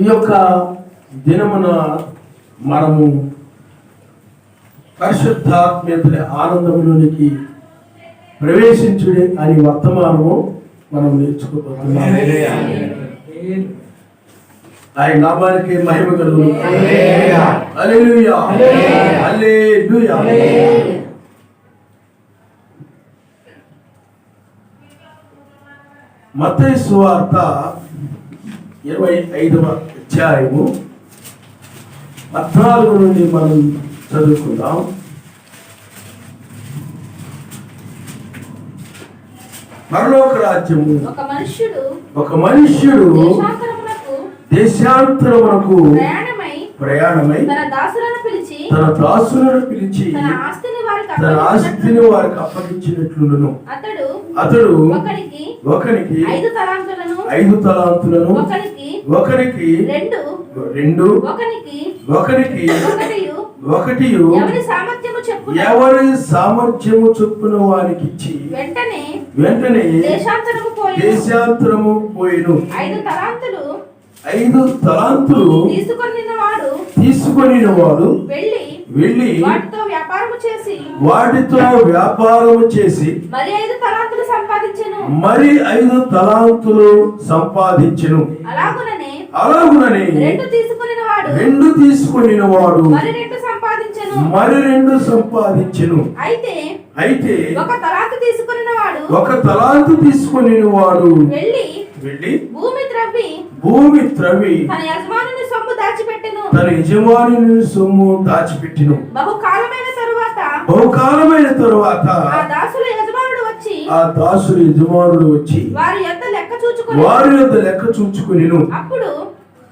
ఈ యొక్క దినమున మనము పరిశుద్ధాత్మీయతల ఆనందంలోనికి ప్రవేశించుడే అని వర్తమానము మనం నేర్చుకోబోతున్నాము. ఆయన నామానికి మహిమ కలుగును. హల్లెలూయా, హల్లెలూయా. మత్తయి సువార్త 25వ అధ్యాయము 14 నుండి మనం చదువుకుందాం. పరలోక రాజ్యము ఒక మనుష్యుడు దేశాంతరమునకు ప్రయాణమై తన దాసులను పిలిచి తన ఆస్తిని వారికి అప్పగించినట్లును అతడు ఒకనికి 5 తలాంతులను ఒకరికి 2 ఒకరికి 1 ఎవరి సామర్థ్యము చొప్పున వారికి ఇచ్చి వెంటనే దేశాంతరము పోయిను. 5 తలాంతులు తీసుకొని వాడు వెళ్ళి వాటితో వ్యాపారము చేసి మరి 5 తలాంతులు సంపాదించెను. అలాగుననే 2 తీసుకొని వాడు మరి 2 సంపాదించెను. అయితే ఒక తలాంతు తీసుకొని వాడు వెళ్ళి భూమి త్రవ్వి తన యజమానుని సొమ్ము దాచిపెట్టెను. బహుకాలమైన తరువాత ఆ దాసుల యజమానుడు వచ్చి వారి యొద్ద లెక్క చూచుకొనెను.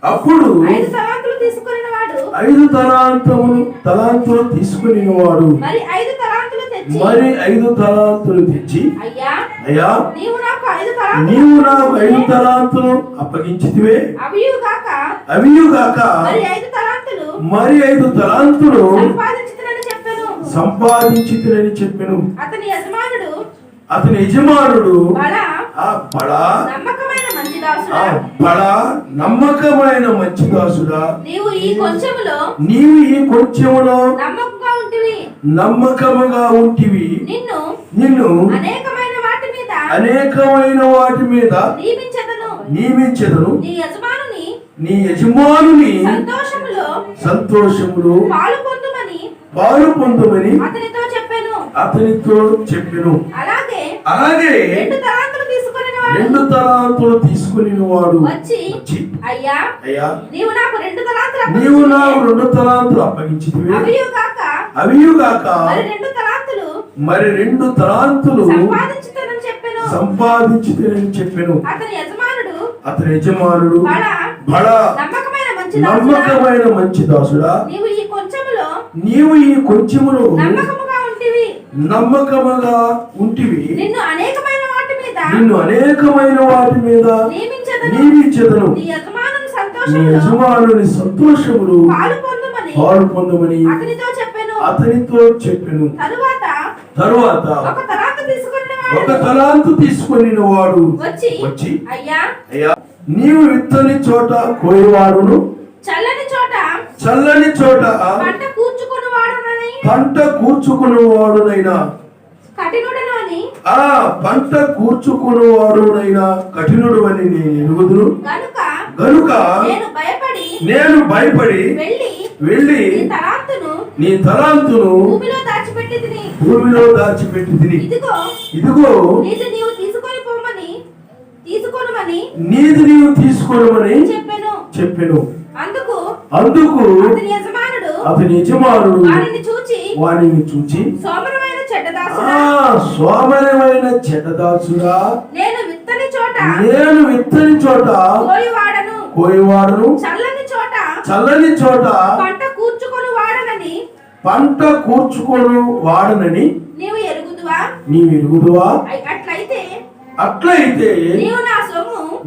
అప్పుడు 5 తలాంతులు తీసుకొని వాడు మరి 5 తలాంతులు తెచ్చి అయ్యా నీవు నాకు 5 తలాంతులు అప్పగించితివే, అవియుగాక మరి 5 తలాంతులు సంపాదించితినని చెప్పెను. అతని యజమానుడు బడా నమ్మకమైన మంచి దాసుడా, నీవు ఈ కొంచెములో నమ్మకముగా ఉంటివి, నిన్ను అనేకమైన వాటి మీద నియమించెదను. నీ యజమానుని సంతోషములో పాలు పొందుమని అతనితో చెప్పెను. అలాగే 2 తలాంతులు తీసుకుని వాడు వచ్చి అయ్యా నీవు నాకు 2 తలాంతులు అప్పగించితివి, అవియుగాక మరి 2 తలాంతులు సంపాదించితినని చెప్పెను. అతని యజమానుడు బడా నమ్మకమైన మంచి దాసుడా, నీవు ఈ కొంచెములో నమ్మకముగా ఉంటివి, నిన్ను అనేకమైన వాటి మీద నియమించెదను. నీ యజమానుని సంతోషములు పాలు పొందమని అతనితో చెప్పెను. తరువాత ఒక తలాంతు తీసుకొని వాడు వచ్చి అయ్యా నీవు విత్తని చోట కోయవాడును, చల్లని చోట పంట కూర్చుకునేవాడునైనా పంట కూర్చుకునేవాడునైనా కఠినుడు అని నేను ఎరుగుదును గనుక నేను భయపడి వెళ్ళి నీ తలాంతును భూమిలో దాచిపెట్టి ఇదిగో నీది నీవు తీసుకోమని చెప్పెను. అందుకు అతని యజమానుడు వారిని చూచి సోమరమైన చెడ్డదాసుడా, నేను విత్తని చోట కోయవాడను, చల్లని చోట పంట కూర్చుకొని వాడనని నీవు ఎరుగుదువా? అట్లయితే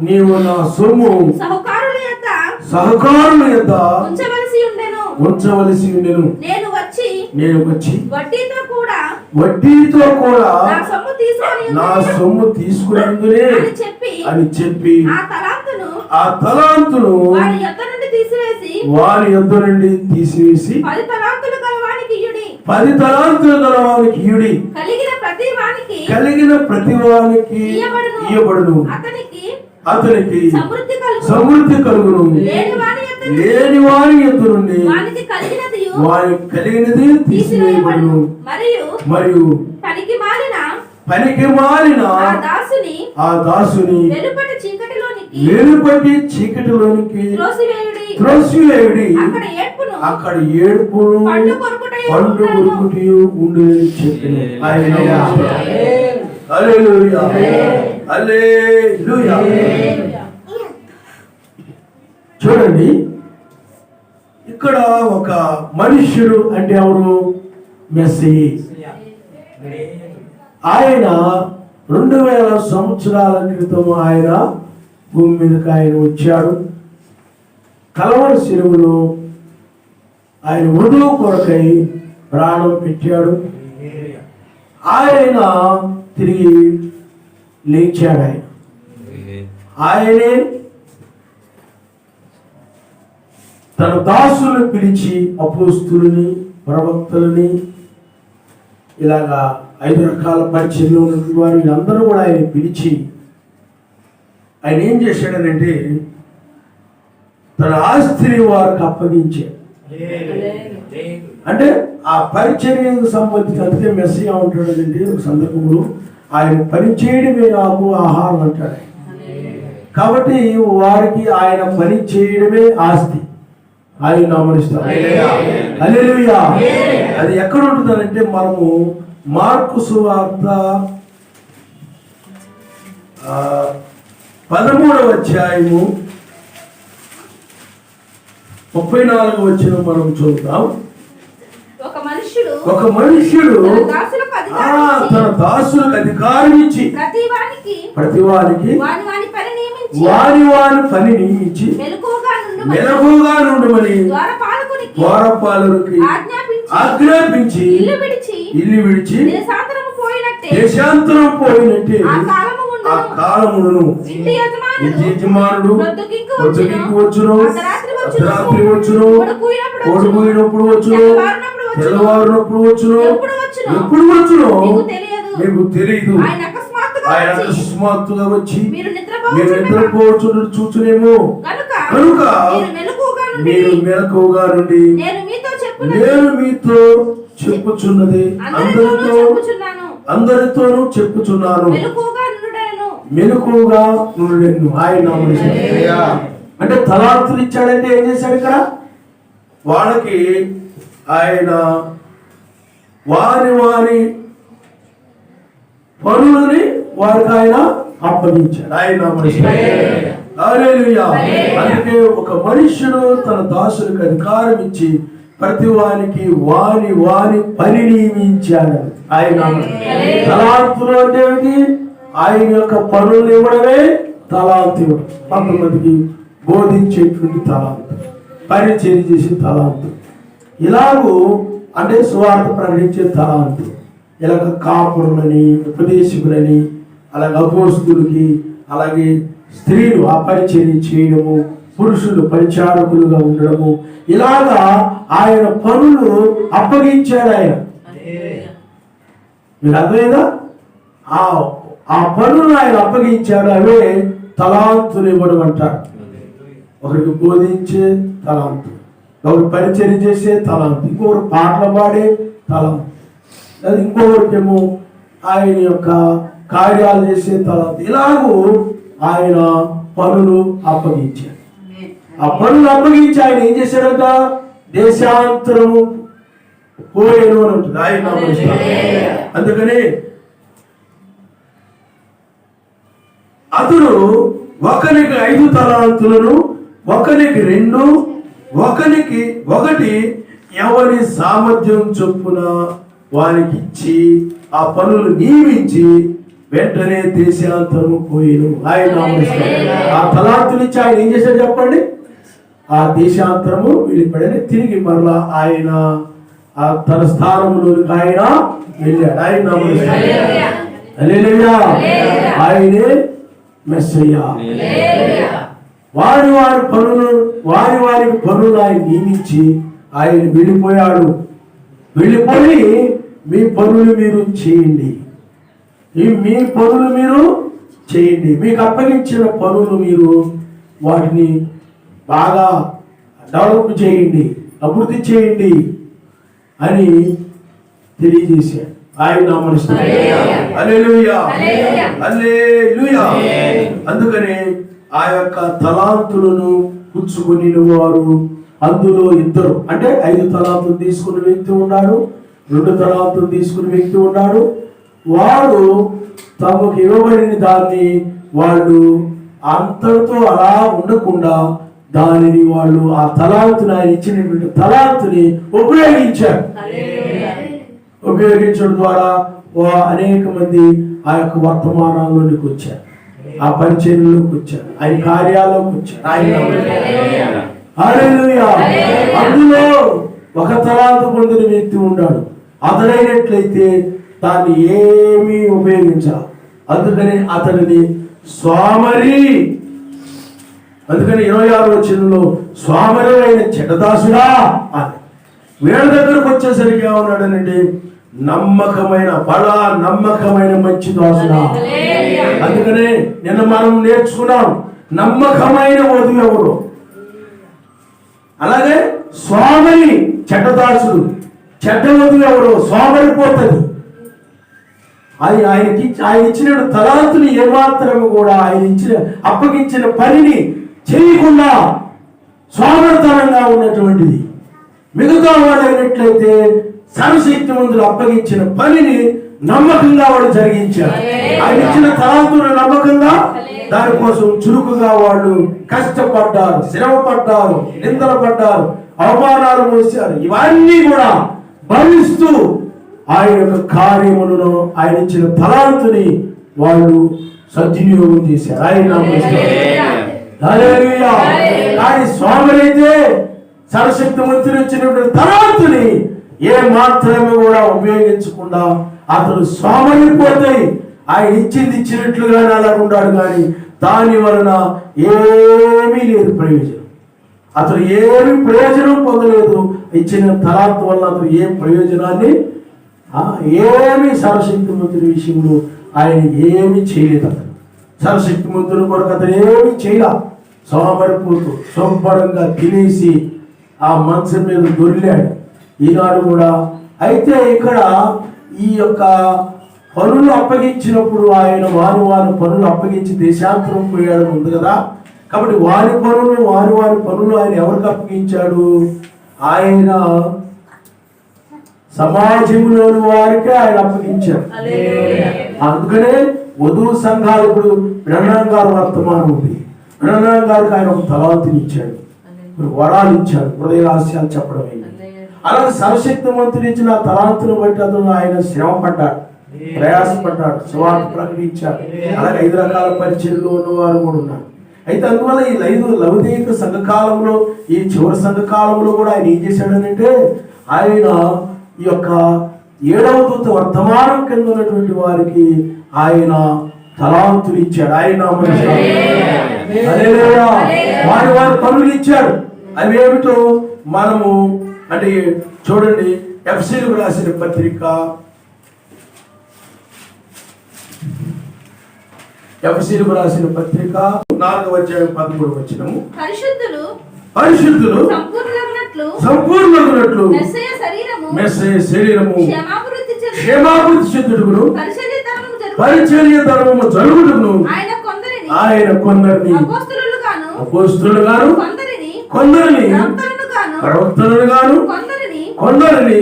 నీవు నా సొమ్ము సహకారుల యొద్ద ఉంచవలసి ఉండెను. నేను వచ్చి వడ్డీతో కూడా నా సొమ్ము తీసుకునేందునే అని చెప్పి ఆ తలాంతును వారి యొద్ద నుండి తీసివేసి 10 తలాంతులు గలవానికి ఇయ్యుడి. 10 తలాంతులు గలవానికి ఇయ్యుడి. కలిగిన ప్రతి వానికి ఇయ్యబడును. అతనికి సమృద్ధి కలుగును. లేని వాని యొద్ద నుండి వానికి కలిగినది తీసివేయబడును. మరియు పనికి మాలిన ఆ దాసుని వెలుపటి చీకటిలోనికి త్రోసివేయుడి. అక్కడ ఏడుపును పండు కొరుకుటయు ఉండునని చెప్పెను. హల్లెలూయా, హల్లెలూయా. చూడండి, ఇక్కడ ఒక మనుష్యుడు అంటే ఎవరు? మెస్సీ. ఆయన 2000 సంవత్సరాల క్రితం ఆయన భూమి మీదకి ఆయన వచ్చాడు. కలవరి శిలువలో ఆయన వధువు కొరకై ప్రాణం పెట్టాడు. ఆయన తిరిగి లేచాడు. ఆయనే తన దాసులను పిలిచి అపోస్తులని, ప్రవక్తలని, ఇలాగా 5 రకాల పరిచయంలో ఉన్న వారిని అందరూ కూడా ఆయన పిలిచి ఆయన ఏం చేశాడనంటే తన ఆస్తిని వారికి అప్పగించాడు. అంటే ఆ పరిచర్యకు సంబంధించి అందుకే మెస్సియా ఉంటాడండి. ఒక సందర్భంలో ఆయన పని చేయడమే నాకు ఆహారం అంటాడు. కాబట్టి వారికి ఆయన పని చేయడమే ఆస్తి. ఆయన నామనిస్తాం. హల్లెలూయా. అది ఎక్కడ ఉంటుందంటే మనము మార్కు సువార్త 13వ అధ్యాయము 34వ వచనం మనం చూద్దాం. ఒక మనుష్యుడు తన దాసులకు అధికారం ఇచ్చి ప్రతి వానికి వాని పని నియమించి మెలకుగా నుండమని ద్వారపాలకునికి ఆజ్ఞాపించి ఇల్లు విడిచి దేశాంతరం పోయినట్టే ఆ కాలమును ఇంటి యజమానుడు పొద్దుకి వచ్చును, అర్ధరాత్రి వచ్చును, ఓడిపోయినప్పుడు వచ్చును, తెల్లవారినప్పుడు వచ్చును, ఎప్పుడు వచ్చును మీకు తెలియదు. ఆయన అకస్మాత్తుగా వచ్చి మీరు నిద్రపోవచ్చు చూచునేమో. కనుక మీరు మెలకువగా నుండి నేను మీతో చెప్పుచున్నది అందరితోనూ చెప్పుచున్నాను, మెలకువగా నుండెను. ఆయన అంటే తలాంతులు ఇచ్చాడంటే ఏం చేశాడు? ఇక్కడ వాళ్ళకి ఆయన వారి పనులని వారికి ఆయన అప్పగించాడు. ఆయన హల్లెలూయా. అందుకే ఒక మనుష్యుడు తన దాసులకు అధికారం ఇచ్చి ప్రతి వానికి వాని పని నియమించాడు. ఆయన తలాంతులు అంటే ఏమిటి? ఆయన యొక్క పనులు ఇవ్వడమే తలాంతు. కొంతమందికి బోధించేటువంటి తలాంతు, పరిచర్య చేసే తలాంతు, ఇలాగూ అంటే సువార్త ప్రకటించే తలాంతు, ఇలాగ కాపురులని, ఉపదేశకులని, అలాగే అపోస్తులకి, అలాగే స్త్రీలు ఆ పరిచర్య చేయడము, పురుషులు పరిచారకులుగా ఉండడము, ఇలాగా ఆయన పనులు అప్పగించాడు. ఆయన మీరు అర్థమైందా? ఆ పనులు ఆయన అప్పగించాడు. అవే తలాంతులు ఇవ్వడం అంటారు. ఒకరికి బోధించే తలాంతు, ఒకరు పరిచర్య చేసే తలాంతు, ఇంకొకరు పాటలు పాడే తలాంతు, ఇంకొకరికేమో ఆయన యొక్క కార్యాలు చేసే తలాంతు. ఇలాగూ ఆయన పనులు అప్పగించాడు. ఆ పనులు అప్పగించి ఆయన ఏం చేశాడంట? దేశాంతరము పోయేను అని ఉంటుంది. ఆయన అందుకని అతడు ఒకరికి 5 తలాంతులను, ఒకరికి 2, ఒకరికి 1 ఎవరి సామర్థ్యం చొప్పున వారికి ఇచ్చి ఆ పనులు నియమించి వెంటనే దేశాంతరము పోయేను. ఆయన ఆ తలాంతులు ఇచ్చి ఆయన ఏం చేశాడు చెప్పండి? ఆ దేశాంతరము వెళ్ళిపడని తిరిగి మరలా ఆయన తన స్థానంలోనికి ఆయన వెళ్ళాడు. ఆయన హల్లెలూయా. ఆయనే మెస్సయ్యా. వారికి పనులు ఆయన నియమించి ఆయన వెళ్ళిపోయాడు. వెళ్ళిపోయి మీ పనులు మీరు చేయండి, మీ పనులు మీరు చేయండి, మీకు అప్పగించిన పనులు మీరు వాటిని బాగా డెవలప్ చేయండి, అభివృద్ధి చేయండి అని తెలియజేశాడు. ఆయన నామమున హల్లెలూయా, హల్లెలూయా. అందుకనే ఆ యొక్క తలాంతులను పుచ్చుకొని వారు అందులో ఇద్దరు, అంటే 5 తలాంతులు తీసుకున్న వ్యక్తి ఉన్నాడు, 2 తలాంతులు తీసుకున్న వ్యక్తి ఉన్నాడు. వారు తమకు ఇవ్వబడిన దాన్ని వాళ్ళు అంతటితో అలా ఉండకుండా దానిని వాళ్ళు ఆ తలాంతుని, ఆయన ఇచ్చినటువంటి తలాంతుని ఉపయోగించారు. ఉపయోగించడం ద్వారా అనేక మంది ఆ యొక్క వర్తమానాల్లోనికి వచ్చారు, ఆ పరిచర్యలోకి వచ్చారు, ఆయన కార్యాల్లోకి వచ్చారు. హల్లెలూయా. అందులో 1 తలాంతు పొందిన వ్యక్తి ఉన్నాడు. అతడైనట్లయితే దాన్ని ఏమీ ఉపయోగించాలి. అందుకని అతడిని స్వామరి, అందుకని 26వ వచనంలో స్వామరి అయిన చెడ్డదాసుడా అని. వీళ్ళ దగ్గరకు వచ్చేసరికి ఏమన్నాడనండి, నమ్మకమైన నమ్మకమైన మంచి దాసుడా. అందుకనే నిన్న మనం నేర్చుకున్నాం, నమ్మకమైన వధువు ఎవరు. అలాగే స్వామి చెడ్డదాసుడు, చెడ్డ వధువు ఎవరు, సోమరిపోతుంది. ఆయన ఇచ్చిన తలాంతుని ఏమాత్రము కూడా ఆయన అప్పగించిన పనిని చేయకుండా సోమరితనంగా ఉన్నటువంటిది. మిగతా వాడు అయినట్లయితే సర్వశక్తిమంతుడు అప్పగించిన పనిని నమ్మకంగా వాడు జరిగించారు. ఆయన ఇచ్చిన తలాంతును నమ్మకంగా దానికోసం చురుకుగా వాళ్ళు కష్టపడ్డారు, శ్రమ పడ్డారు, నిందలు పడ్డారు, అవమానాలు మోసారు. ఇవన్నీ కూడా భరిస్తూ ఆయన యొక్క కార్యములను, ఆయన ఇచ్చిన తలాంతుని వాళ్ళు సద్వినియోగం చేశారు. ఆయన కానీ స్వామినైతే సర్వశక్తిమంతుడు ఇచ్చినటువంటి తలాంతుని ఏ మాత్రమే కూడా ఉపయోగించకుండా అతను సోమరిపోతాయి. ఆయన ఇచ్చినట్లుగానే అలా ఉన్నాడు, కానీ దాని వలన ఏమీ లేదు ప్రయోజనం. అతను ఏమి ప్రయోజనం పొందలేదు. ఇచ్చిన తలాంతు వల్ల అతను ఏ ప్రయోజనాన్ని ఏమి సర్వశక్తిమంతుడి విషయంలో ఆయన ఏమి చేయలేదు. అతను సర్వశక్తిమంతుడి కొరకు అతను ఏమి చేయలే. సోమరిపోతూ శుభ్రంగా తినేసి ఆ మనసు మీద దొరిలాడు ఈనాడు కూడా. అయితే ఇక్కడ ఈ యొక్క పనులు అప్పగించినప్పుడు ఆయన వారి పనులు అప్పగించి దేశాంతరం పోయాడు ఉంది కదా. కాబట్టి వారి పనులు ఆయన ఎవరికి అప్పగించాడు? ఆయన సమాజంలోని వారికే ఆయన అప్పగించాడు. అందుకనే వధువు సంఘాలు ఇప్పుడు బ్రహ్మం గారు వర్తమానం ఉంది. బ్రహ్మం గారికి ఆయన ఒక తలాంతుని ఇచ్చాడు, వరాలు ఇచ్చాడు, హృదయరహస్యాలు చెప్పడం అయింది. అలాగే సర్వశక్తిమంతుడు ఇచ్చిన తలాంతును బట్టి అతను ఆయన శ్రమ పడ్డాడు, ప్రయాసపడ్డాడు, సువార్త ప్రకటించాడు. అలాగే 5 రకాల పరిచర్యలు ఉన్నవారు కూడా ఉన్నారు. అయితే అందువల్ల ఈ లౌకిక సంఘకాలంలో, ఈ చివరి సంఘకాలంలో కూడా ఆయన ఏం చేశాడనంటే, ఆయన ఈ యొక్క 7వ దూత వర్తమానం కింద ఉన్నటువంటి వారికి ఆయన తలాంతులు ఇచ్చాడు. ఆయన వారి పనులు ఇచ్చాడు. అవి ఏమిటో మనము అంటే చూడండి, ఎఫెసీయులకు రాసిన పత్రిక 4వ అధ్యాయం 13వ వచనము, పరిశుద్ధులు సంపూర్ణులు మెస్సయ్య శరీరము క్షేమాభివృద్ధి చెందుటకును పరిచర్య ధర్మము జరుగుటకును ఆయన కొందరిని అపోస్తలులు గాను, కొందరిని ప్రవక్తలను గాను, కొందరిని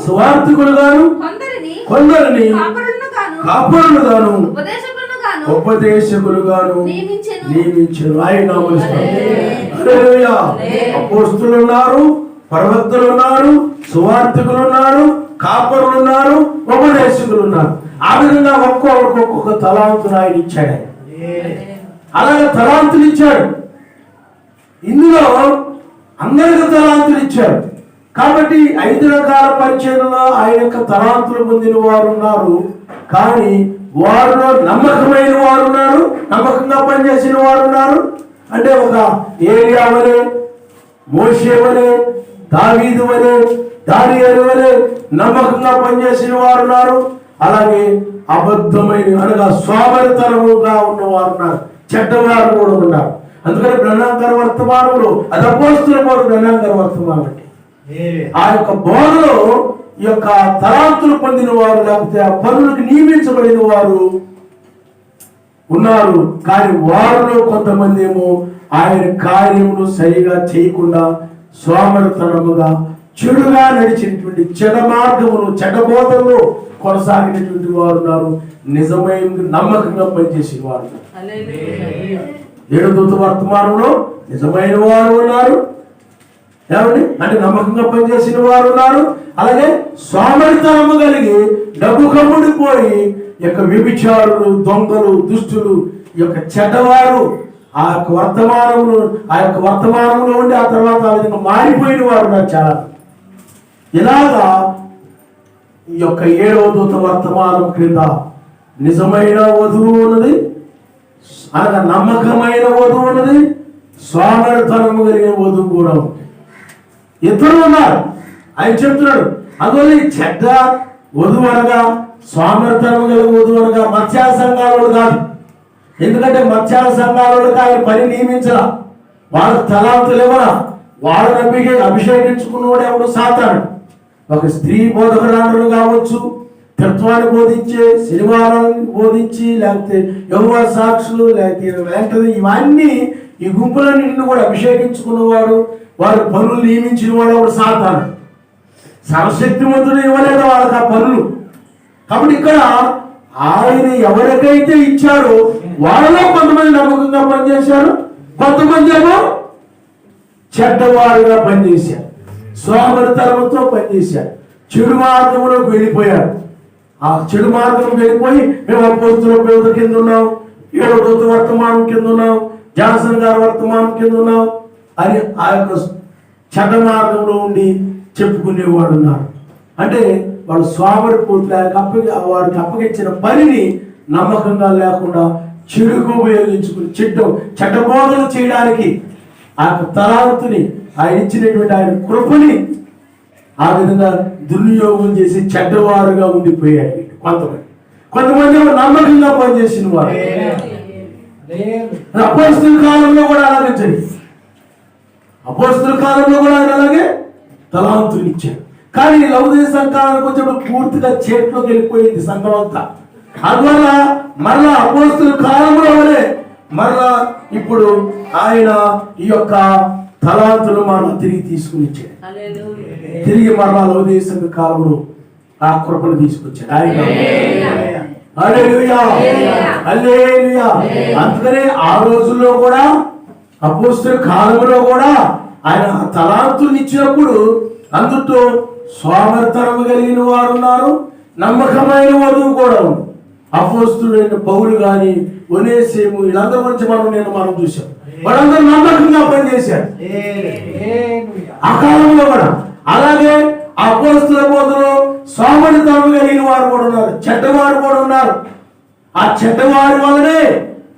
సువార్తికులు గాను, కొందరిని కాపరులు గాను, ఉపదేశకులు గాను నియమించెను. ఆయన హల్లెలూయా. అపోస్తలులు ఉన్నారు, ప్రవక్తలు ఉన్నారు, సువార్తికులు ఉన్నారు, కాపరులు ఉన్నారు, ఉపదేశకులు ఉన్నారు. ఆ విధంగా ఒక్కొక్క తలాంతును ఆయన ఇచ్చాడు. అలాగే తలాంతులు ఇచ్చాడు. ఇందులో అందరికి తలాంతులు ఇచ్చాడు. కాబట్టి 5 రకాల పరిచర్యలో ఆయన యొక్క తలాంతులు పొందిన వారు ఉన్నారు. కానీ వారిలో నమ్మకమైన వారు ఉన్నారు, నమ్మకంగా పనిచేసిన వారు ఉన్నారు. అంటే ఒక ఏలియా వలె, మోషే వలె, దావీదు వలె, దానియేలు వలె నమ్మకంగా పనిచేసిన వారు ఉన్నారు. అలాగే అబద్ధమైన అనగా సోమరితనముగా ఉన్నవారు ఉన్నారు, చెడ్డవారు కూడా ఉన్నారు. అందుకని బ్రహ్మాంకర వర్తమానములు అది అపోస్తుల బోధ. బ్రహ్మాంకర వర్తమానం అంటే ఆ యొక్క బోధలో ఈ యొక్క తలాంతులు పొందిన వారు లేకపోతే ఆ పనులకు నియమించబడిన వారు ఉన్నారు. కానీ వారిలో కొంతమంది ఏమో ఆయన కార్యమును సరిగా చేయకుండా సోమరితనముగా చెడుగా నడిచినటువంటి చెడ మార్గమును చెడ్డ బోధనలో కొనసాగినటువంటి వారు ఉన్నారు. నిజమైన నమ్మకంగా పనిచేసిన వారు. 7వ దూత వర్తమానంలో నిజమైన వారు ఉన్నారు. ఏమండి అంటే నమ్మకంగా పనిచేసిన వారు ఉన్నారు. అలాగే సోమరితనము కలిగి డబ్బు కమ్ముడిపోయి యొక్క వ్యభిచారులు, దొంగలు, దుష్టులు, ఈ యొక్క చెడ్డవారు ఆ యొక్క వర్తమానంలో ఉండి ఆ తర్వాత ఆ విధంగా మారిపోయిన వారు ఉన్నారు చాలా. ఇలాగా ఈ యొక్క 7వ దూత వర్తమానం క్రింద నిజమైన వధువు ఉన్నది, అనగా నమ్మకమైన వధువు ఉన్నది, సోమరితనము కలిగిన వధువు కూడా ఉంది. ఇద్దరు ఉన్నారు. ఆయన చెప్తున్నాడు అందువల్ల ఈ చెడ్డ వధువు అనగా సోమరితనము కలిగిన వధువు అనగా మత్స్యాల సంఘాలు కాదు. ఎందుకంటే మత్స్యాల సంఘాలకు ఆయన పని నియమించరా, వాళ్ళకి తలాంతులు ఇవ్వరా, వాళ్ళని అభిషేకించుకున్నవాడు ఎవడు సాతాను. ఒక స్త్రీ బోధకురాలు కావచ్చు, తత్వాన్ని బోధించే, శనివారాన్ని బోధించి, లేకపోతే యెహోవా సాక్షులు, లేకపోతే ఇవన్నీ ఈ గుంపులన్నింటిని కూడా అభిషేకించుకున్నవాడు, వారి పనులు నియమించిన వాడు ఎవడు సాతాను. సర్వశక్తిమంతుడు ఇవ్వలేదు వాళ్ళకి ఆ పనులు. కాబట్టి ఇక్కడ ఆయన ఎవరికైతే ఇచ్చారో వాళ్ళలో కొంతమంది నమ్మకంగా పనిచేశారు, కొంతమంది ఏమో చెడ్డవారుగా పనిచేశారు, సోమరితనంతో పనిచేశారు, చెడు మార్గంలోకి వెళ్ళిపోయారు. ఆ చెడు మార్గంలోకి వెళ్ళిపోయి మేము అపోస్తుల బోధ కింద ఉన్నాం, 7వ దూత వర్తమానం కింద ఉన్నాం, జాన్సన్ గారి వర్తమానం కింద ఉన్నాం అని ఆ యొక్క చెడ్డ మార్గంలో ఉండి చెప్పుకునేవాడు ఉన్నారు. అంటే వాడు సోమరిపోతులు వాడికి అప్పగించిన పనిని నమ్మకంగా లేకుండా చెడుకు ఉపయోగించుకుని చెడ్డ బోధలు చేయడానికి ఆ తలాంతుని ఆయన ఇచ్చినటువంటి ఆయన కృపని ఆ విధంగా దుర్వినియోగం చేసి చెడ్డవారుగా ఉండిపోయారు. కొంతమంది నమ్మకంగా పనిచేసిన వారు. అపోస్తుల కాలంలో కూడా అలాగే జరిగింది. అపోస్తుల కాలంలో కూడా ఆయన అలాగే తలాంతులు ఇచ్చారు. కానీ లౌదీయ సంఘానికి వచ్చినప్పుడు పూర్తిగా చేతిలోకి వెళ్ళిపోయింది సంఘం అంతా. అందువల్ల మరలా అపోస్తుల కాలంలో మరలా ఇప్పుడు ఆయన ఈ యొక్క తలాంతులు మరలా తిరిగి తీసుకుని ఇచ్చాడు. తిరిగి మరలా లౌదీయ సంఘ కాలంలో ఆ కృపను తీసుకొచ్చాడు ఆయన. హల్లెలూయా, హల్లెలూయా. అందుకనే ఆ రోజుల్లో కూడా అపోస్తుల కాలంలో కూడా ఆయన తలాంతుల్ని ఇచ్చినప్పుడు అందులో సోమరితనము కలిగిన వారు ఉన్నారు, నమ్మకమైన వధువు కూడా ఉంది. అపోస్తులైన పౌలు గాని, ఒనేసిము వీళ్ళందరి గురించి మనం చూసాం. వాళ్ళందరూ నమ్మకంగా పనిచేశారు ఆ కాలంలో కూడా. అలాగే అపోస్తుల బోధలో సోమరితనము కలిగిన వారు కూడా ఉన్నారు, చెడ్డవారు కూడా ఉన్నారు. ఆ చెడ్డవారి వల్లనే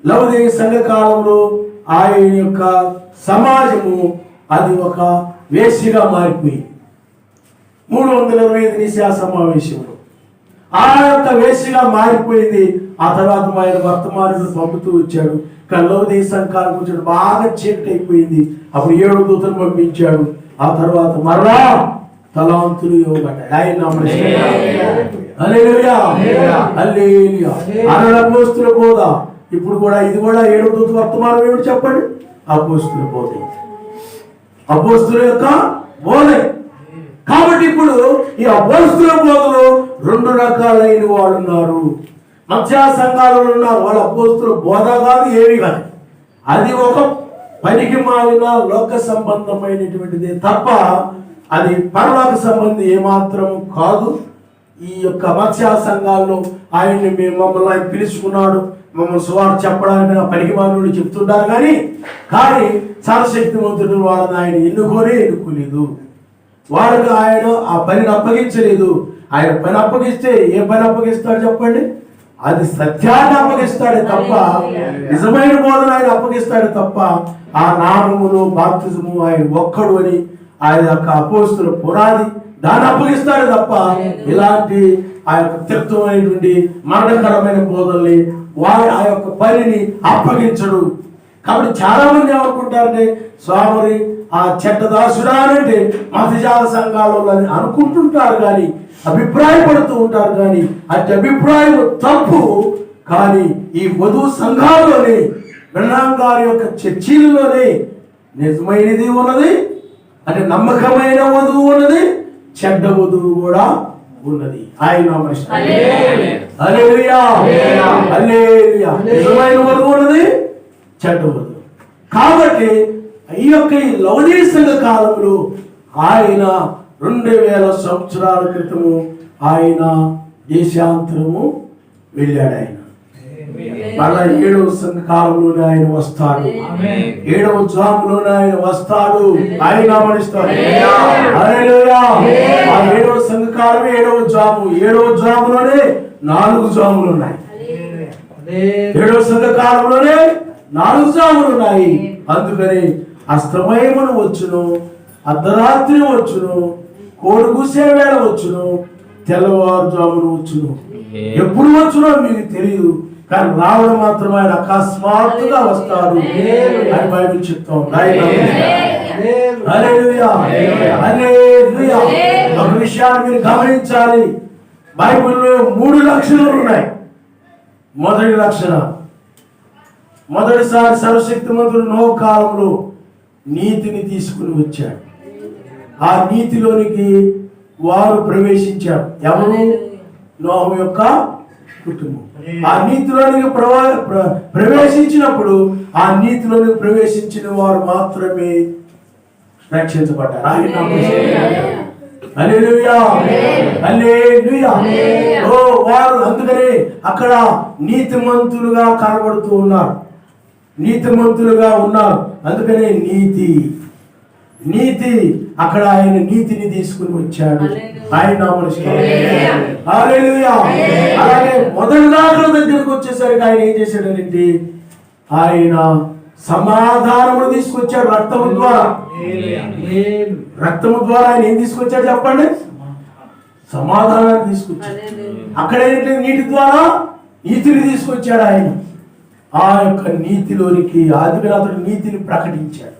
లౌదీయ సంఘ కాలంలో ఆయన యొక్క సమాజము అది ఒక వేశ్యగా మారిపోయింది. 325 నిశా సమావేశంలో ఆ యొక్క వేశ్యగా మారిపోయింది. ఆ తర్వాత ఆయన వర్తమానులు పంపుతూ వచ్చాడు. లౌదీయ సంఘానికి వచ్చాడు, బాగా చీకటి అయిపోయింది. అప్పుడు 7 దూతలు పంపించాడు. ఆ తర్వాత మరలా తలాంతులు ఇవ్వబడ్డాయి. ఆయన హల్లెలూయా, హల్లెలూయా. అపోస్తుల బోధ ఇప్పుడు కూడా ఇది కూడా 7వ దూత వర్తమానం ఏమిటి చెప్పండి? అపోస్తుల బోధ, అపోస్తుల యొక్క బోధ. కాబట్టి ఇప్పుడు ఈ అపోస్తుల బోధలో 2 రకాలైన వాళ్ళు ఉన్నారు. మత్స్య సంఘాలలో ఉన్నారు, వాళ్ళ అపోస్తుల బోధ కాదు, ఏమి కాదు. అది ఒక పనికి మాలిన లోక సంబంధమైనటువంటిది తప్ప అది పరలోక సంబంధి ఏమాత్రం కాదు. ఈ యొక్క మత్స్య సంఘాల్లో ఆయన్ని మమ్మల్ని ఆయన పిలుచుకున్నాడు, మమ్మల్ని సువార్త చెప్పడానికి పనికి మాలిన చెప్తుంటారు. కానీ సర్వశక్తిమంతుడు వాళ్ళని ఆయన ఎన్నుకోలేదు. వాళ్ళకి ఆయన ఆ పనిని అప్పగించలేదు. ఆయన పని అప్పగిస్తే ఏ పని అప్పగిస్తాడు చెప్పండి? అది సత్యాన్ని అప్పగిస్తాడే తప్ప, నిజమైన బోధన ఆయన అప్పగిస్తాడే తప్ప, ఆ నామమును బాప్తిజము ఆయన ఒక్కడు అని ఆయన యొక్క అపోస్తుల పునాది దాన్ని అప్పగిస్తాడే తప్ప, ఇలాంటి ఆ యొక్క తీర్థమైనటువంటి మరణకరమైన బోధనల్ని వారి ఆ యొక్క పనిని అప్పగించడు. కాబట్టి చాలా మంది ఏమనుకుంటారంటే, స్వామి ఆ చెడ్డదాసుడా అంటే మతజాల సంఘాలలో అని అనుకుంటుంటారు, కానీ అభిప్రాయపడుతూ ఉంటారు. కానీ అట్టి అభిప్రాయం తప్పు. కానీ ఈ వధువు సంఘాల్లోనే, బ్రహ్మం గారి యొక్క చర్చిల్లోనే నిజమైనది ఉన్నది, అంటే నమ్మకమైన వధువు ఉన్నది, చెడ్డ వధువు కూడా ఉన్నది. ఆయన హల్లెలూయా, హల్లెలూయా. నిజమైన వధువు ఉన్నది, చెడ్డ వధువు. కాబట్టి ఈ యొక్క లవదీయ సంఘ కాలంలో ఆయన 2000 సంవత్సరాల క్రితము ఆయన దేశాంతరము వెళ్ళాడు. ఆయన మళ్ళా 7వ సంఘ కాలంలోనే ఆయన వస్తాడు, 7వ జాములోనే ఆయన వస్తాడు. ఆయన మనిస్తాడు. హల్లెలూయా. ఆ 7వ సంఘ కాలమే 7వ జాము. 7వ జాములోనే 4 జాములు ఉన్నాయి. 7వ సంఘ కాలంలోనే 4 జాములు ఉన్నాయి. అందుకని అస్తమయమును వచ్చును, అర్ధరాత్రి వచ్చును, కోడి కూసే వేళ వచ్చును, తెల్లవారుజామును వచ్చును. ఎప్పుడు వచ్చునో మీకు తెలియదు, కానీ రావడం మాత్రం ఆయన అకస్మాత్తుగా వస్తాడు అని బైబిల్ చెప్తాం. హల్లెలూయా, హల్లెలూయా. ఒక విషయాన్ని మీరు గమనించాలి, బైబిల్లో 3 లక్షణాలు ఉన్నాయి. మొదటి లక్షణం, మొదటిసారి సర్వశక్తిమంతుడు నోహు కాలంలో నీతిని తీసుకుని వచ్చాడు. ఆ నీతిలోనికి వారు ప్రవేశించారు. ఎవరు? నోహు యొక్క కుటుంబం. ఆ నీతిలోనికి ప్రవేశించినప్పుడు ఆ నీతిలోనికి ప్రవేశించిన వారు మాత్రమే రక్షించబడ్డారు. హల్లెలూయా, హల్లెలూయా. ఓ వారు అందుకనే అక్కడ నీతిమంతులుగా కనబడుతూ ఉన్నారు, నీతిమంతులుగా ఉన్నారు. అందుకనే నీతి నీతి అక్కడ ఆయన నీతిని తీసుకుని వచ్చాడు. ఆయన హల్లెలూయా. అలాగే మొదటి దాఖల దగ్గరకు వచ్చేసరికి ఆయన ఏం చేశాడంటే, ఆయన సమాధానము తీసుకొచ్చాడు రక్తము ద్వారా. రక్తము ద్వారా ఆయన ఏం తీసుకొచ్చాడు చెప్పండి? సమాధానాన్ని తీసుకొచ్చాడు. అక్కడ ఏంటంటే నీటి ద్వారా నీతిని తీసుకొచ్చాడు ఆయన. ఆ యొక్క నీతిలోనికి ఆదిగా అతడు నీతిని ప్రకటించాడు,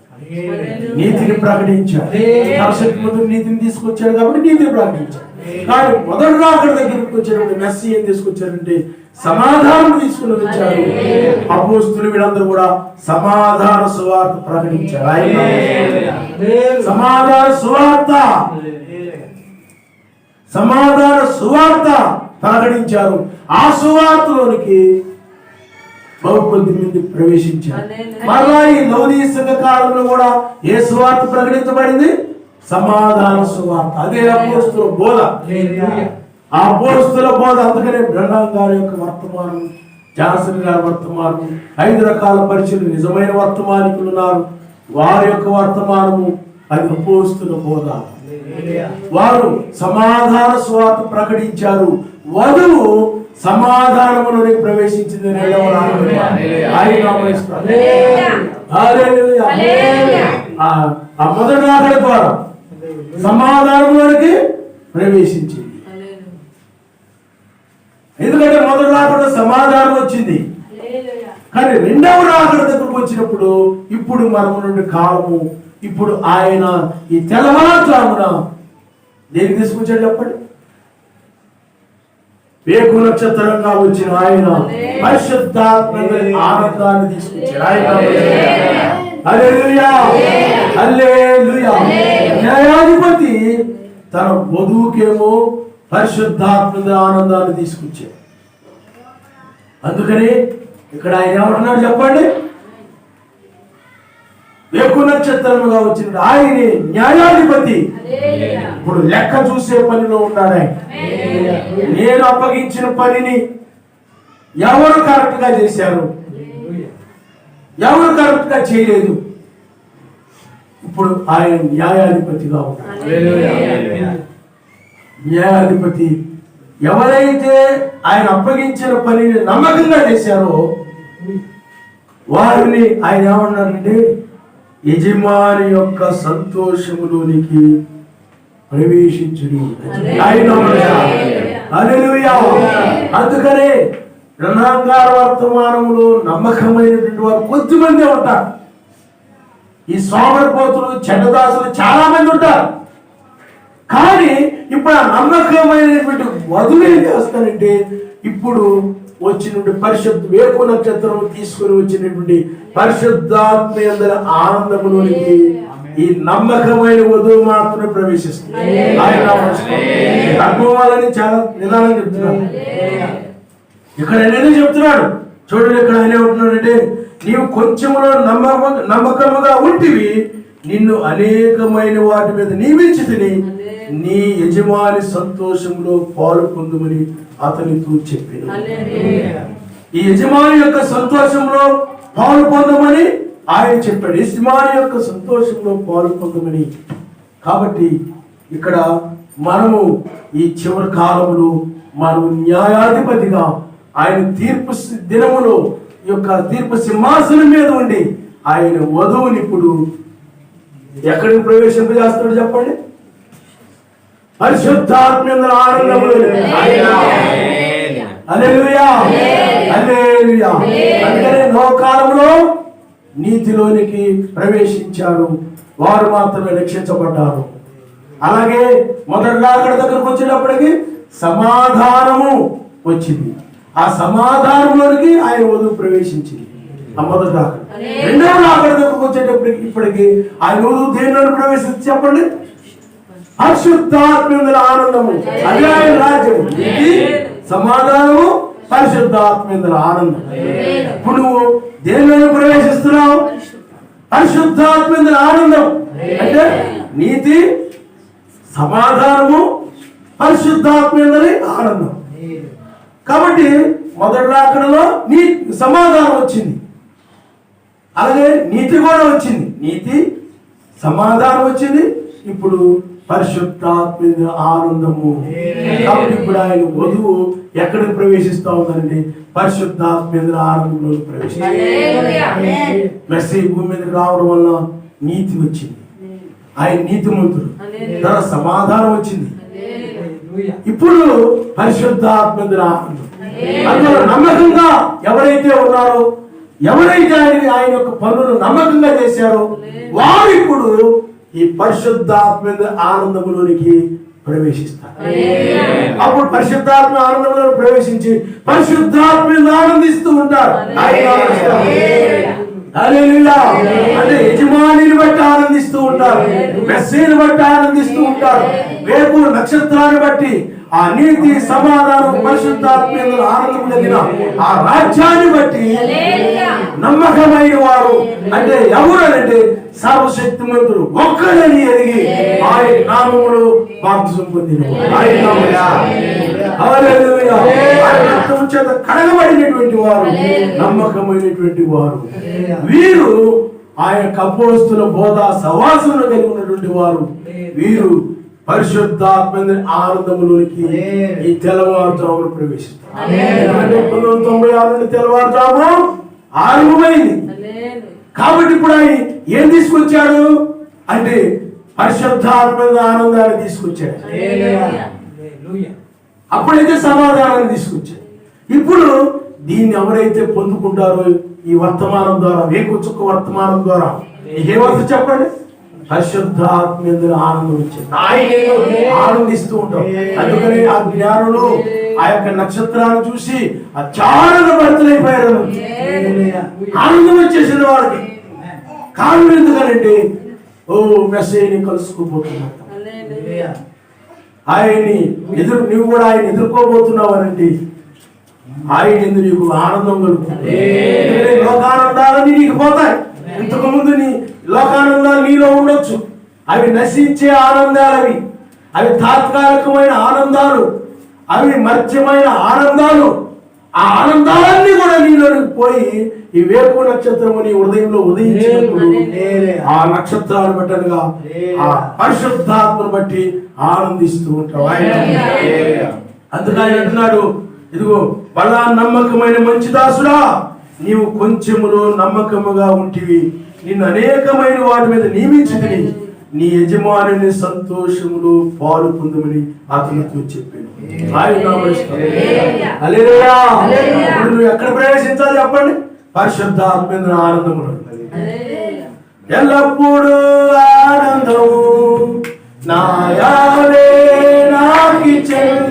నీతిని ప్రకటించాడు. సర్వశక్తిమంతుడు నీతిని తీసుకొచ్చాడు కాబట్టి నీతిని ప్రకటించాడు. కానీ మొదటి రాకడ దగ్గరికి వచ్చేటప్పుడు మెస్సీ ఏం తీసుకొచ్చారంటే సమాధానం తీసుకుని వచ్చారు. అపోస్తులు వీళ్ళందరూ కూడా సమాధాన సువార్త ప్రకటించారు. ఆయన సమాధాన సువార్త, సమాధాన సువార్త ప్రకటించారు. ఆ సువార్తలోనికి బహుకొద్ది మంది ప్రవేశించారు. మరలా ఈ లవదీయ సంఘ కాలంలో కూడా ఏ సువార్త ప్రకటించబడింది? సమాధాన సువార్త. అదే అపోస్తుల బోధ, ఆ అపోస్తుల బోధ. అందుకనే బ్రహ్మం గారి యొక్క వర్తమానం, జాన్సన్ గారి వర్తమానం, 5 రకాల పరిచయం నిజమైన వర్తమానికులు ఉన్నారు. వారి యొక్క వర్తమానము అది అపోస్తుల బోధ. వారు సమాధాన సువార్త ప్రకటించారు. వధువు సమాధానములోకి ప్రవేశించింది. ఆ మొదటి రాకడ ద్వారా సమాధానంలోకి ప్రవేశించింది. ఎందుకంటే మొదటి రాకడ సమాధానం వచ్చింది, కానీ రెండవ రాకడ దగ్గరకు వచ్చినప్పుడు ఇప్పుడు మనము నుండి కాలము, ఇప్పుడు ఆయన ఈ తెల్లవారుజామున దేనికి తీసుకొచ్చాడు చెప్పండి? వేకు నక్షత్రంగా వచ్చిన ఆయన పరిశుద్ధాత్మ ఆనందాన్ని తీసుకొచ్చాడు. ఆయన హల్లెలూయా, హల్లెలూయా. న్యాయాధిపతి తన వధువుకేమో పరిశుద్ధాత్మ ఆనందాన్ని తీసుకొచ్చాడు. అందుకని ఇక్కడ ఆయన ఏమంటున్నాడు చెప్పండి? వేకు నక్షత్రముగా వచ్చిన ఆయనే న్యాయాధిపతి. ఇప్పుడు లెక్క చూసే పనిలో ఉన్నాడు ఆయన. నేను అప్పగించిన పనిని ఎవరు కరెక్ట్ గా చేశారు, ఎవరు కరెక్ట్ గా చేయలేదు. ఇప్పుడు ఆయన న్యాయాధిపతిగా ఉన్నాడు. న్యాయాధిపతి ఎవరైతే ఆయన అప్పగించిన పనిని నమ్మకంగా చేశారో వారిని ఆయన ఏమన్నారంటే యజమాని యొక్క సంతోషములోనికి ప్రవేశించుడి. హల్లెలూయా. అందుకనే రణాంగార వర్తమానంలో నమ్మకమైనటువంటి వారు కొద్దిమంది ఉంటారు. ఈ సోమరిపోతులు చెడ్డదాసులు చాలా మంది ఉంటారు. కానీ ఇప్పుడు ఆ నమ్మకమైనటువంటి వధువు ఏం చేస్తానంటే ఇప్పుడు వచ్చినటువంటి పరిశుద్ధ వేకు నక్షత్రం తీసుకుని వచ్చినటువంటి పరిశుద్ధాత్మ యందలి ఆనందములోనికి ఈ నమ్మకమైన వధువు మాత్రమే ప్రవేశిస్తుంది. ఆయన తక్కువాలని చాలా నిదానం చెప్తున్నాడు. ఇక్కడ నేనే చెప్తున్నాడు. చూడండి, ఇక్కడ ఆయన ఏమంటున్నాడంటే నీవు కొంచెములో నమ్మకముగా ఉంటివి, నిన్ను అనేకమైన వాటి మీద నియమించితిని, నీ యజమాని సంతోషంలో పాలు పొందుమని అతనితో చెప్పిన. ఈ యజమాని యొక్క సంతోషంలో పాలు పొందమని ఆయన చెప్పాడు. యజమాని యొక్క సంతోషంలో పాలు పొందమని. కాబట్టి ఇక్కడ మనము ఈ చివరి కాలంలో మనము న్యాయాధిపతిగా ఆయన తీర్పు దినములో యొక్క తీర్పు సింహాసనం మీద ఉండి ఆయన వధువుని ఇప్పుడు ఎక్కడికి ప్రవేశింపజేస్తాడు చెప్పండి? పరిశుద్ధాత్మ యందలి ఆనందములో. హల్లెలూయా, హల్లెలూయా. అందుకనే నోకాలంలో నీతిలోనికి ప్రవేశించారు, వారు మాత్రమే రక్షించబడ్డారు. అలాగే మొదటి అక్కడ దగ్గరకు వచ్చేటప్పటికి సమాధానము వచ్చింది. ఆ సమాధానంలోనికి ఆయన వధువు ప్రవేశించింది. ఆ మొదటి అక్కడ. రెండవ అక్కడ దగ్గరకు వచ్చేటప్పటికి ఇప్పటికి ఆయన వధువు దేనిలో ప్రవేశించి చెప్పండి? పరిశుద్ధాత్మ యందలి ఆనందము. అదే ఆయన రాజ్యము. ఇది సమాధానము, పరిశుద్ధాత్మ యందలి ఆనందం. ఇప్పుడు నువ్వు దేనిలో ప్రవేశిస్తున్నావు? పరిశుద్ధాత్మ యందలి ఆనందం అంటే నీతి, సమాధానము, పరిశుద్ధాత్మ యందలి ఆనందం. కాబట్టి మొదటి రాకడలో నీ సమాధానం వచ్చింది, అలాగే నీతి కూడా వచ్చింది. నీతి, సమాధానం వచ్చింది. ఇప్పుడు పరిశుద్ధాత్మ యందలి ఆనందము. కాబట్టి ఇప్పుడు ఆయన వధువు ఎక్కడికి ప్రవేశిస్తా ఉందండి? పరిశుద్ధాత్మ యందలి ఆనందంలో ప్రవేశిస్తుంది. మెస్సీ భూమి మీదకి రావడం వల్ల నీతి వచ్చింది, ఆయన నీతిమంతుడు. తర్వాత సమాధానం వచ్చింది, ఇప్పుడు పరిశుద్ధాత్మ యందలి ఆనందం. అందులో నమ్మకంగా ఎవరైతే ఉన్నారో, ఎవరైతే ఆయన యొక్క పనులను నమ్మకంగా చేశారో వారు ఇప్పుడు ఈ పరిశుద్ధాత్మ ఆనందములోనికి ప్రవేశిస్తారు. అప్పుడు పరిశుద్ధాత్మ ఆనందంలో ప్రవేశించి పరిశుద్ధాత్మ ఆనందిస్తూ ఉంటారు. అంటే యజమానిని బట్టి ఆనందిస్తూ ఉంటారు, మెస్సీని బట్టి ఆనందిస్తూ ఉంటారు, వేకు నక్షత్రాన్ని బట్టి, ఆ నీతి, సమాధానం, పరిశుద్ధాత్మ ఆనందం కలిగిన ఆ రాజ్యాన్ని బట్టి నమ్మకమైన వారు అంటే ఎవరు అంటే సర్వశక్తిమంతుడు ఒక్కడని ఎరిగి ఆయన నామములో బాప్తిసం పొందిన చేత కడగబడినటువంటి వారు, నమ్మకమైనటువంటి వారు. వీరు ఆయన అపోస్తలుల బోధ సవాసమును కలిగి ఉన్నటువంటి వారు. వీరు పరిశుద్ధాత్మ ఆనందములోనికి ఈ తెల్లవారుజామును ప్రవేశిస్తారు. 1996 నుండి తెల్లవారుజాము ఆరంభమైంది. కాబట్టి ఇప్పుడు ఆయన ఏం తీసుకొచ్చాడు అంటే పరిశుద్ధాత్మ ఆనందాన్ని తీసుకొచ్చాడు. అప్పుడైతే సమాధానాన్ని తీసుకొచ్చాడు. ఇప్పుడు దీన్ని ఎవరైతే పొందుకుంటారో ఈ వర్తమానం ద్వారా, వేకుచుక్క వర్తమానం ద్వారా ఏమర్థం చెప్పండి? పరిశుద్ధాత్మ ఆనందం వచ్చింది. ఆనందిస్తూ ఉంటాం. అందుకని ఆ జ్ఞానులు ఆ యొక్క నక్షత్రాన్ని చూసి అచారణ భర్తలైపోయారు. ఆనందం వచ్చేసింది వారికి. కారణం ఎందుకనంటే మెస్సీని కలుసుకోబోతున్నావు, ఆయన్ని నువ్వు కూడా ఆయన ఎదుర్కోబోతున్నావనండి. ఆయన ఎందుకు నీకు ఆనందం కలుగుతుంది. లోకానందాలన్నీ నీకు పోతాయి. ఇంతకు ముందు నీ లోకానందాలు నీలో ఉండొచ్చు, అవి నశించే ఆనందాలు, అవి తాత్కాలికమైన ఆనందాలు, అవి మర్త్యమైన ఆనందాలు. ఆ ఆనందాలన్నీ కూడా నీలోకి పోయి ఈ వేకు నక్షత్రము నీ హృదయంలో ఉదయించినప్పుడు ఆ నక్షత్రాన్ని బట్టనుగా ఆ పరిశుద్ధాత్మను బట్టి ఆనందిస్తూ ఉంటావు. అందుకు ఆయన అంటున్నాడు, ఇదిగో బలా నమ్మకమైన మంచి దాసుడా, నీవు కొంచెములో నమ్మకముగా ఉంటివి, నిన్ను అనేకమైన వాటి మీద నియమించుకుని నీ యజమాని సంతోషములు పాలు పొందమని అతనితో చెప్పాను. హల్లెలూయా. ఇప్పుడు నువ్వు ఎక్కడ ప్రవేశించాలి చెప్పండి? పరిశుద్ధాత్మ ఆనందములు. ఎల్లప్పుడూ ఆనందము నా యావే నాకిచ్చెను,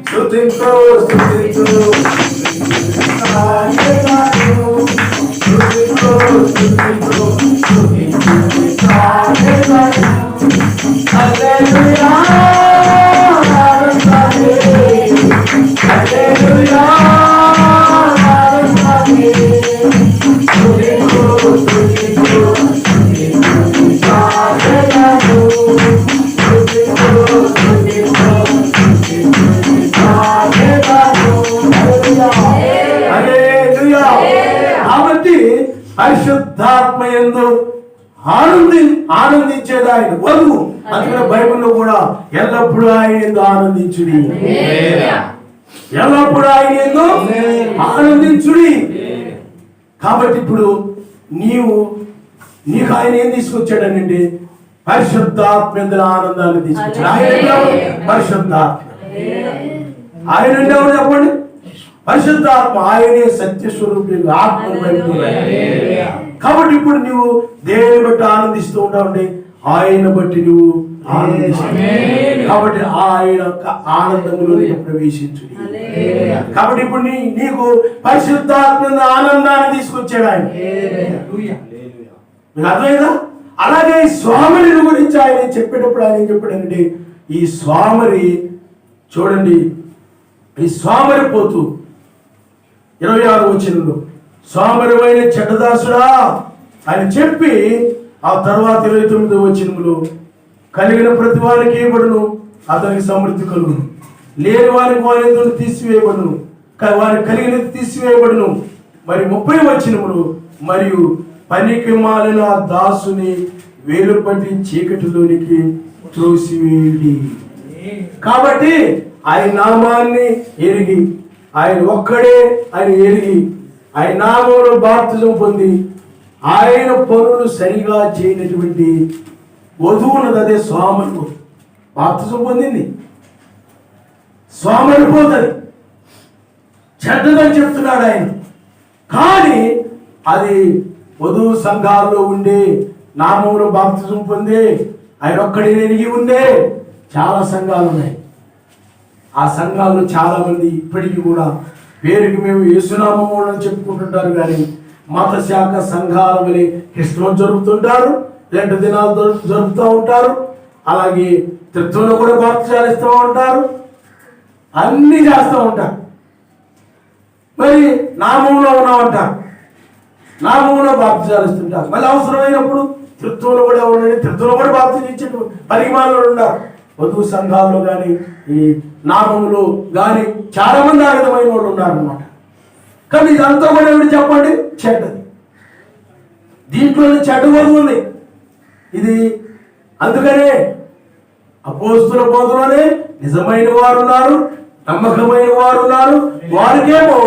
స్తుతించు స్తుతించు హల్లెలూయా హల్లెలూయా కాబట్టి పరిశుద్ధాత్మ యందు ఆనందించేది ఆయన వధువు. అందుకనే బైబిల్లో కూడా ఎల్లప్పుడూ ఆయన యందు ఆనందించుడి, ఎల్లప్పుడూ ఆయన యందు ఆనందించుడి. కాబట్టి ఇప్పుడు నీకు ఆయన ఏం తీసుకొచ్చాడనండి? పరిశుద్ధాత్మ యందు ఆనందాన్ని తీసుకొచ్చాడు. ఆయన పరిశుద్ధాత్మ. ఆయన అంటే ఎవరు చెప్పండి? పరిశుద్ధాత్మ. ఆయనే సత్యస్వరూపి ఆత్మ. కాబట్టి ఇప్పుడు నువ్వు దేవుని బట్టి ఆనందిస్తూ ఉంటావు, ఆయన బట్టి నువ్వు ఆనందిస్తావు. కాబట్టి ఆయన యొక్క ఆనందములో ప్రవేశించు. కాబట్టి ఇప్పుడు నీకు పరిశుద్ధాత్మ ఆనందాన్ని తీసుకొచ్చాడు ఆయన. మీకు అర్థమైందా? అలాగే ఈ స్వామిని గురించి ఆయన చెప్పేటప్పుడు ఆయన ఏం చెప్పాడంటే, ఈ స్వామిని చూడండి, ఈ స్వామిని పోతూ 26 వచనంలో స్వామివైన చెడ్డదాసుడా అని చెప్పి, ఆ తర్వాత 29 వచనంలో కలిగిన ప్రతి వారికి ఇవ్వబడును, అతనికి సమృద్ధి కలుగును, లేని వారికి వారి తీసివేయబడును, వారికి కలిగినది తీసివేయబడును. మరి 30 వచనములు మరియు పనికి మాలిన దాసుని వేలుపట్టి చీకటిలోనికి త్రోసివేయుడి. కాబట్టి ఆయన నామాన్ని ఎరిగి, ఆయన ఒక్కడే ఆయన ఎరిగి, ఆయన నామంలో బాప్తిజం పొంది ఆయన పనులు సరిగా చేయనటువంటి వధువున్నది, అదే స్వామను బాప్తిజం పొందింది. స్వామని పోతుంది, చెడ్డదని చెప్తున్నాడు ఆయన. కానీ అది వధువు సంఘాల్లో ఉండే, నామంలో బాప్తిజం పొందే, ఆయన ఒక్కడే ఎరిగి ఉండే చాలా సంఘాలు ఉన్నాయి. ఆ సంఘాల్లో చాలా మంది ఇప్పటికీ కూడా పేరుకి మేము యేసునామము అని చెప్పుకుంటుంటారు, కానీ మత శాఖ సంఘాల వలె క్రిస్మస్ జరుపుతుంటారు, 2 దినాలు జరుపుతూ ఉంటారు. అలాగే త్రిత్వంలో కూడా బాప్తిజాలు ఇస్తూ ఉంటారు, అన్నీ చేస్తూ ఉంటారు. మరి నామంలో ఉన్నామంటారు, నామంలో బాప్తిజాలు ఇస్తుంటారు. మళ్ళీ అవసరమైనప్పుడు త్రిత్వంలో కూడా ఉండండి, త్రిత్వంలో కూడా బాప్తిజం ఇచ్చే పరిమాణంలో ఉన్నారు. వధువు సంఘాల్లో కానీ ఈ నామములో కానీ చాలా మంది ఆ విధమైన వాళ్ళు ఉన్నారన్నమాట. కానీ ఇదంతా కూడా ఏమిటి చెప్పండి? చెడ్డది. దీంట్లోనే చెడ్డ వధువు ఉంది ఇది. అందుకనే అపోస్తుల బోధలోనే నిజమైన వారు ఉన్నారు, నమ్మకమైన వారు ఉన్నారు. వారికేమో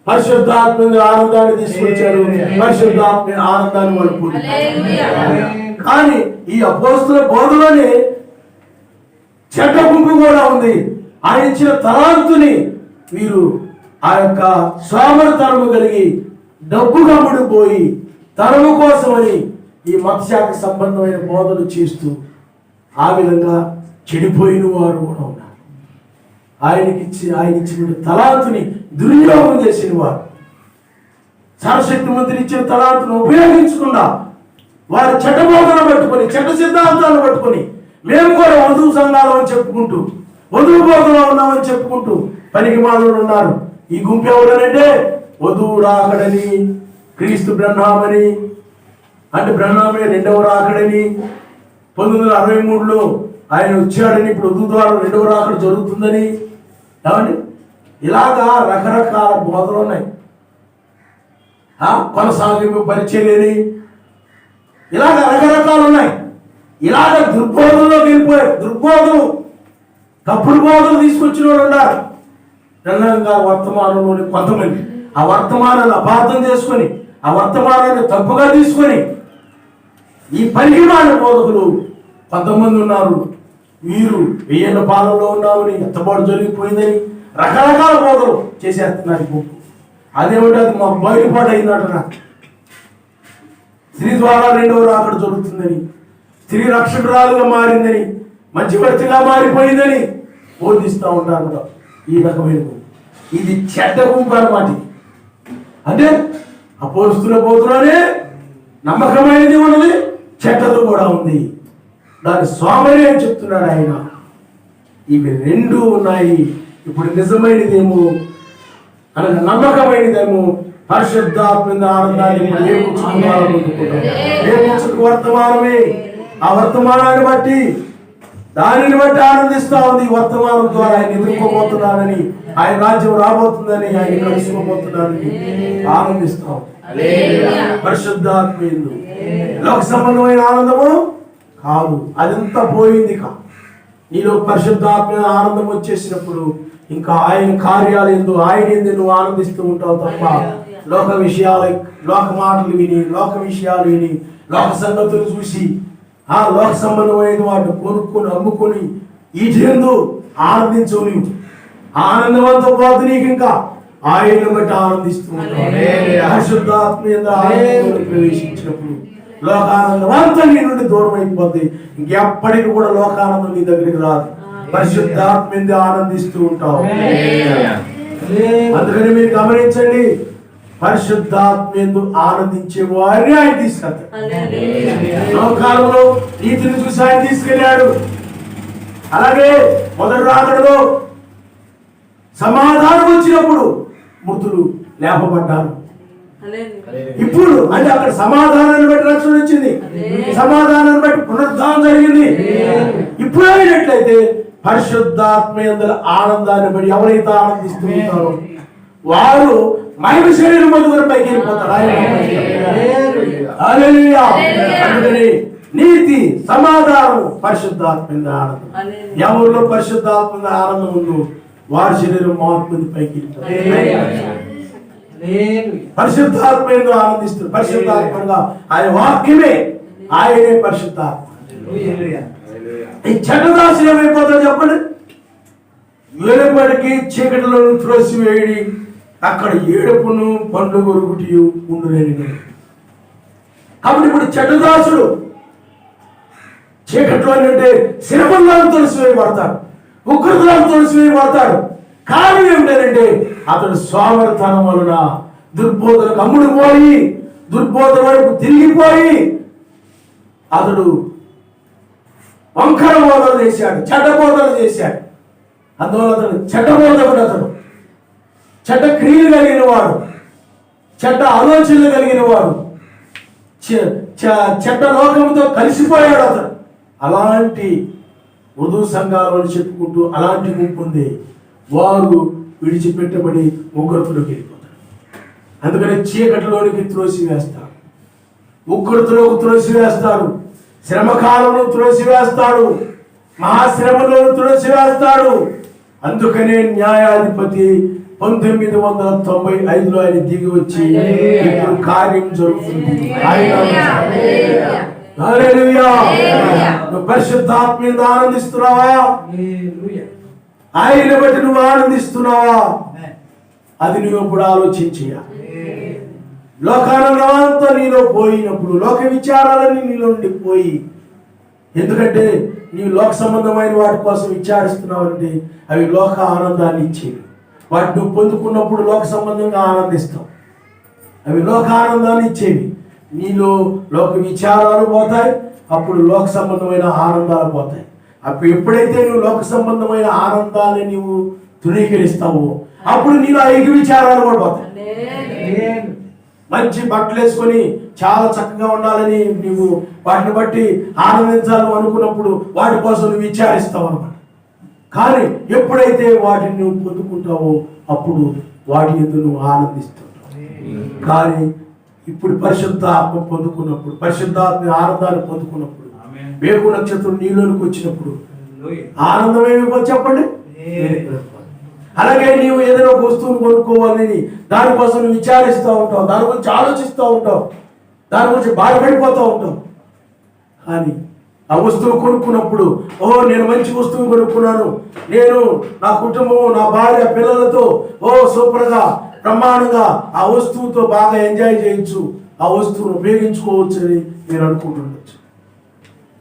పరిశుద్ధాత్మ ఆనందాన్ని తీసుకొచ్చారు, పరిశుద్ధాత్మ ఆనందాన్ని వాళ్ళు పొందారు. కానీ ఈ అపోస్తుల బోధలోనే చెడ్డ గుంపు కూడా ఉంది. ఆయన ఇచ్చిన తలాంతుని వీరు ఆ యొక్క స్వామర్థనము కలిగి డబ్బు గమ్ముడు పోయి తరము కోసమని ఈ మత్స్యాక సంబంధమైన బోధలు చేస్తూ ఆ విధంగా చెడిపోయిన వారు కూడా ఉన్నారు. ఆయన ఇచ్చిన తలాంతుని దుర్వినియోగం చేసిన వారు, సర్వశక్తి మంత్రి ఇచ్చిన తలాంతును ఉపయోగించకుండా వారి చెడ్డ బోధన పట్టుకొని, చెడ్డ సిద్ధాంతాలను పట్టుకొని, మేము కూడా వధువు సంఘాలు అని చెప్పుకుంటూ, వధువు బోధలో ఉన్నామని చెప్పుకుంటూ పనికి మానవులు ఉన్నారు. ఈ గుంపు ఎవరనంటే వధువు రాకడని, క్రీస్తు బ్రహ్మామని, అంటే బ్రహ్మామే 2వ రాకడని, 1963లో ఆయన వచ్చాడని, ఇప్పుడు వధువు ద్వారా 2వ రాకడ జరుగుతుందని, ఏమండి ఇలాగా రకరకాల బోధలు ఉన్నాయి. కొనసాగింపు పరిచర్యని, ఇలాగ రకరకాలు ఉన్నాయి. ఇలాగ దుర్బోధనలోకి వెళ్ళిపోయారు. దుర్బోధలు, తప్పుడు బోధలు తీసుకొచ్చిన వాళ్ళు ఉన్నారు. రంగం గారు వర్తమానంలోని కొంతమంది ఆ వర్తమానాన్ని అపార్థం చేసుకొని ఆ వర్తమానాన్ని తప్పుగా తీసుకొని ఈ పనికిమాలిన బోధకులు కొంతమంది ఉన్నారు. వీరు వెయ్యేళ్ళ పాలనలో ఉన్నామని ఎత్తబాటు జరిగిపోయిందని రకరకాల బోధలు చేసేస్తున్నారు. ఈ బుక్ అదేమిటి, అది మా బయలుపాటు అయిందంటున్నా. స్త్రీ ద్వారా రెండవ రాకడ జరుగుతుందని, స్త్రీ రక్షకురాలుగా మారిందని, మధ్యవర్తిగా మారిపోయిందని బోధిస్తూ ఉంటారు. ఈ రకమైన ఇది చెడ్డ గుంపు అన్నమాట. అంటే అపోస్తుల బోధలోనే నమ్మకమైనది ఉన్నది, చెడ్డది కూడా ఉంది. దాని స్వామి అని చెప్తున్నాడు ఆయన. ఇవి రెండు ఉన్నాయి. ఇప్పుడు నిజమైనదేమో అనగా నమ్మకమైనదేమో పరిశుద్ధాత్మ ఆనందాన్ని వర్తమానమే. ఆ వర్తమానాన్ని బట్టి దానిని బట్టి ఆనందిస్తా ఉంది. వర్తమానం ద్వారా ఆయన ఎదుర్కోబోతున్నానని, ఆయన రాజ్యం రాబోతుందని, ఆయన కలుసుకోబోతున్నానని ఆనందిస్తాం. పరిశుద్ధాత్మ లోక సంబంధమైన ఆనందము కాదు, అదంతా పోయింది. నీలో పరిశుద్ధాత్మ ఆనందం వచ్చేసినప్పుడు ఇంకా ఆయన కార్యాలు ఎందు ఆయన ఎందు నువ్వు ఆనందిస్తూ ఉంటావు తప్ప లోక విషయాలు, లోక మాటలు విని, లోక విషయాలు విని, లోక సంగతులు చూసి ఆ లోక సంబంధమైన వాటిని కొనుక్కొని అమ్ముకొని వీటి ఎందు ఆనందించవు. నీవు ఆనందవంతం పోతు నీకు ఇంకా ఆయన బట్టి ఆనందిస్తూ ఉంటావు. పరిశుద్ధాత్మ ప్రవేశించినప్పుడు లోకానందం అంతా నీ నుండి దూరం అయిపోద్ది. ఇంకెప్పటికి కూడా లోకానందం నీ దగ్గరికి రాదు. పరిశుద్ధాత్మ మీద ఆనందిస్తూ ఉంటావు. అందుకని మీరు గమనించండి, పరిశుద్ధాత్మ యందు ఆనందించే వారిని ఆయన తీసుకెళ్తాడు. లోకాలంలో నీతిని చూసి ఆయన తీసుకెళ్ళాడు. అలాగే మొదటి రాకడలో సమాధానం వచ్చినప్పుడు మృతులు లేపబడ్డారు. ఇప్పుడు అంటే అక్కడ సమాధానాన్ని బట్టి రక్షణ వచ్చింది, సమాధానాన్ని బట్టి పునరుద్ధానం జరిగింది. ఇప్పుడు అయినట్లయితే పరిశుద్ధాత్మ యందు ఆనందాన్ని బట్టి ఎవరైతే ఆనందిస్తూ ఉంటారో వారు మహిమ శరీరం మధుర పైకి వెళ్ళిపోతారు. అందుకని నీతి, సమాధానం, పరిశుద్ధాత్మ ఆనందం. ఎవరిలో పరిశుద్ధాత్మ ఆనందం ఉందో వారి శరీరం మహాత్ముడి పైకి వెళ్ళిపోతారు. పరిశుద్ధాత్మ ఆనందిస్తారు. పరిశుద్ధాత్మగా ఆయన వాక్యమే, ఆయనే పరిశుద్ధాత్మ. ఈ చెడ్డదాసులు ఏమైపోతారో చెప్పండి. వెలుపడికి చీకటిలో త్రోసివేయడి, అక్కడ ఏడుపును పండ్లు కొరుకుటి ఉండులేని. కాబట్టి ఇప్పుడు చెడ్డదాసులు చీకట్లో అంటే శిరబంధాలు తొలిసివేయబడతారు, ఉగ్రతలను తొలిసివేయబడతారు. కారణం ఏమిటంటే అతడు స్వామర్థనం వలన దుర్బోధనకు అమ్ముడు పోయి, దుర్బోధన వైపు తిరిగిపోయి అతడు వంకర బోధలు చేశాడు, చెడ్డ బోధలు చేశాడు. అందువల్ల అతడు చెడ్డ బోధకుడు, అతడు చెడ్డ క్రియలు కలిగిన వాడు, చెడ్డ ఆలోచనలు కలిగిన వాడు, చెడ్డ లోకంతో కలిసిపోయాడు అతడు. అలాంటి వృధు సంఘాలను చెప్పుకుంటూ అలాంటి గుంపు ఉంది. వారు విడిచిపెట్టబడి ఉగ్రతలోకి వెళ్ళిపోతారు. అందుకని చీకటిలోనికి త్రోసివేస్తారు, ఉగ్రతలోకి త్రోసివేస్తారు, శ్రమకాలంలో త్రోసివేస్తాడు, మహాశ్రమలో త్రోసివేస్తాడు. అందుకనే న్యాయాధిపతి 1995లో ఆయన దిగి వచ్చి ఇప్పుడు కార్యం జరుగుతుంది. నువ్వు పరిశుద్ధాత్మ మీద ఆనందిస్తున్నావా? ఆయన బట్టి నువ్వు ఆనందిస్తున్నావా? అది నువ్వు ఇప్పుడు ఆలోచించేయాలి. లోకానందమంతా నీలో పోయినప్పుడు, లోక విచారాలని నీలో నుండి పోయి, ఎందుకంటే నీవు లోక సంబంధమైన వాటి కోసం విచారిస్తున్నావంటే అవి లోక ఆనందాన్ని ఇచ్చేవి. వాటి నువ్వు పొందుకున్నప్పుడు లోక సంబంధంగా ఆనందిస్తావు, అవి లోక ఆనందాన్ని ఇచ్చేవి. నీలో లోక విచారాలు పోతాయి, అప్పుడు లోక సంబంధమైన ఆనందాలు పోతాయి. అప్పుడు ఎప్పుడైతే నువ్వు లోక సంబంధమైన ఆనందాన్ని నీవు తృణీకరిస్తావో అప్పుడు నీలో ఐక్య విచారాలు కూడా పోతాయి. మంచి బట్టలు వేసుకొని చాలా చక్కగా ఉండాలని నీవు వాటిని బట్టి ఆనందించాలని అనుకున్నప్పుడు వాటి కోసం నువ్వు విచారిస్తావు అన్నమాట. కానీ ఎప్పుడైతే వాటిని నువ్వు పొందుకుంటావో అప్పుడు వాటి ఎందుకు నువ్వు ఆనందిస్తుంటావు. కానీ ఇప్పుడు పరిశుద్ధాత్మ పొందుకున్నప్పుడు, పరిశుద్ధాత్మ ఆనందాన్ని పొందుకున్నప్పుడు, వేగు నక్షత్రం నీలోనికి వచ్చినప్పుడు ఆనందం ఏమిపో చెప్పండి. అలాగే నీవు ఏదైనా ఒక వస్తువును కొనుక్కోవాలని దానికోసం నువ్వు విచారిస్తూ ఉంటావు, దాని గురించి ఆలోచిస్తూ ఉంటావు, దాని గురించి బాధపడిపోతూ ఉంటావు. కానీ ఆ వస్తువు కొనుక్కున్నప్పుడు నేను మంచి వస్తువు కొనుక్కున్నాను, నేను నా కుటుంబం నా భార్య పిల్లలతో సూపర్గా బ్రహ్మాండంగా ఆ వస్తువుతో బాగా ఎంజాయ్ చేయొచ్చు, ఆ వస్తువును ఉపయోగించుకోవచ్చు అని నేను అనుకుంటుండొచ్చు.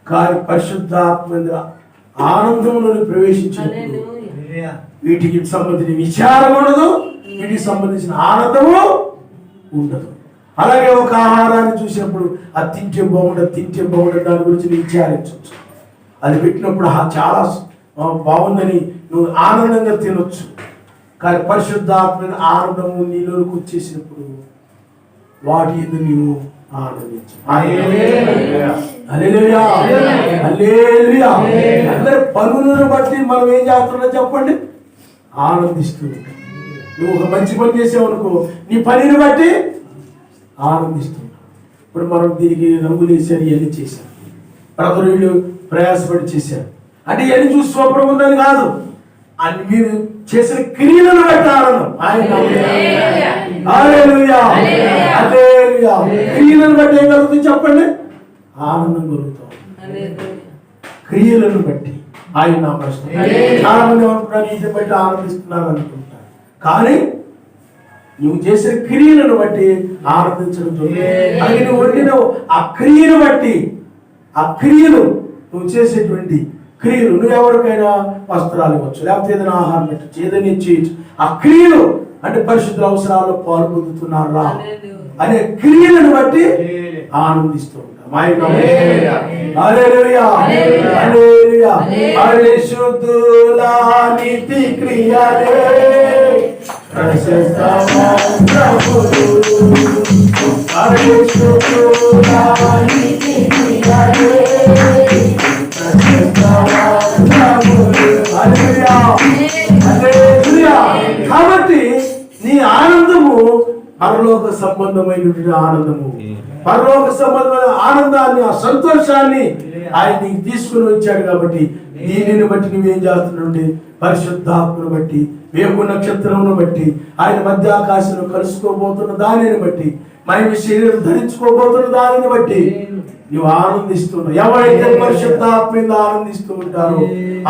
కానీ పరిశుద్ధాత్మ ఆనందంలోని ప్రవేశించినప్పుడు వీటికి సంబంధించిన విచారం ఉండదు, వీటికి సంబంధించిన ఆనందము ఉండదు. అలాగే ఒక ఆహారాన్ని చూసినప్పుడు అది తింటే బాగుండదు దాని గురించి నువ్వు విచారించవచ్చు. అది పెట్టినప్పుడు చాలా బాగుందని నువ్వు ఆనందంగా తినొచ్చు. కానీ పరిశుద్ధాత్మైన ఆనందము నీలోకి వచ్చేసినప్పుడు వాటి మీద నీవు ఆనందించు. హల్లెలూయా, హల్లెలూయా. అందరి పనులను బట్టి మనం ఏం చేస్తున్నాం చెప్పండి, ఆనందిస్తూ ఉంటాం. నువ్వు ఒక మంచి పని చేసావు అనుకో, నీ పనిని బట్టి ఆనందిస్తున్నాం. ఇప్పుడు మనం దీనికి రంగులు వేసారు, ఇవన్నీ చేశారు, ప్రజలు వీళ్ళు ప్రయాసపడి చేశారు అంటే ఇవన్నీ చూసి సూపర్ ఉందని కాదు, అని మీరు చేసిన క్రియలను బట్టి ఆనందం. హల్లెలూయా, హల్లెలూయా. క్రియలను బట్టి ఏం కలుగుతుంది చెప్పండి, ఆనందం కలుగుతాం. క్రియలను బట్టి ఆయన నా ప్రశ్న. చాలా మంది అనుకుంటారు వీటిని బట్టి ఆనందిస్తున్నారు అనుకుంటారు, కానీ నువ్వు చేసిన క్రియలను బట్టి ఆనందించడం జరుగుతుంది. అలాగే నువ్వు వండిన ఆ క్రియను బట్టి, ఆ క్రియలు నువ్వు చేసేటువంటి క్రియలు, నువ్వు ఎవరికైనా వస్త్రాలు ఇవ్వచ్చు, లేకపోతే ఏదైనా ఆహారం పెట్టచ్చు, ఏదైనా చేయొచ్చు. ఆ క్రియలు అంటే పరిశుద్ధ అవసరాల్లో పాలు పొందుతున్నారా అనే క్రియలను బట్టి ఆనందిస్తూ ఉంటాం. హల్లెలూయా, హల్లెలూయా. పరిశుద్ధుల నీతి క్రియలే కాబట్టి నీ ఆనందము పరలోక సంబంధమైనటువంటి ఆనందము, పరలోక సంబంధమైన ఆనందాన్ని, ఆ సంతోషాన్ని ఆయన నీకు తీసుకుని వచ్చాడు. కాబట్టి దీనిని బట్టి నువ్వేం చేస్తున్నావు, పరిశుద్ధాత్మను బట్టి, వేగు నక్షత్రమును బట్టి, ఆయన మధ్య ఆకాశంలో కలుసుకోబోతున్న దానిని బట్టి, మహిమ శరీరం ధరించుకోబోతున్న దానిని బట్టి నువ్వు ఆనందిస్తున్నావు. ఎవరైతే పరిశుద్ధాత్మ ఆనందిస్తూ ఉంటారో,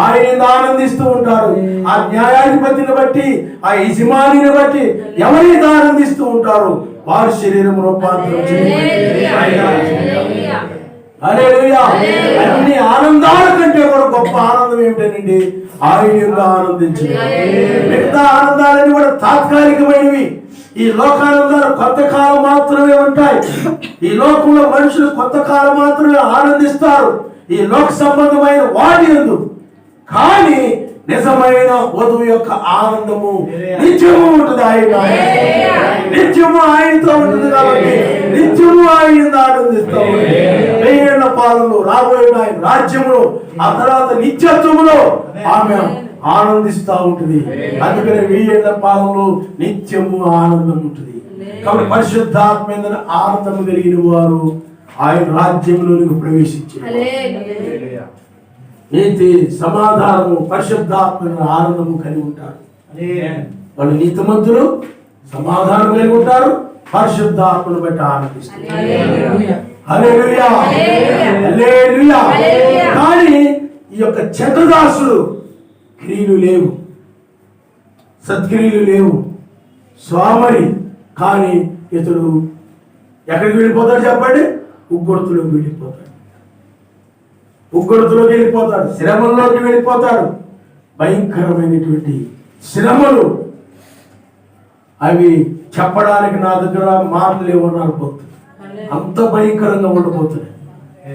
ఆయన ఆనందిస్తూ ఉంటారు. ఆ న్యాయాధిపతిని బట్టి, ఆ యజమానిని బట్టి ఎవరైతే ఆనందిస్తూ ఉంటారో వారి శరీరం రూపాంతరం హల్లెలూయా. అన్ని ఆనందాల కంటే కూడా గొప్ప ఆనందం ఏమిటండి, ఆయన యొక్క ఆనందించడం. మిగతా ఆనందాలన్నీ కూడా తాత్కాలికమైనవి. ఈ లోకానందాలు కొంతకాలం మాత్రమే ఉంటాయి. ఈ లోకంలో మనుషులు కొంతకాలం మాత్రమే ఆనందిస్తారు ఈ లోక సంబంధమైన వాటి యందు. కానీ నిజమైన వధువు యొక్క ఆనందము నిత్యము ఉంటుంది. ఆయన నిత్యము ఆయనతో ఉంటుంది కాబట్టి నిత్యము ఆయన ఆనందిస్తూ ఉంటుంది. 1000 ఏళ్ల పాలనలో రాబోయే ఆయన రాజ్యములో, ఆ తర్వాత నిత్యత్వములో ఆమె ఆనందిస్తూ ఉంటుంది. అందుకని 1000 ఏళ్ల పాలనలో నిత్యము ఆనందం ఉంటుంది. కాబట్టి పరిశుద్ధాత్మైన ఆనందము కలిగిన వారు ఆయన రాజ్యంలోనికి ప్రవేశించారు. నీతి, సమాధానము, పరిశుద్ధాత్మైన ఆనందము కలిగి ఉంటారు. వాళ్ళు నీతిమంతులు, సమాధానం కలిగి ఉంటారు, పరిశుద్ధాత్మను బట్టి ఆనందిస్తారు. హల్లెలూయా, హల్లెలూయా. కానీ ఈ యొక్క చెడ్డదాసులు క్రియలు లేవు, సత్క్రియలు లేవు, స్వామరి. కానీ ఇతడు ఎక్కడికి వెళ్ళిపోతాడు చెప్పండి, ఉగ్గొడుతులోకి వెళ్ళిపోతాడు, ఉగ్గొడుతులోకి వెళ్ళిపోతాడు, శ్రమల్లోకి వెళ్ళిపోతాడు. భయంకరమైనటువంటి శ్రమలు, అవి చెప్పడానికి నా దగ్గర మాటలు లేవన్నారు భక్తులు. అంత భయంకరంగా ఉండబోతున్నాయి.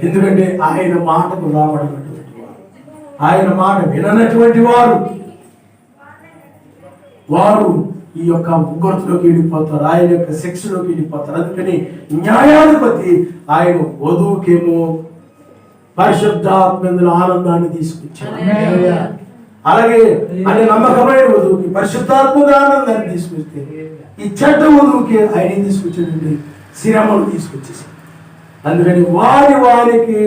ఎందుకంటే ఆయన మాటకు రాబడినటువంటి వారు, ఆయన మాట విననటువంటి వారు, వారు ఈ యొక్క ఉగ్రతలోకి వెళ్ళిపోతారు, ఆయన యొక్క శిక్షలోకి వెళ్ళిపోతారు. అందుకని న్యాయాధిపతి ఆయన వధువుకేమో పరిశుద్ధాత్మ ఆనందాన్ని తీసుకొచ్చాడు. అలాగే ఆయన నమ్మకమైన వధువుకి పరిశుద్ధాత్మ ఆనందాన్ని తీసుకొస్తే, ఈ చెడ్డ వధువుకి ఆయన తీసుకొచ్చేటండి శ్రమలు తీసుకొచ్చేసాడు. అందుకని వారికి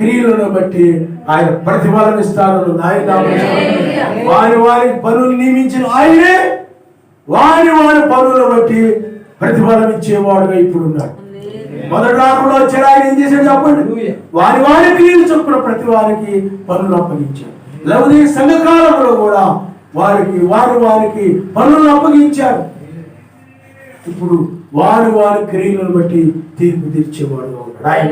క్రియలను బట్టి ఆయన ప్రతిఫలం ఇస్తాడు. ఆయన వారి వారి పనులు నియమించిన ఆయనే వారి వారి పనులను బట్టి ప్రతిఫలం ఇచ్చేవాడుగా ఇప్పుడు ఉన్నాడు. మొదటి రాకుండా వచ్చాడు ఆయన ఏం చేశాడు చెప్పండి? వారి వారి క్రియలు చొప్పున ప్రతి వారికి పనులు అప్పగించాడు. లేకపోతే ఈ సంఘకాలంలో కూడా వారికి వారికి పనులను అప్పగించాడు. ఇప్పుడు వారి క్రియలను బట్టి తీర్పు తీర్చేవాడుగా ఉన్నాడు ఆయన.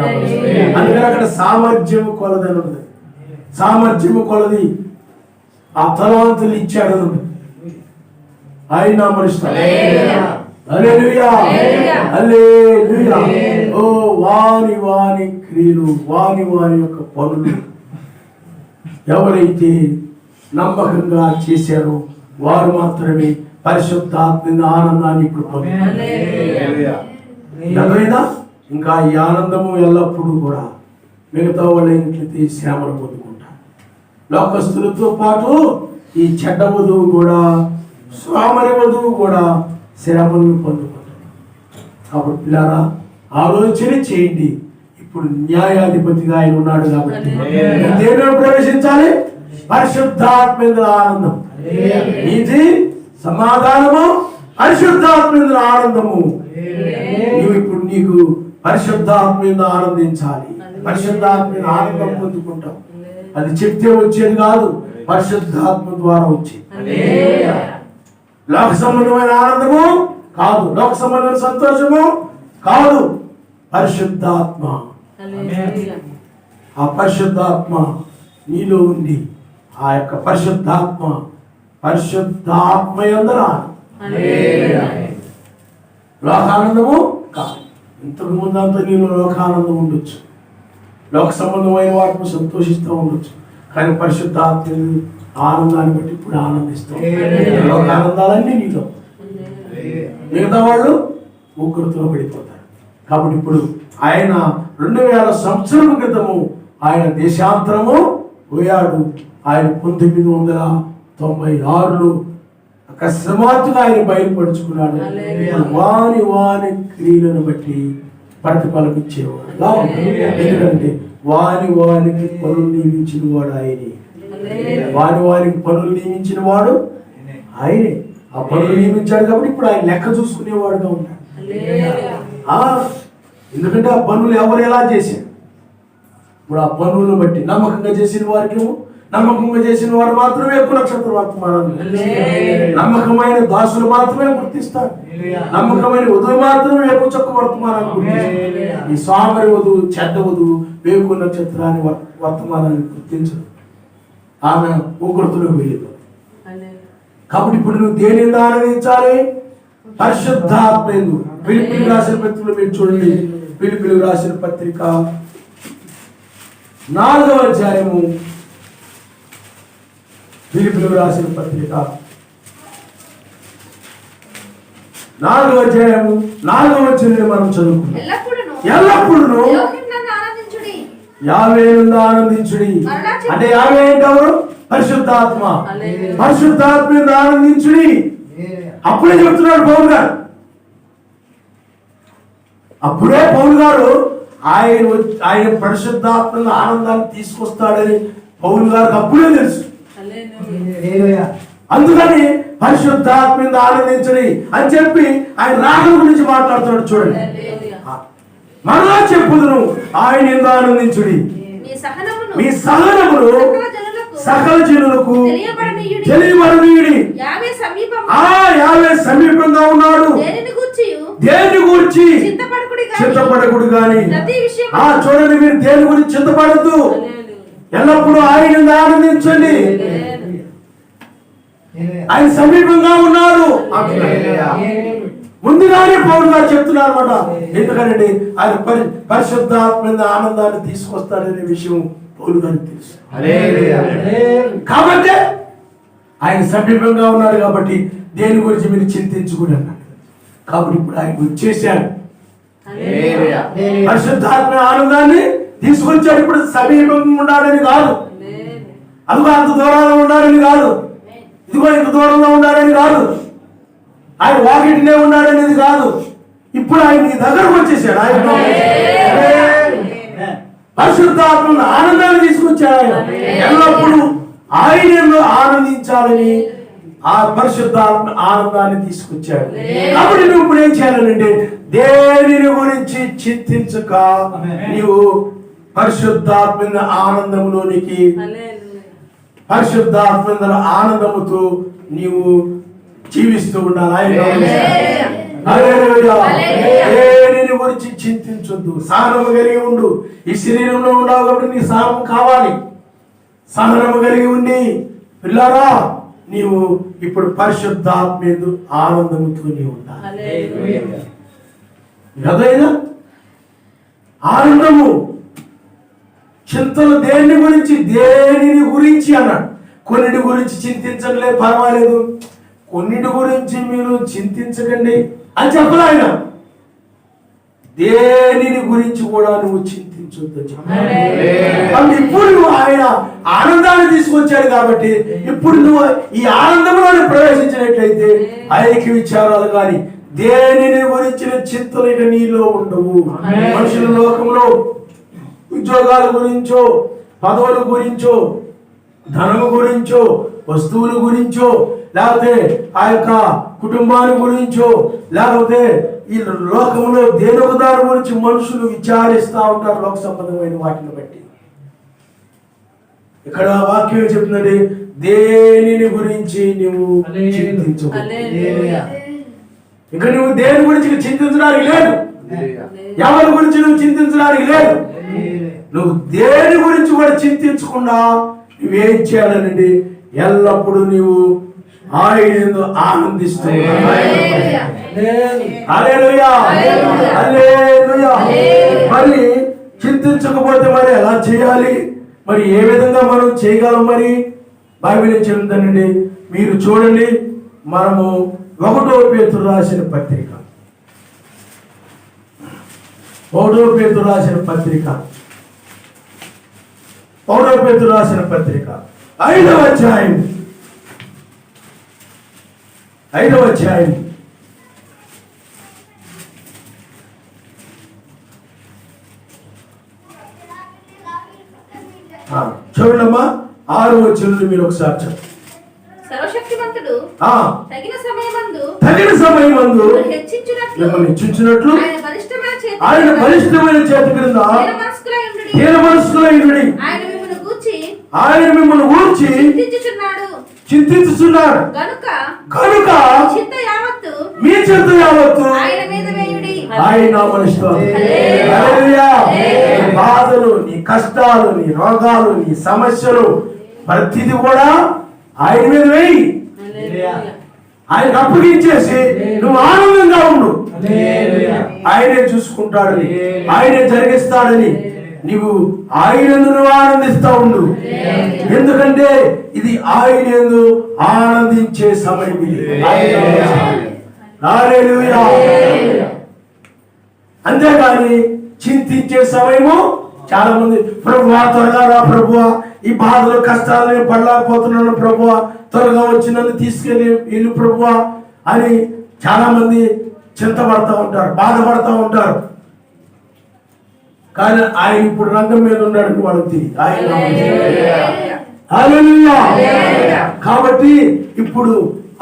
అందుకని అక్కడ సామర్థ్యము కొలదని ఉంది. సామర్థ్యము కొలది ఆ తలాంతులు ఇచ్చాడు ఆయన మనుషులు. హల్లెలూయా హల్లెలూయా. ఓ వారి క్రియలు వారి యొక్క పనులు ఎవరైతే నమ్మకంగా చేశారో వారు మాత్రమే పరిశుద్ధాత్మ ఆనందాన్ని ఇప్పుడు పొందుతారు. ఇంకా ఈ ఆనందము ఎల్లప్పుడూ కూడా మిగతా వాళ్ళ ఇంట్లయితే శ్రమను పొందుకుంటారు. లోకస్తులతో పాటు ఈ చెడ్డ వధువు కూడా స్వామరి వధువు కూడా శ్రమను పొందుకుంటారు. కాబట్టి పిల్లారా ఆలోచన చేయండి. ఇప్పుడు న్యాయాధిపతిగా ఆయన ఉన్నాడు కాబట్టి దేనిలో ప్రవేశించాలి? పరిశుద్ధాత్మ ఆనందం. ఇది సమాధానము పరిశుద్ధాత్మ ఆనందము. నువ్వు ఇప్పుడు నీకు పరిశుద్ధాత్మ ఆనందించాలి. పరిశుద్ధాత్మ ఆనందం పొందుకుంటాం. అది చెప్తే వచ్చేది కాదు, పరిశుద్ధాత్మ ద్వారా వచ్చేది. లోక సంబంధమైన ఆనందము కాదు, లోక సంబంధమైన సంతోషము కాదు, పరిశుద్ధాత్మ. ఆ పరిశుద్ధాత్మ నీలో ఉంది. ఆ యొక్క పరిశుద్ధాత్మ యందర లోకానందము కాదు. ఇంతకు ముందంతా నీలో లోకానందం ఉండొచ్చు, లోక సంబంధమైన వాటిని సంతోషిస్తూ ఉండొచ్చు, కానీ పరిశుద్ధాత్మ ఆనందాన్ని బట్టి ఇప్పుడు ఆనందిస్తాం. లోకానందాలన్నీ నీలో, మిగతా వాళ్ళు ముగ్గురుతో పడిపోతారు. కాబట్టి ఇప్పుడు ఆయన 2000 సంవత్సరాల క్రితము ఆయన దేశాంతరము పోయాడు. ఆయన 1996లో అకస్మాత్తుగా ఆయన బయలుపరుచుకున్నాడు. వాని క్రియలను బట్టి ప్రతిఫలం ఇచ్చేవాడు. ఎందుకంటే వానికి పనులు నియమించిన వాడు ఆయనే. వానికి పనులు నియమించిన వాడు ఆయనే. ఆ పనులు నియమించాడు కాబట్టి ఇప్పుడు ఆయన లెక్క చూసుకునేవాడుగా ఉన్నాడు. ఎందుకంటే ఆ పనులు ఎవరు ఎలా చేశారు? ఇప్పుడు ఆ పనులను బట్టి నమ్మకంగా చేసిన వారికి, నమ్మకంగా చేసిన వారు మాత్రమే ఎక్కువ నక్షత్ర వర్తమానాలు, నమ్మకమైన దాసులు మాత్రమే గుర్తిస్తారు, నమ్మకమైన వధువు మాత్రమే ఎక్కువ చొక్క వర్తమానాన్ని గుర్తిస్తారు. ఈ స్వామరి వధువు, చెడ్డ వధువు వేకు నక్షత్రాన్ని వర్తమానాన్ని గుర్తించదు, ఆమె ఉగ్రతలోకి వెళ్ళిపోతుంది. కాబట్టి ఇప్పుడు నువ్వు దేని ఆనందించాలి? పరిశుద్ధాత్మ. ఫిలిప్పీయులకు రాసిన పత్రికలో మీరు చూడండి, ఫిలిప్పీయులకు రాసిన పత్రిక 4వ అధ్యాయము, ఫిలిప్పీయులకు రాసిన పత్రిక 4వ అధ్యాయము 4వ వచనాన్ని మనం చదువుకుందాం. ఎల్లప్పుడూ యావేను ఆనందించుడి. అంటే యావే ఏంటెవరు? పరిశుద్ధాత్మ. పరిశుద్ధాత్మ ఆనందించుడి. అప్పుడే చెప్తున్నాడు పౌలు గారు. అప్పుడే పౌలు గారు ఆయన పరిశుద్ధాత్మ ఆనందాన్ని తీసుకొస్తాడని పౌలు గారికి అప్పుడే తెలుసు. అందుకని పరిశుద్ధాత్మ ఆనందించని అని చెప్పి ఆయన రాగం గురించి మాట్లాడుతున్నాడు. చూడండి, మరలా చెప్పుదును, ఆయన ఎందుకు ఆనందించుడి, మీ సహనమును సకల జనులకు తెలియబడనీయుడి. యావే సమీపంగా ఉన్నాడు, దేని గురించి చింతపడకుడు గాని. చూడండి, మీరు దేని గురించి చింతపడద్దు, ఎల్లప్పుడూ ఆయన ఆనందించండి. ఆయన సమీపంగా ఉన్నాడు. ముందుగానే పౌలు గారు చెప్తున్నారు అన్నమాట. ఎందుకంటే ఆయన పరిశుద్ధాత్మ ఆనందాన్ని తీసుకొస్తాడనే విషయం పౌలు గారికి తెలుసు. కాబట్టి ఆయన సమీపంగా ఉన్నాడు కాబట్టి దేని గురించి మీరు చింతించుకుని అన్నాడు. కాబట్టి ఇప్పుడు ఆయన వచ్చేసాడు, పరిశుద్ధాత్మ ఆనందాన్ని తీసుకొచ్చాడు. ఇప్పుడు సమీపంగా ఉండాలని కాదు, అదిగో అంత దూరంలో ఉండాలని కాదు, ఇదిగో ఇంత దూరంలో ఉండాలని కాదు, ఆయన వాకిటినే ఉన్నాడనేది కాదు. ఇప్పుడు ఆయన నీ దగ్గరకు వచ్చేసాడు. ఆయన పరిశుద్ధాత్మ ఆనందాన్ని తీసుకొచ్చాడు ఆయన. ఎల్లప్పుడూ ఆయనలో ఆనందించాలని ఆ పరిశుద్ధాత్మ ఆనందాన్ని తీసుకొచ్చాడు. కాబట్టి నువ్వు ఇప్పుడు ఏం చేయాలంటే దేనిని గురించి చింతించక నీవు పరిశుద్ధాత్మ ఆనందంలోనికి, పరిశుద్ధాత్మ ఆనందముతో నీవు జీవిస్తూ ఉండాలి. దేనిని గురించి చింతించొద్దు, సహనము కలిగి ఉండు. ఈ శరీరంలో ఉన్నావు కాబట్టి నీ సహనం కావాలి. సహనము కలిగి ఉండి పిల్లారా నీవు ఇప్పుడు పరిశుద్ధాత్మ ఆనందముతో నీవు ఉండాలి. అదైనా ఆనందము. చింతలు దేని గురించి అన్నాడు. కొన్నిటి గురించి చింతించలే, పర్వాలేదు, కొన్నిటి గురించి మీరు చింతించకండి అని చెప్పలే ఆయన. దేనిని గురించి కూడా నువ్వు చింతించొద్దు. ఇప్పుడు నువ్వు ఆయన ఆనందాన్ని తీసుకొచ్చాడు కాబట్టి ఇప్పుడు నువ్వు ఈ ఆనందంలోనే ప్రవేశించినట్లయితే ఐక్య విచారాలు కానీ దేనిని గురించిన చింతలు ఇక నీలో ఉండవు. మనుషుల లోకంలో ఉద్యోగాల గురించో, పదవుల గురించో, ధనము గురించో, వస్తువుల గురించో, లేకపోతే ఆ యొక్క కుటుంబాన్ని గురించో, లేకపోతే ఈ లోకంలో దేనొక దాని గురించి మనుషులు విచారిస్తూ ఉంటారు లోక సంబంధమైన వాటిని బట్టి. ఇక్కడ వాక్యం చెప్తుందంటే దేనిని గురించి నువ్వు చింతించు. ఇక నువ్వు దేని గురించి చింతించడానికి లేదు, ఎవరి గురించి నువ్వు చింతించడానికి లేదు. నువ్వు దేని గురించి కూడా చింతించకుండా నువ్వేం చేయాలనండి, ఎల్లప్పుడూ నీవు ఆయన ఆనందిస్తూ. మరి చింతించకపోతే మరి ఎలా చేయాలి, మరి ఏ విధంగా మనం చేయగలం? మరి బైబిల్ ఏం చెబుతానండి, మీరు చూడండి. మనము 1 పేతురు రాసిన పత్రిక, 1 పేతురు రాసిన పత్రిక 5వ అధ్యాయం 5వ అధ్యాయం చూడమ్మా 6వ వచనం మీరు ఒకసారి చెప్పండి. సర్వశక్తిమంతుడు తగిన సమయమందు మిమ్మల్ని హెచ్చించునట్లు ఆయన బలిష్టమైన చేతి క్రింద దీన మనస్కులై ఉండుడి. ఆయన మిమ్మల్ని గూర్చి చింతించుచున్నాడు కనుక మీ చింత యావత్తు ఆయన బాధలు, నీ కష్టాలు, నీ రోగాలు, నీ సమస్యలు ప్రతిది కూడా ఆయన మీద వేయి. ఆయనకు అప్పగించేసి నువ్వు ఆనందంగా ఉండు. ఆయనే చూసుకుంటాడని, ఆయనే జరిగిస్తాడని నీవు ఆయనందు నువ్వు ఆనందిస్తా ఉండు. ఎందుకంటే ఇది ఆయనందు ఆనందించే సమయం. ఇది హల్లెలూయా. అంతేగాని చింతించే సమయము చాలా మంది, ప్రభువా త్వరగా రా ప్రభువా, ఈ బాధలు కష్టాలు నేను పడలేకపోతున్నాను ప్రభువా, త్వరగా వచ్చి నన్ను తీసుకెళ్ళి ఇల్లు ప్రభువా అని చాలా మంది చింతపడతా ఉంటారు, బాధపడతా ఉంటారు. కానీ ఆయన ఇప్పుడు రంగం మీద ఉన్నాడు వాళ్ళకి ఆయన. కాబట్టి ఇప్పుడు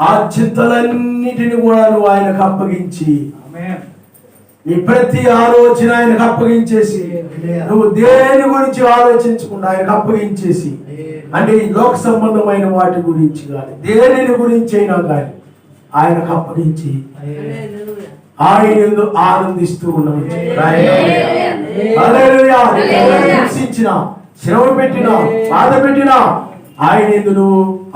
ఆ చింతలన్నిటిని కూడా నువ్వు ఆయనకు అప్పగించి, నీ ప్రతి ఆలోచన ఆయనకు అప్పగించేసి, నువ్వు దేని గురించి ఆలోచించకుండా ఆయనకు అప్పగించేసి, అంటే ఈ లోక సంబంధమైన వాటి గురించి కానీ దేనిని గురించి అయినా కానీ ఆయనకు అప్పగించి ఆయన ఆనందిస్తూ ఉండవచ్చు. హింసించిన, శ్రమ పెట్టినా, బాధ పెట్టినా ఆయన ఎందుకు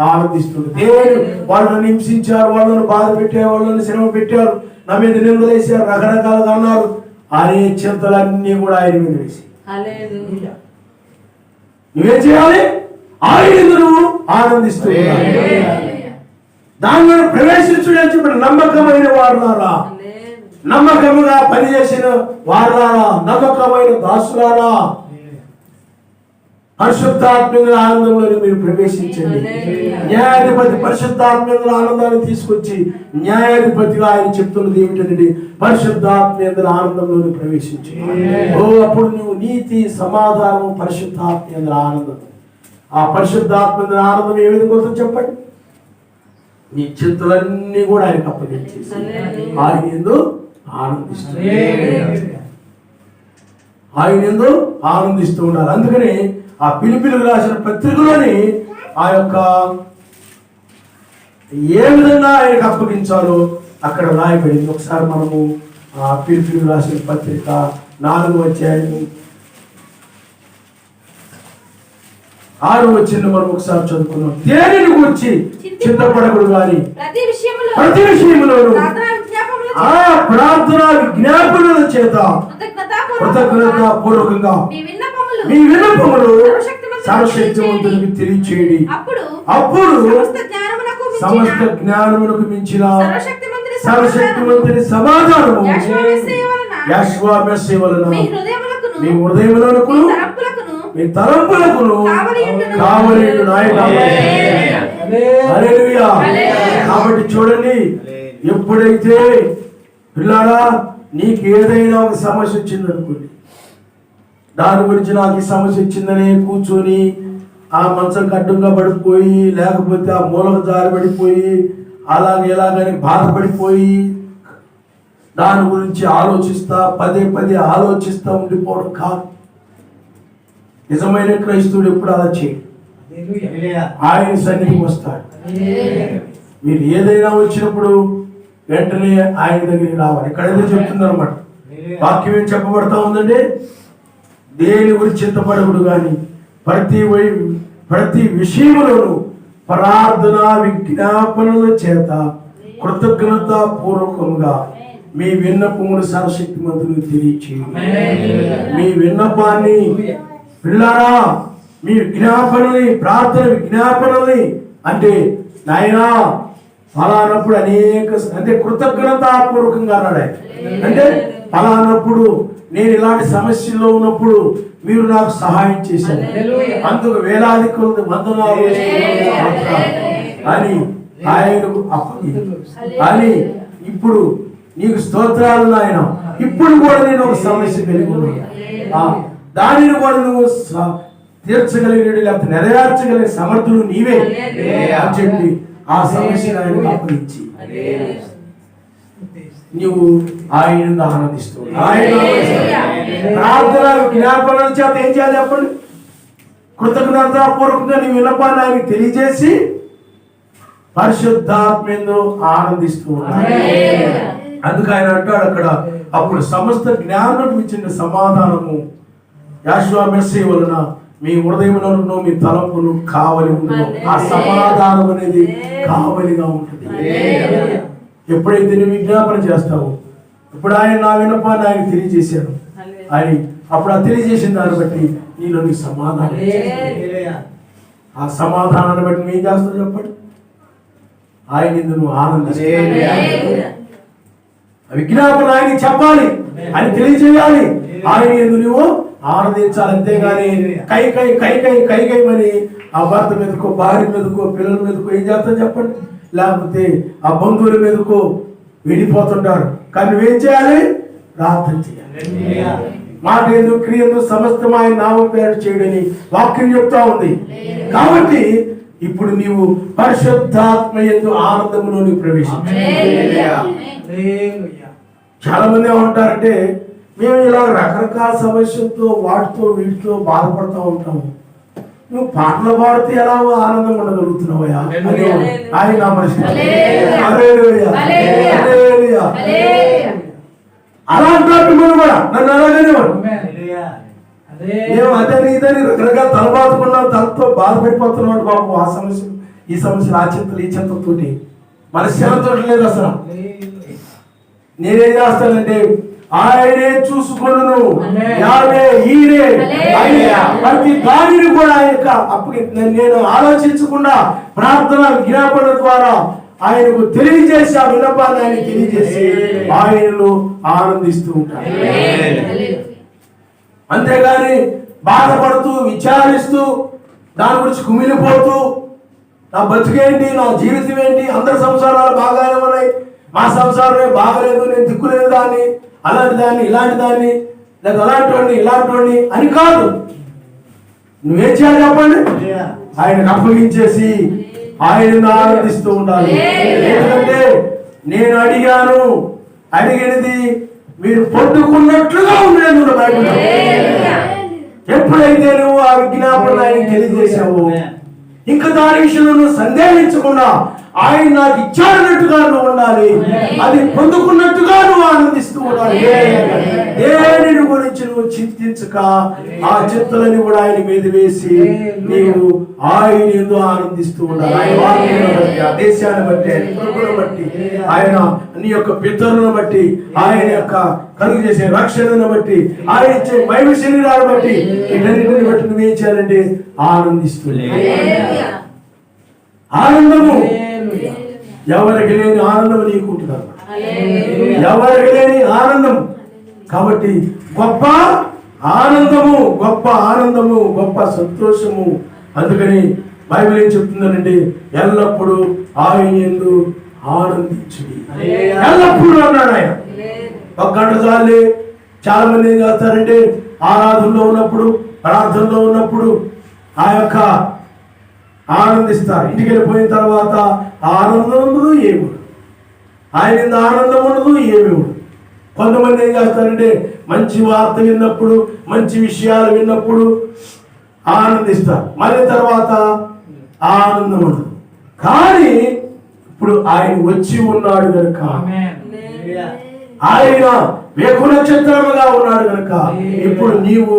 ఆనందిస్తుంది. దేవుడు వాళ్ళని హింసించారు, వాళ్ళని బాధ పెట్టారు, వాళ్ళని శ్రమ పెట్టారు, నా మీద నిందలేసారు, రకరకాలుగా అన్నారు. అనే చింతలన్నీ కూడా ఆయన మీద వేసి నువ్వేం చేయాలి? ఆయన నువ్వు ఆనందిస్తూ దానిలో ప్రవేశించుడని చెప్పిన నమ్మకమైన వారులారా, నమ్మకముగా పనిచేసిన వారులారా, నమ్మకమైన దాసులారా, పరిశుద్ధాత్మ ఆనందంలో మీరు ప్రవేశించండి. న్యాయాధిపతి పరిశుద్ధాత్మ ఆనందాన్ని తీసుకొచ్చి న్యాయాధిపతిగా ఆయన చెప్తున్నది ఏమిటంటే పరిశుద్ధాత్మ ఆనందంలో ప్రవేశించండి. అప్పుడు నువ్వు నీతి సమాధానం పరిశుద్ధాత్మ ఆనందం. ఆ పరిశుద్ధాత్మ ఆనందం ఏ విధంగా వస్తుందో చెప్పండి. నీ చింతలన్నీ కూడా ఆయనకు అప్పగించేసి ఆయన యందు ఆనందిస్తూ ఉండాలి. అందుకని ఆ పిలిపిలకు రాసిన పత్రికలోని ఆ యొక్క ఏ విధంగా ఆయనకు అప్పగించాలో అక్కడ రాయబడింది. ఒకసారి మనము ఆ పిలిపిలకు రాసిన పత్రిక 4వ అధ్యాయం 6వ వచనం మనం ఒకసారి చదువుకున్నాం. దేనిని గురించి చింతపడకూడదు కానీ ప్రతి విషయంలోనూ ప్రార్థన విజ్ఞాపనల చేత కృతజ్ఞతాపూర్వకంగా మీ విన్నపములు సర్వశక్తిమంతునికి తెలియచేయండి. అప్పుడు సమస్త జ్ఞానమునకు మించిన సర్వశక్తిమంతుని సమాధానము యెహోవా మెస్సీ వలన మీ హృదయములకు మీ తలంపులకును కావలి హల్లెలూయా. కాబట్టి చూడండి, ఎప్పుడైతే పిల్లారా నీకు ఏదైనా ఒక సమస్య వచ్చిందనుకోండి, దాని గురించి నాకు ఈ సమస్య వచ్చిందని కూర్చొని ఆ మంచం కడ్డంగా పడిపోయి, లేకపోతే ఆ మూలకు జారిపడిపోయి ఇలాగని బాధపడిపోయి దాని గురించి ఆలోచిస్తా పదే ఆలోచిస్తా ఉండిపోవడం కాదు. నిజమైన క్రైస్తవుడు ఎప్పుడు అలా చేయడు. ఆయన సన్నిధికి వస్తాడు. మీరు ఏదైనా వచ్చినప్పుడు వెంటనే ఆయన దగ్గరికి రావాలి. ఇక్కడైతే చెప్తున్నారు అన్నమాట. వాక్యం ఏం చెప్పబడతా ఉందండి, దేని గురించి చింతపడకూడదు కానీ ప్రతి విషయంలోనూ ప్రార్థన విజ్ఞాపనల చేత కృతజ్ఞతా పూర్వకంగా మీ విన్నపములు సర్వశక్తిమంతునికి తెలియచేయండి. మీ విన్నపాన్ని పిల్లారా, మీ విజ్ఞాపనల్ని ప్రార్థన విజ్ఞాపనల్ని అంటే నాయనా ఫలానప్పుడు అంటే కృతజ్ఞతాపూర్వకంగా అన్నాడు. అంటే ఫలానప్పుడు నేను ఇలాంటి సమస్యల్లో ఉన్నప్పుడు మీరు నాకు సహాయం చేశారు, అందుకు వేలాది కొలది వందనాలు అని ఆయనకు అని ఇప్పుడు నీకు స్తోత్రాలు నాయన. ఇప్పుడు కూడా నేను ఒక సమస్య కలిగి ఉన్నా, దానిని కూడా నువ్వు తీర్చగలిగిన లేకపోతే నెరవేర్చగలిగిన సమర్థులు నీవే అని చెప్పి ఆ సమస్యను ఆయన అప్పగించి నువ్వు ఆయన ఆనందిస్తూ ప్రార్థన జ్ఞాపనల చేత ఏం చేయాలి చెప్పండి, కృతజ్ఞతాపూర్వకంగా నీ విన్నపాన్ని ఆయనకి తెలియజేసి పరిశుద్ధాత్మేందు ఆనందిస్తూ ఉన్నాడు. అందుకు ఆయన అంటాడు అక్కడ, అప్పుడు సమస్త జ్ఞానం ఇచ్చిన సమాధానము యెహోవా మెస్సీ వలన మీ హృదయములను మీ తలంపులు కావలి ఉండును. ఆ సమాధానం అనేది కావలిగా ఉంటుంది. ఎప్పుడైతే నువ్వు విజ్ఞాపన చేస్తావు, ఇప్పుడు ఆయన నా విన్నపాన్ని ఆయన తెలియజేశాడు అని అప్పుడు ఆ తెలియజేసిన దాన్ని బట్టి నీలో నీ సమాధానం, ఆ సమాధానాన్ని బట్టి నువ్వు ఏం చేస్తావు చెప్పండి, ఆయన నువ్వు ఆనందిస్తావు. విజ్ఞాపన ఆయన చెప్పాలి, ఆయన తెలియజేయాలి, ఆయన ఎందుకు నువ్వు ఆనందించాలి. అంతేగాని కై మరి ఆ భర్త మీదకో భార్య మీదకో పిల్లల మీదకో ఏం చేస్తావు చెప్పండి, లేకపోతే ఆ బంధువుల మీదకో వెళ్ళిపోతుంటారు. కానీ నువ్వేం చేయాలి, ప్రార్థన చేయాలి. మాట ఎందుకు క్రియ ఎందుకు సమస్తం ఆయన నామం పేరు చేయడని వాక్యం చెప్తా ఉంది. కాబట్టి ఇప్పుడు నీవు పరిశుద్ధాత్మ యందు ఆనందంలోని ప్రవేశించాలి. చాలా మంది ఏమంటారంటే మేము ఇలా రకరకాల సమస్యలతో వాటితో వీటితో బాధపడుతూ ఉంటాము, నువ్వు పాటలు పాడితే ఎలా ఆనందం ఉండగలుగుతున్నావయ్యా అని ఆయన అలా అంటారు. మిమ్మల్ని కూడా నన్ను అలాగనే మేము అదని ఇదని రకరకాల తలబాదుకున్నాం, తలతో బాధపడిపోతున్నాడు బాబు. ఆ సమస్య ఈ సమస్యలు ఆ చింతలు ఈ చింతలతోటి మనశ్శాంతితో లేదు. అసలు నేనేం చేస్తానంటే ఆయనే చూసుకొనును, ఈయనే ప్రతి దానిని కూడా ఆయన నేను ఆలోచించకుండా ప్రార్థన విజ్ఞాపన ద్వారా ఆయనకు తెలియజేసి ఆ విన్నపాన్ని ఆయన తెలియజేసి ఆయనలో ఆనందిస్తూ ఉంటాను. అంతేగాని బాధపడుతూ విచారిస్తూ దాని గురించి కుమిలిపోతూ నా బతుకేంటి, నా జీవితం ఏంటి, అందరి సంసారాలు బాగానే ఉన్నాయి, మా సంసారమే బాగలేదు, నేను దిక్కులేదు దాన్ని, అలాంటి దాన్ని, ఇలాంటి దాన్ని, లేదా అలాంటి వాడిని, ఇలాంటి వాడిని అని కాదు. నువ్వేం చేయాలి చెప్పండి? ఆయనకు అప్పగించేసి ఆయనను ఆనందిస్తూ ఉండాలి. ఎందుకంటే నేను అడిగినది మీరు పొట్టుకున్నట్లుగా ఉండేది బైబిల్. ఎప్పుడైతే నువ్వు ఆ విజ్ఞాపన ఆయనకు తెలియజేశావు, ఇంకా దాని విషయంలో నువ్వు సందేహించకుండా ఆయన నాకు ఇచ్చాడన్నట్టుగా నువ్వు ఉండాలి, అది పొందుకున్నట్టుగా నువ్వు ఆనందిస్తూ ఉండాలి. దేనిని గురించి నువ్వు చింతించక ఆ చింతలని కూడా ఆయన మీద వేసి నీవు ఆయన ఎందు ఆనందిస్తూ ఉండాలి. ఆయన వాక్యాన్ని బట్టి, ఆ దేశాన్ని బట్టి, ఆయన కృపను బట్టి, ఆయన నీ యొక్క పితరులను బట్టి, ఆయన యొక్క కలుగు చేసే రక్షణను బట్టి, ఆయన ఇచ్చే మహిమ శరీరాన్ని బట్టి, వీటన్నిటిని బట్టి నువ్వేం చేయాలంటే ఆనందిస్తుంది. ఆనందము ఎవరికి లేని ఆనందం నీకు ఉంటుంది. ఎవరికి లేని ఆనందం. కాబట్టి గొప్ప ఆనందము, గొప్ప ఆనందము, గొప్ప సంతోషము. అందుకని బైబిల్ ఏం చెప్తుందనంటే ఎల్లప్పుడూ ఆయన యందు ఆనందించుడి. ఎల్లప్పుడూ అన్నాడు ఆయన. ఒక గంట చాలే. చాలా మంది ఏం చేస్తారంటే ఆరాధనలో ఉన్నప్పుడు, ప్రార్థనలో ఉన్నప్పుడు ఆ యొక్క ఆనందిస్తారు. ఇంటికి వెళ్ళిపోయిన తర్వాత ఆనందం ఉండదు, ఏమి ఉండదు. ఆయన ఆనందం ఉండదు, ఏమి ఉండదు. కొంతమంది ఏం చేస్తారంటే మంచి వార్త విన్నప్పుడు, మంచి విషయాలు విన్నప్పుడు ఆనందిస్తారు, మళ్ళీ తర్వాత ఆనందం ఉండదు. కానీ ఇప్పుడు ఆయన వచ్చి ఉన్నాడు కనుక, ఆయన వేకు నక్షత్రముగా ఉన్నాడు కనుక ఇప్పుడు నీవు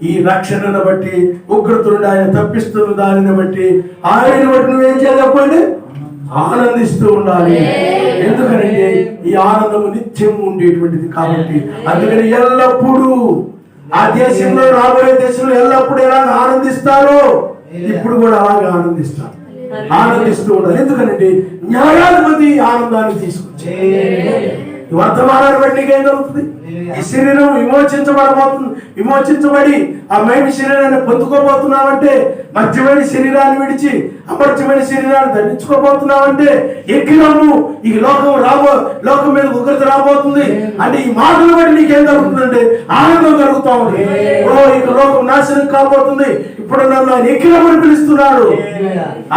ఈ రక్షణను బట్టి, ఉగ్రత నుండి ఆయన తప్పిస్తున్న దానిని బట్టి, ఆయన బట్టి నువ్వేం చేయాలి? ఆనందిస్తూ ఉండాలి. ఎందుకంటే ఈ ఆనందము నిత్యం ఉండేటువంటిది కాబట్టి. అందుకని ఎల్లప్పుడూ ఆ దేశంలో, రాబోయే దేశంలో ఎల్లప్పుడూ ఎలాగ ఆనందిస్తారో ఇప్పుడు కూడా అలాగే ఆనందిస్తూ ఉండాలి. ఎందుకంటే న్యాయాధిపతి ఆనందాన్ని తీసుకొచ్చి వర్తమానాన్ని బట్టి నీకేం జరుగుతుంది? ఈ శరీరం విమోచించబడి ఆ మహిమ శరీరాన్ని పొందుకోబోతున్నావంటే, మధ్యమైన శరీరాన్ని విడిచి అమర్చమైన శరీరాన్ని ధరించుకోబోతున్నావంటే, ఎక్కినము ఈ లోకం మీద ఉగ్రత రాబోతుంది అంటే ఈ మాటలు బట్టి నీకేం జరుగుతుందంటే ఆనందం కలుగుతా ఉంది. ఇక లోకం నాశనం కాబోతుంది, ఇప్పుడు నన్ను ఆయన ఎక్కినమని పిలుస్తున్నాడు.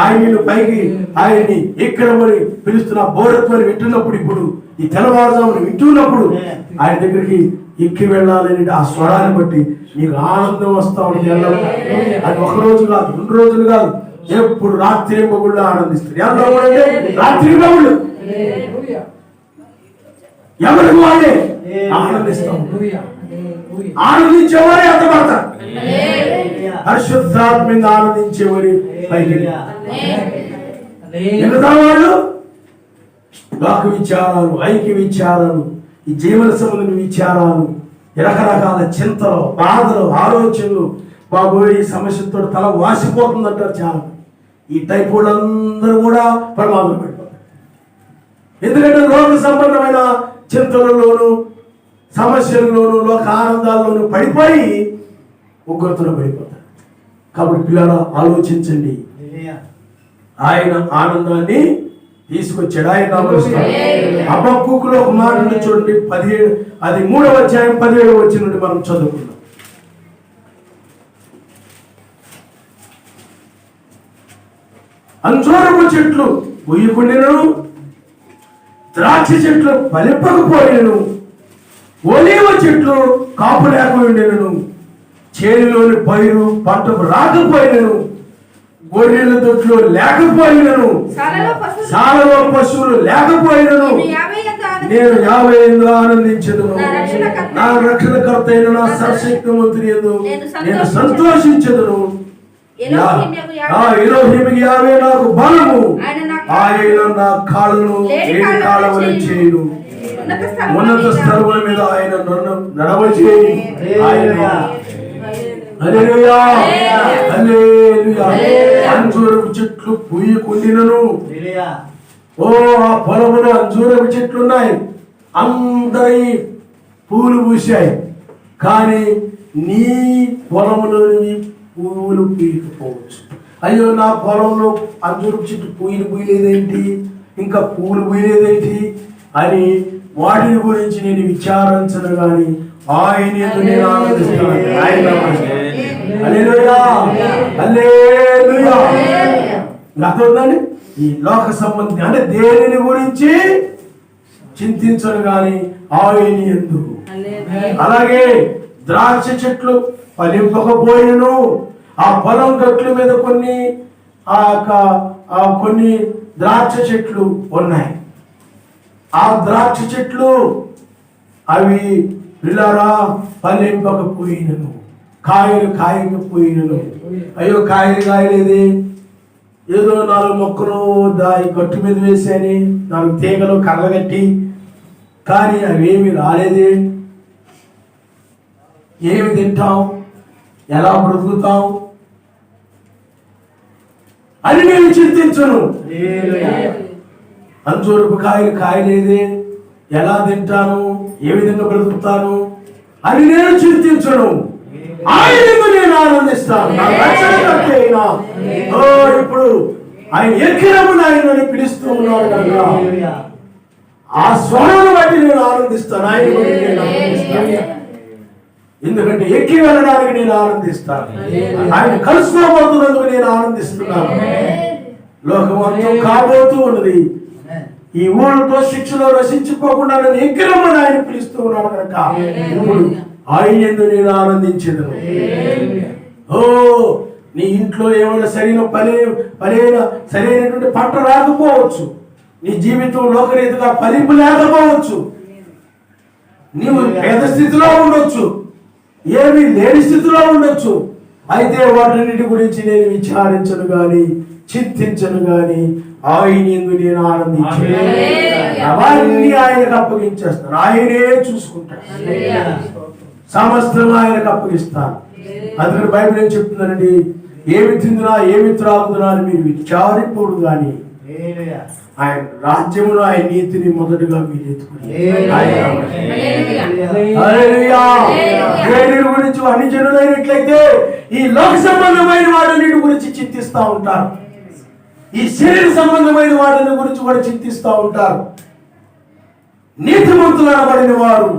ఆయన పైకి ఆయన్ని ఎక్కినమని పిలుస్తున్న బోరత్వాన్ని వింటున్నప్పుడు, ఇప్పుడు ఈ తెల్లవారుజామును వింటున్నప్పుడు ఆయన దగ్గరికి ఎక్కి వెళ్ళాలని ఆ స్వరాన్ని బట్టి నీకు ఆనందం వస్తా ఉంటుంది. అది ఒక రోజు కాదు, 2 రోజులు కాదు, ఎప్పుడు రాత్రి మగుళ్ళు ఆనందిస్తారు. రాత్రి మగుళ్ళు ఎవరికి వాళ్ళే ఆనందిస్తాం. ఆనందించేవారే అర్థపడతారు. పరిశుద్ధాత్మ మీద ఆనందించేవారి పైకి మిగతా వాళ్ళు లోక విచారాలు, ఐక్య విచారాలు, ఈ జీవన సంబంధించిన విచారాలు, రకరకాల చింతలు, బాధలు, ఆలోచనలు, బాబోయ్ ఈ సమస్యతో తల వాసిపోతుందంటారు చాలా. ఈ టైప్ వాళ్ళందరూ కూడా ప్రమాదం పడిపోతారు. ఎందుకంటే లోక సంబంధమైన చింతలలోను, సమస్యలలోను, లోక ఆనందాల్లోనూ పడిపోయి ఉగ్రతలో పడిపోతారు. కాబట్టి పిల్లలు ఆలోచించండి. ఆయన ఆనందాన్ని తీసుకొచ్చాడు. ఆయన హబక్కూకులో ఒక మాట ఉంది చూడండి, 17, అది 3వ అధ్యాయం 17వ వచనం నుండి మనం చదువుకున్నాం. అంజూరపు చెట్లు ఉయ్యకుండినను, ద్రాక్ష చెట్లు ఫలింపకపోయినను, ఒలీవ చెట్లు కాపు లేకపోయినను, చేనులోని పైరు పంటకు రాకపోయినను, గొర్రెల దొడ్లు లేకపోయినను, సాలలో పశువులు లేకపోయినను, నేను 50 ఆనందించదును. నా రక్షణకర్త అయిన నా సర్వశక్తిమంతుని యందు నేను సంతోషించదును. ఎలోహిముకి యావే నాకు బలము, ఆయన నా కాళ్ళను ఏడు కాళ్ళవలె చేయును. ఉన్నత స్థలముల మీద ఆయన నన్ను నడవచేయి. హల్లెలూయా, హల్లెలూయా. అంజూరపు చెట్లు పూయకుండినను, ఆ పొలములో అంజూరపు చెట్లు ఉన్నాయి, అందరి పూలు పూసాయి, కానీ నీ పొలంలోని పువ్వులు పూయకపోవచ్చు. అయ్యో నా పొలంలో అంజూరు చెట్టు పూయలేదేంటి, ఇంకా పువ్వులు పూయలేదేంటి అని వాటిని గురించి నేను విచారించను కానీ ఆయన యందు నేను ఆనందిస్తాను. హల్లెలూయా, హల్లెలూయా. నాతోందండి ఈ లోక సంబంధి అంటే దేనిని గురించి చింతించను కానీ ఆయన యందు. అలాగే ద్రాక్ష చెట్లు ఫలింపకపోయినను ఆ పొలం గట్ల మీద కొన్ని ద్రాక్ష చెట్లు ఉన్నాయి. ఆ ద్రాక్ష చెట్లు అవి పిల్లరా ఫలింపకపోయినను, కాయలు కాయకపోయినను. అయ్యో కాయలు కాయలేదే, ఏదో 4 మొక్కలు దాని గట్టు మీద వేసాని, 4 తీగలు కర్రగట్టి, కానీ అవేమి రాలేదే. ఏమి తింటాం, ఎలా బ్రతుకుతాం అని నేను చింతించను. అంజూరపు కాయలు కాయలేదే, ఎలా తింటాను, ఏ విధంగా బ్రతుకుతాను అని నేను చింతించను. ఆయన నేను ఆనందిస్తాను. నా రక్షణకర్త అయిన ఇప్పుడు ఆయన ఎక్కిరము నాయనని పిలుస్తూ ఉన్నాడు కనుక ఆ స్వరాన్ని బట్టి నేను ఆనందిస్తాను. ఆయన బట్టి నేను ఆనందిస్తాను. ఎందుకంటే ఎక్కి వెళ్ళడానికి నేను ఆనందిస్తాను. ఆయన కలుసుకోబోతున్నందుకు నేను ఆనందిస్తున్నాను. లోకమంతం కాబోతూ ఉన్నది. ఈ ఊళ్ళతో శిక్షలో రసించుకోకుండా నేను ఎక్కిరమ్మని ఆయన పిలుస్తూ ఉన్నాను కనుక ఇప్పుడు ఆయన యందు నేను ఆనందించేదను. ఓ నీ ఇంట్లో ఏమైనా సరైనటువంటి పంట రాకపోవచ్చు, నీ జీవితం లోకరీతిగా ఫలింపు లేకపోవచ్చు, నీవు పేద స్థితిలో ఉండొచ్చు, ఏమీ లేని స్థితిలో ఉండొచ్చు. అయితే వాటన్నిటి గురించి నేను విచారించను గాని చింతించను గాని ఆయన యందు నేను ఆనందించాను. అవన్నీ ఆయనకు అప్పగించేస్తాను. ఆయనే చూసుకుంటాడు. సమస్తం ఆయనకు అప్పగిస్తాను. అందుకని బైబిల్ ఏం చెప్తుందండి, ఏమి తిందునా ఏమి త్రాగుదునా అని మీరు విచారింపడు కానీ ఆయన రాజ్యమును ఆయన నీతిని మొదటగా మీరు ఎత్తుకుని గురించి అన్ని జనులైనట్లయితే ఈ లోక సంబంధమైన వాటన్నిటి గురించి చింతిస్తూ ఉంటారు. ఈ శరీర సంబంధమైన వాటిని గురించి కూడా చింతిస్తూ ఉంటారు. నీతిమంతులు అనబడిన వారు,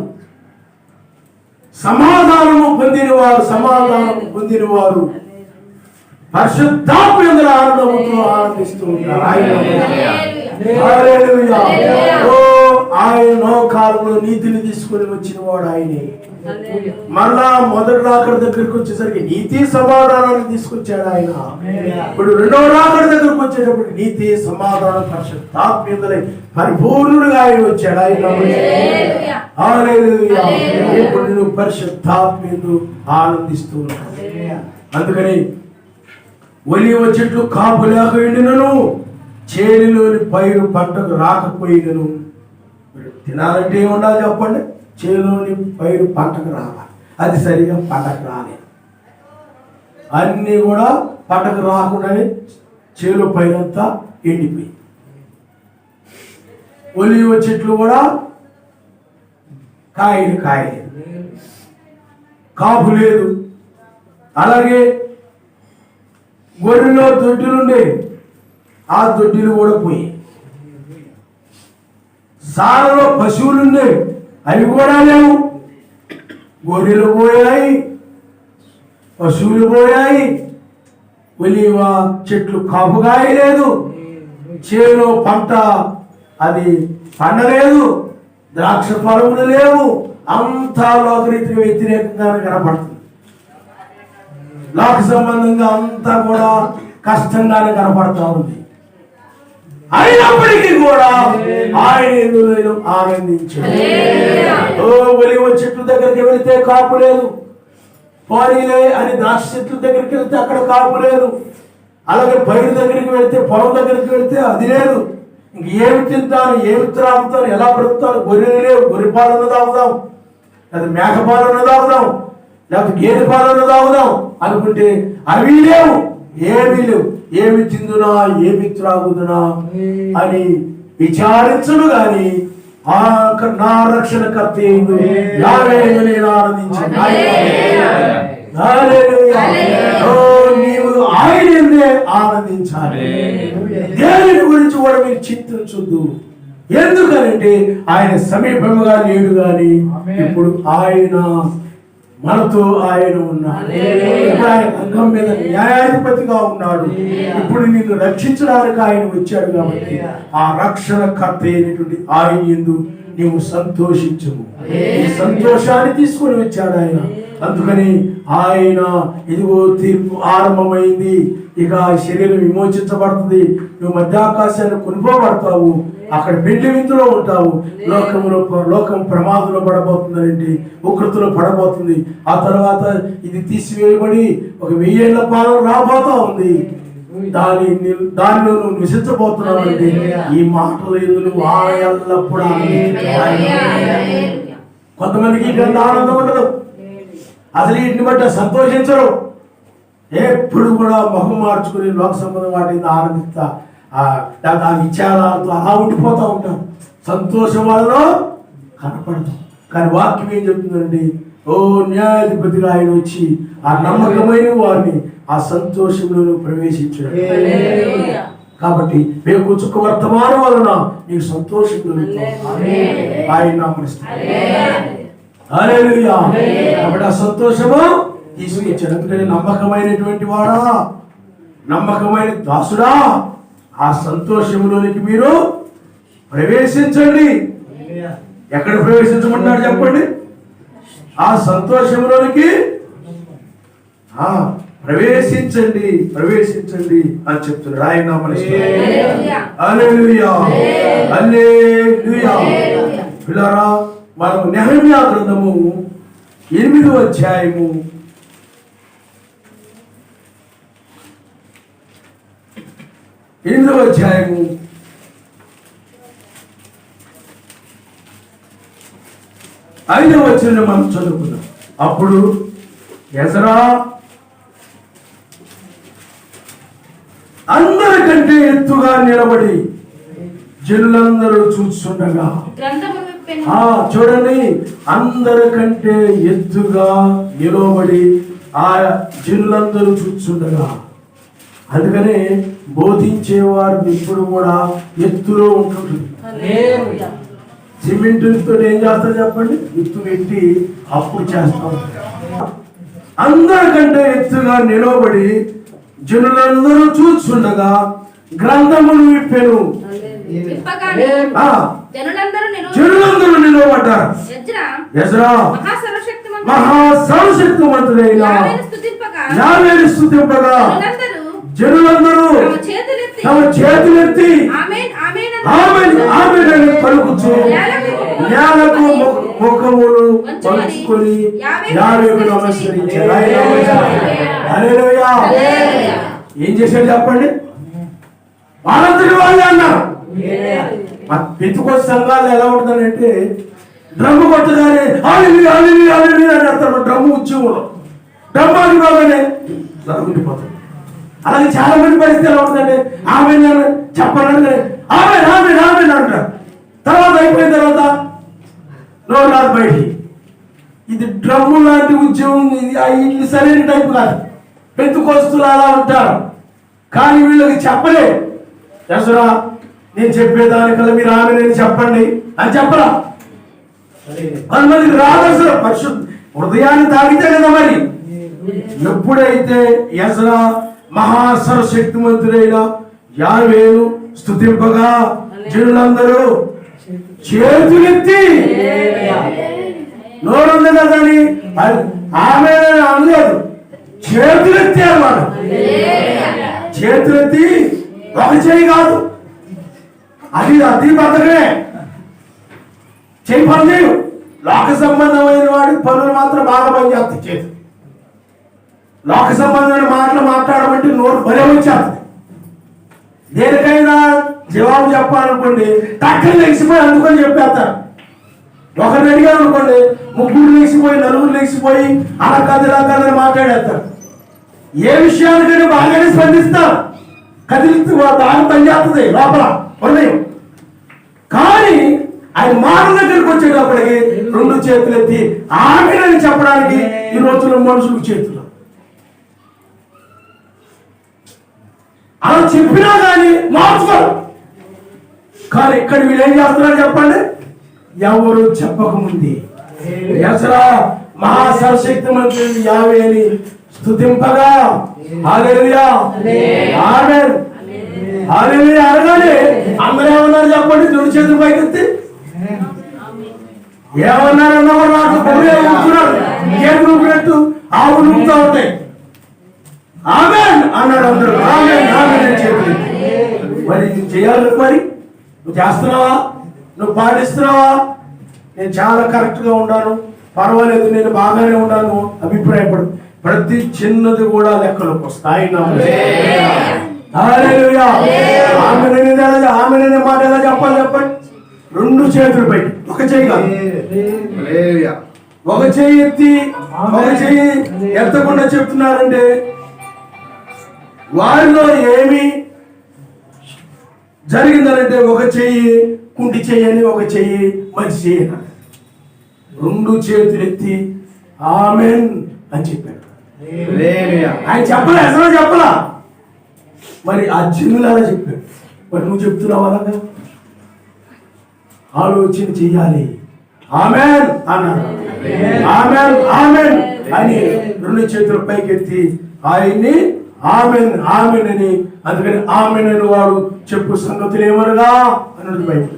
సమాధానము పొందిన వారు పరిశుద్ధాత్మ యందు ఆనందముతో ఆనందిస్తూ ఉంటారు. ఆయన కాలంలో నీతిని తీసుకుని వచ్చిన వాడు ఆయనే. మరలా మొదటి రాకడ దగ్గరికి వచ్చేసరికి నీతి సమాధానాన్ని తీసుకొచ్చాడు ఆయన. ఇప్పుడు రెండవ రాకడ దగ్గరకు వచ్చేటప్పుడు నీతి సమాధానం పరిశుద్ధాత్మ యందు పరిపూర్ణుడుగా ఆయన వచ్చాడు. ఆయన ఇప్పుడు నేను పరిశుద్ధాత్మ యందు ఆనందిస్తూ ఉన్నాను. అందుకని ఒలివ చెట్లు కాపు లేక ఎండినను, చేనులోని పైరు పంటకు రాకపోయినను. తినాలంటే ఏముండాలి చెప్పండి? చేనులోని పైరు పంటకు రావాలి. అది సరిగా పంటకు రాలేదు. అన్నీ కూడా పంటకు రాకుండానే చేను పైరంతా ఎండిపోయి, ఒలివ చెట్లు కూడా కాయలు కాయలేదు, కాపు లేదు. అలాగే గొర్రెలో దొడ్డులుండే, ఆ దొడ్డిలు కూడా పోయి. సారలో పశువులుండే, అవి కూడా లేవు. గొర్రెలు పోయాయి, పశువులు పోయాయి, ఒలివ చెట్లు కాపు కాయలేదు, చేలో పంట అది పండలేదు, ద్రాక్ష ఫలములు లేవు. అంతా లోకరీతిగా వ్యతిరేకంగా కనపడుతుంది. లోక సంబంధంగా అంతా కూడా కష్టంగానే కనపడతా ఉంది. అయినప్పటికీ కూడా ఆయన ఆనందించాడు. ఒలివ చెట్ల దగ్గరికి వెళితే కాపు లేదు, పోనీలే అని ద్రాక్ష చెట్ల దగ్గరికి వెళ్తే అక్కడ కాపు లేదు. అలాగే పైరు దగ్గరికి వెళితే, పొలం దగ్గరికి వెళితే అది లేదు. ఇంక ఏమి తింటాను, ఏమి త్రాగుతాను, ఎలా బ్రతుకుతాను? గొర్రెలు లేవు, గొర్రె పాలన తాగుదాం, లేదా మేక పాలన తాగుదాం, లేకపోతే గేదె పాలన తాగుదాం అనుకుంటే అవి లేవు, ఏమీ లేవు. ఏమి తిందునా ఏమి త్రాగుదునా అని విచారించను గాని నా రక్షణకర్త నేను ఆనందించాను. హల్లెలూయా. ఓ నీవు ఆయన ఎందే ఆనందించాలి. దేని గురించి కూడా మీరు చింతించొద్దు. ఎందుకనంటే ఆయన సమీపంగా లేడు గాని ఇప్పుడు ఆయన మనతో ఆయన ఉన్నాడు. ఇప్పుడు ఆయన రంగం మీద న్యాయాధిపతిగా ఉన్నాడు. ఇప్పుడు నిన్ను రక్షించడానికి ఆయన వచ్చాడు కాబట్టి ఆ రక్షణ కర్త అయినటువంటి ఆయన యందు నీవు సంతోషించము. ఈ సంతోషాన్ని తీసుకొని వచ్చాడు ఆయన. అందుకని ఆయన ఇదిగో తీర్పు ఆరంభమైంది, ఇక శరీరం విమోచించబడుతుంది, నువ్వు మధ్యాకాశాన్ని కొనుక్కోబడతావు, అక్కడ పెళ్లి విందులో ఉంటావు, లోకం ప్రమాదంలో పడబోతుందండి, ఉకృతిలో పడబోతుంది. ఆ తర్వాత ఇది తీసివేయబడి ఒక 1000 ఏళ్ల పాలన రాబోతా ఉంది. దానిలో నువ్వు నివసించబోతున్నావు అంటే ఈ మాటలు నువ్వు ఎల్లప్పుడు కొంతమందికి ఇటువంటి ఆనందం ఉండదు, అసలు వీటిని బట్టి సంతోషించరు. ఎప్పుడు కూడా మొహం మార్చుకుని లోక సంబంధం వాటిని ఆనందిస్తా ఆ విచారాలతో అలా ఉండిపోతూ ఉంటాం. సంతోషం వాళ్ళలో కనపడతాం. కానీ వాక్యం ఏం చెప్తుందండి? ఓ న్యాయాధిపతిగా ఆయన వచ్చి ఆ నమ్మకమైన వారిని ఆ సంతోషంలో ప్రవేశించాడు. కాబట్టి రేపు చుక్క వర్తమానం వలన నీకు సంతోషం ఆయన నామమున. హల్లెలూయా. కాబట్టి ఆ సంతోషము తీసుకొచ్చాడు. ఎందుకంటే నమ్మకమైనటువంటి వాడా, నమ్మకమైన దాసుడా, ఆ సంతోషంలోనికి మీరు ప్రవేశించండి. ఎక్కడ ప్రవేశించమన్నాడు చెప్పండి? ఆ సంతోషంలోనికి ప్రవేశించండి, ప్రవేశించండి అని చెప్తున్నాడు ఆయన నామమున. హల్లెలూయా, హల్లెలూయా. పిల్లరా, మనం నెహెమ్యా గ్రంథము 8వ అధ్యాయము 5వ వచనం మనం చదువుకుందాం. అప్పుడు ఎజ్రా అందరికంటే ఎత్తుగా నిలబడి జనులందరూ చూస్తుండగా, చూడండి, అందరికంటే ఎత్తుగా నిలబడి ఆ జనులందరూ చూస్తుండగా. అందుకనే బోధించేవారు ఇప్పుడు కూడా ఎత్తులో ఉంటుంటుంది. సిమెంటుతో ఏం చేస్తారు చెప్పండి? ఎత్తు పెట్టి అప్పుడు చేస్తాం. అందరికంటే ఎత్తుగా నిలబడి జనులందరూ చూస్తుండగా గ్రంథములు విప్పెను. జనులందరూ నిలబడ్డారు. ఎజ్రా మహాసర్వశక్తిమంతుడైన యావేను స్తుతింపగా జనులందరూ తమ చేతులెత్తి ఆమేన్ ఆమేన్ అని పలుకుచు నేలకు ముఖములు వంచుకొని యావేను నమస్కరించారు. హల్లెలూయా. ఏం చేశాడు చెప్పండి? వాళ్ళందరి వాళ్ళే అన్నారు. పెంతుకోస్తు సంఘాలు ఎలా ఉంటుందంటే డ్రమ్ము కొట్టగానే హల్లెలూయా హల్లెలూయా హల్లెలూయా అని అంటారు. డ్రమ్ము ఉద్యోగంలో డ్రమ్ము ఆగిపోగానే ఉండిపోతుంది. అలాగే చాలా మంది పరిస్థితి ఎలా ఉంటుందంటే ఆమె చెప్పండి ఆమె ఆమె ఆమె అంటారు. తర్వాత అయిపోయిన తర్వాత నోరు రాదు బయటికి. ఇది డ్రమ్ము లాంటి ఉద్యోగం. ఇది సరైన టైపు కాదు. పెంతుకోస్తులు అలా ఉంటారు. కానీ వీళ్ళకి చెప్పలే. ఎజ్రా నేను చెప్పేదానికల్లా మీరు ఆమె నేను చెప్పండి అని చెప్పరా? కొంతమందికి రాదు అసలు. పరిశుద్ధ హృదయాన్ని తాగితే కదా మరి. ఎప్పుడైతే ఎజ్రా మహాసర్వశక్తిమంతుడైన యావేను స్తుతింపగా జనులందరూ చేతులెత్తి, నోరుంది కదా అని ఆమె అనలేదు, చేతులెత్తి అన్నమాట. చేతులెత్తి ఒక చేయి కాదు, అది బతకనే చేయి పని చేయు. లోక సంబంధమైన వాడి పనులు మాత్రం బాగా పనిచేస్తాయి. చేతి లోక సంబంధమైన మాటలు మాట్లాడమంటే నోరు భలే వచ్చేస్తుంది. దేనికైనా జవాబు చెప్పాలనుకోండి టక్కని లెగిసిపోయి అందుకొని చెప్పేస్తారు. ఒకరిని అడిగారు అనుకోండి, ముగ్గురు లెగిసిపోయి నలుగురు లెగిసిపోయి అలా కాదు ఇలా కాదని మాట్లాడేస్తారు. ఏ విషయానికైనా బాగానే స్పందిస్తారు. కదిలిస్తే బాగా పనిచేస్తుంది లోపల హృదయం. కానీ ఆయన మాట దగ్గరికి వచ్చేటప్పటికి రెండు చేతులు ఎత్తి ఆమెనని చెప్పడానికి ఈ రోజుల్లో మనుషులకు చేతులు. అలా చెప్పినా కానీ మార్చుకోరు. కానీ ఇక్కడ వీళ్ళు ఏం చేస్తున్నారు చెప్పండి? ఎవరు చెప్పకముందే ఎజ్రా మహాసర్వశక్తిమంతుడు యావేని స్తుతింపగా హల్లెలూయా ఆమేన్ హల్లెలూయా అనగానే అందరూ ఏమన్నారు చెప్పండి? రెండు చేతులు పైకెత్తి ఏమన్నారు అన్నవారు నాకు చేతులు ఊపినట్టు ఆవులు ఊపుతా ఉంటాయి. ఆమేన్ అన్నాడు అందరూ. ఆమేన్ ఆమేన్ అని చెప్పి మరి నువ్వు చేయాలి. మరి నువ్వు చేస్తున్నావా? నువ్వు పాటిస్తున్నావా? నేను చాలా కరెక్ట్ గా ఉన్నాను, పర్వాలేదు, నేను బాగానే ఉన్నాను అభిప్రాయపడు. ప్రతి చిన్నది కూడా లెక్కలోకి వస్తాయి. ఆమె మాట ఎలా చెప్పాలి చెప్పండి? రెండు చేతులు పై ఒక చెయ్యి కాదు, ఒక చెయ్యి ఎత్తి ఒక చెయ్యి ఎత్తకుండా చెప్తున్నారంటే వారిలో ఏమి జరిగిందనంటే ఒక చెయ్యి కుంటి చెయ్యని, ఒక చెయ్యి మంచి చెయ్యి. రెండు చేతులు ఎత్తి ఆమెన్ అని చెప్పాడు. ఆయన చెప్పలే, అసలు చెప్పలా. మరి ఆ జనులారా చెప్పాడు. మరి నువ్వు చెప్తున్నావు అలాగా? ఆలోచన చెయ్యాలి. ఆమెన్ అన్నారు. ఆమెన్ ఆమెన్ అని రెండు చేతుల పైకెత్తి ఆయన్ని ఆమెన్ ఆమెన్ అని, అందుకని ఆమెన్ అని వాడు చెప్పు సంగతులు ఏమనగా అన్నది బైబిల్.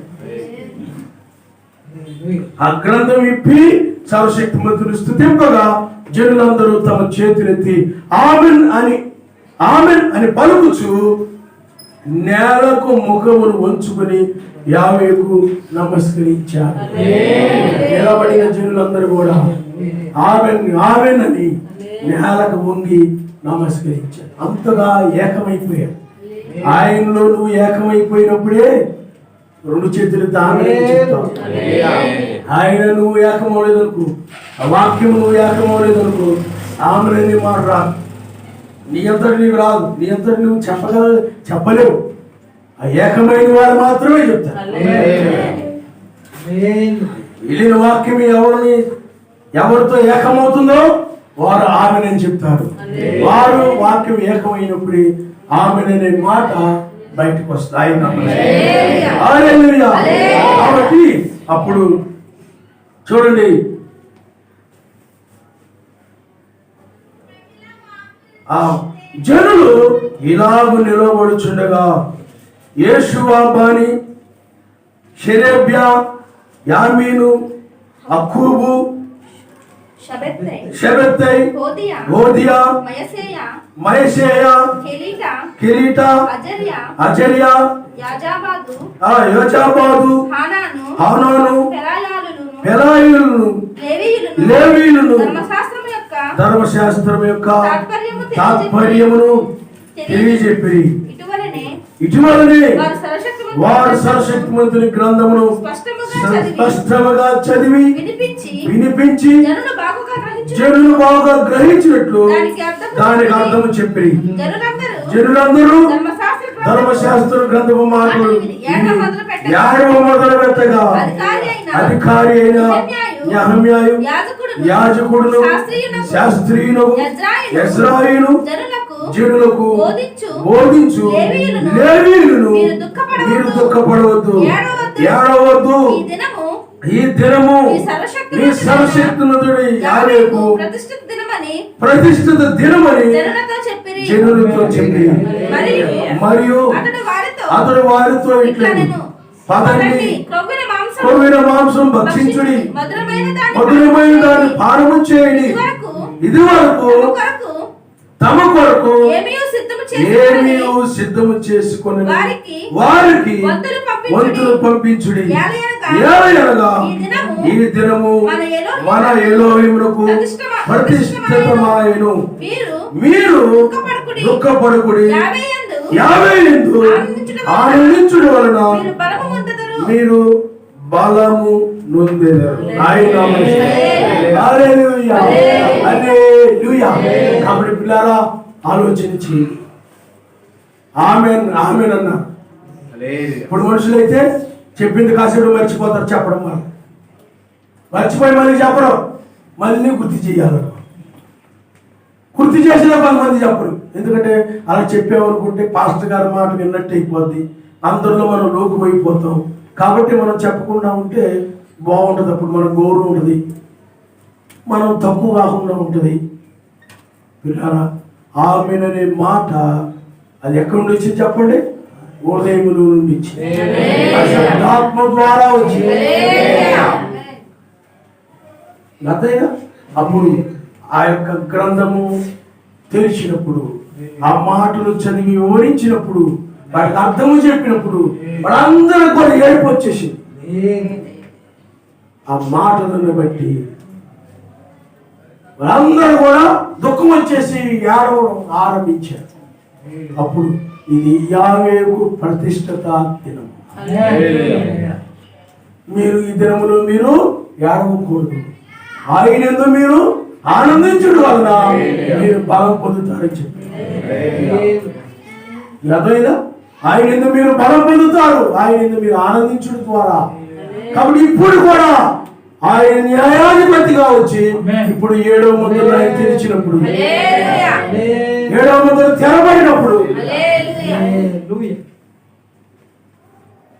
ఆ గ్రంథం ఇప్పి సర్వశక్తిమంతుని స్తుతింపగా జనులందరూ తమ చేతులెత్తి ఆమెన్ అని పలుకుచు నేలకు ముఖమును వంచుకొని యావేకు నమస్కరించారు. నిలబడిన జనులందరూ కూడా ఆమెన్ ఆమెన్ అని నేలకు వంగి నమస్కరించారు. అంతగా ఏకమైపోయారు. ఆయనలో నువ్వు ఏకమైపోయినప్పుడే రెండు చేతులు చెప్తావు. ఆయన నువ్వు ఏకమవలేదనుకో, ఆ వాక్యం నువ్వు ఏకమవలేదనుకో, ఆమెని మాట రాదు. నీ అంతటి నీకు రాదు, నీ అంతటి నువ్వు చెప్పలేవు. ఆ ఏకమైన వారు మాత్రమే చెప్తారు. వెళ్ళిన వాక్యం ఎవరితో ఏకమవుతుందో వారు ఆమెనని చెప్తారు. వారు వాక్యం ఏకమైనప్పుడు ఆమెననే మాట బయటకు వస్తాయి. కాబట్టి అప్పుడు చూడండి, ఆ జనులు ఇలాగు నిలబడుచుండగా యేషువా బాని, షెరేబ్యా, యామీను, అక్కూబు, షెబెత్తై, హోదియా, మయసేయా, కెలీటా, అజర్యా, యోజాబాదు, హానాను, పెలాయిలును, లేవీయులను ధర్మశాస్త్రం యొక్క తాత్పర్యమును తెలియజెప్పి ఇటువలనే వారు సర్వశక్తిమంతుని గ్రంథమును స్పష్టముగా చదివి వినిపించి జనులు బాగా గ్రహించినట్లు దానికి అర్థము చెప్పి జనులందరూ ధర్మశాస్త్ర గ్రంథము మాటలు మొదలు పెట్టగా అధికారి అయిన యెహమ్యాయు, యాజకుడును, శాస్త్రీయును, యెజ్రాయిను జనులకు బోధించు లేవీయులను మీరు దుఃఖపడవద్దు, ఏడవద్దు. ఈ దినము మీ సర్వశక్తిమంతుడి యావేకు ప్రతిష్ఠిత దినమని జనులతో చెప్పి మరియు అతడు వారితో ఇట్లా పదండి, కొవ్విన మాంసం భక్షించుడి, మధురమైన దాన్ని పానము చేయండి. ఇది వరకు తమ కొరకు ఏమీ సిద్ధము చేసుకొని వారికి వంతులు పంపించుడి. ఏలయనగా ఈ దినము మన ఎలోహిమునకు ప్రతిష్ఠితమాయెను. మీరు దుఃఖపడకుడి, యావేయందు ఆనందించుడి వలన మీరు బలము నొందెదరు. కాబట్టి పిల్లారా ఆలోచన చేయండి. ఆమెన్ ఆమెన్ అన్నా. ఇప్పుడు మనుషులైతే చెప్పింది కాసేపు మర్చిపోతారు. చెప్పడం వల్ల మర్చిపోయి మళ్ళీ చెప్పడం, మళ్ళీ గుర్తు చేయాలి. గుర్తు చేసిన కొంతమంది చెప్పరు. ఎందుకంటే అలా చెప్పామనుకుంటే పాస్టర్ గారి మాట విన్నట్టు అయిపోద్ది, అందరిలో మనం లోకుమైపోతాం. కాబట్టి మనం చెప్పకుండా ఉంటే బాగుంటుంది. అప్పుడు మన గౌరవం ఉంటుంది, మనం తక్కువ కాకుండా ఉంటుంది. పిల్లారా, ఆమెన్ అనే మాట అది ఎక్కడి నుండి వచ్చింది చెప్పండి? ఉదయములో నుండి వచ్చింది, ఆత్మ ద్వారా వచ్చింది. అంతేగా? అప్పుడు ఆ యొక్క గ్రంథము తెరిచినప్పుడు, ఆ మాటలు చదివి వివరించినప్పుడు, వాటికి అర్థము చెప్పినప్పుడు వాళ్ళందరూ కూడా ఏడుపు వచ్చేసింది. ఆ మాటలను బట్టి వాళ్ళందరూ కూడా దుఃఖం వచ్చేసి ఏడవడం ఆరంభించారు. అప్పుడు ఇది యావేకు ప్రతిష్ఠిత దినం. మీరు ఈ దినములో మీరు ఏడవకూడదు, ఆయన యందు మీరు ఆనందించడం వలన మీరు బలం పొందుతారని చెప్పి. అర్థమైందా? ఆయన యందు మీరు బలం పొందుతారు, ఆయన యందు మీరు ఆనందించడం ద్వారా. కాబట్టి ఇప్పుడు కూడా ఆయన న్యాయాధిపతిగా వచ్చి ఇప్పుడు 7వ ముద్రను ఆయన తెరిచినప్పుడు, 7వ ముద్ర తెరబడినప్పుడు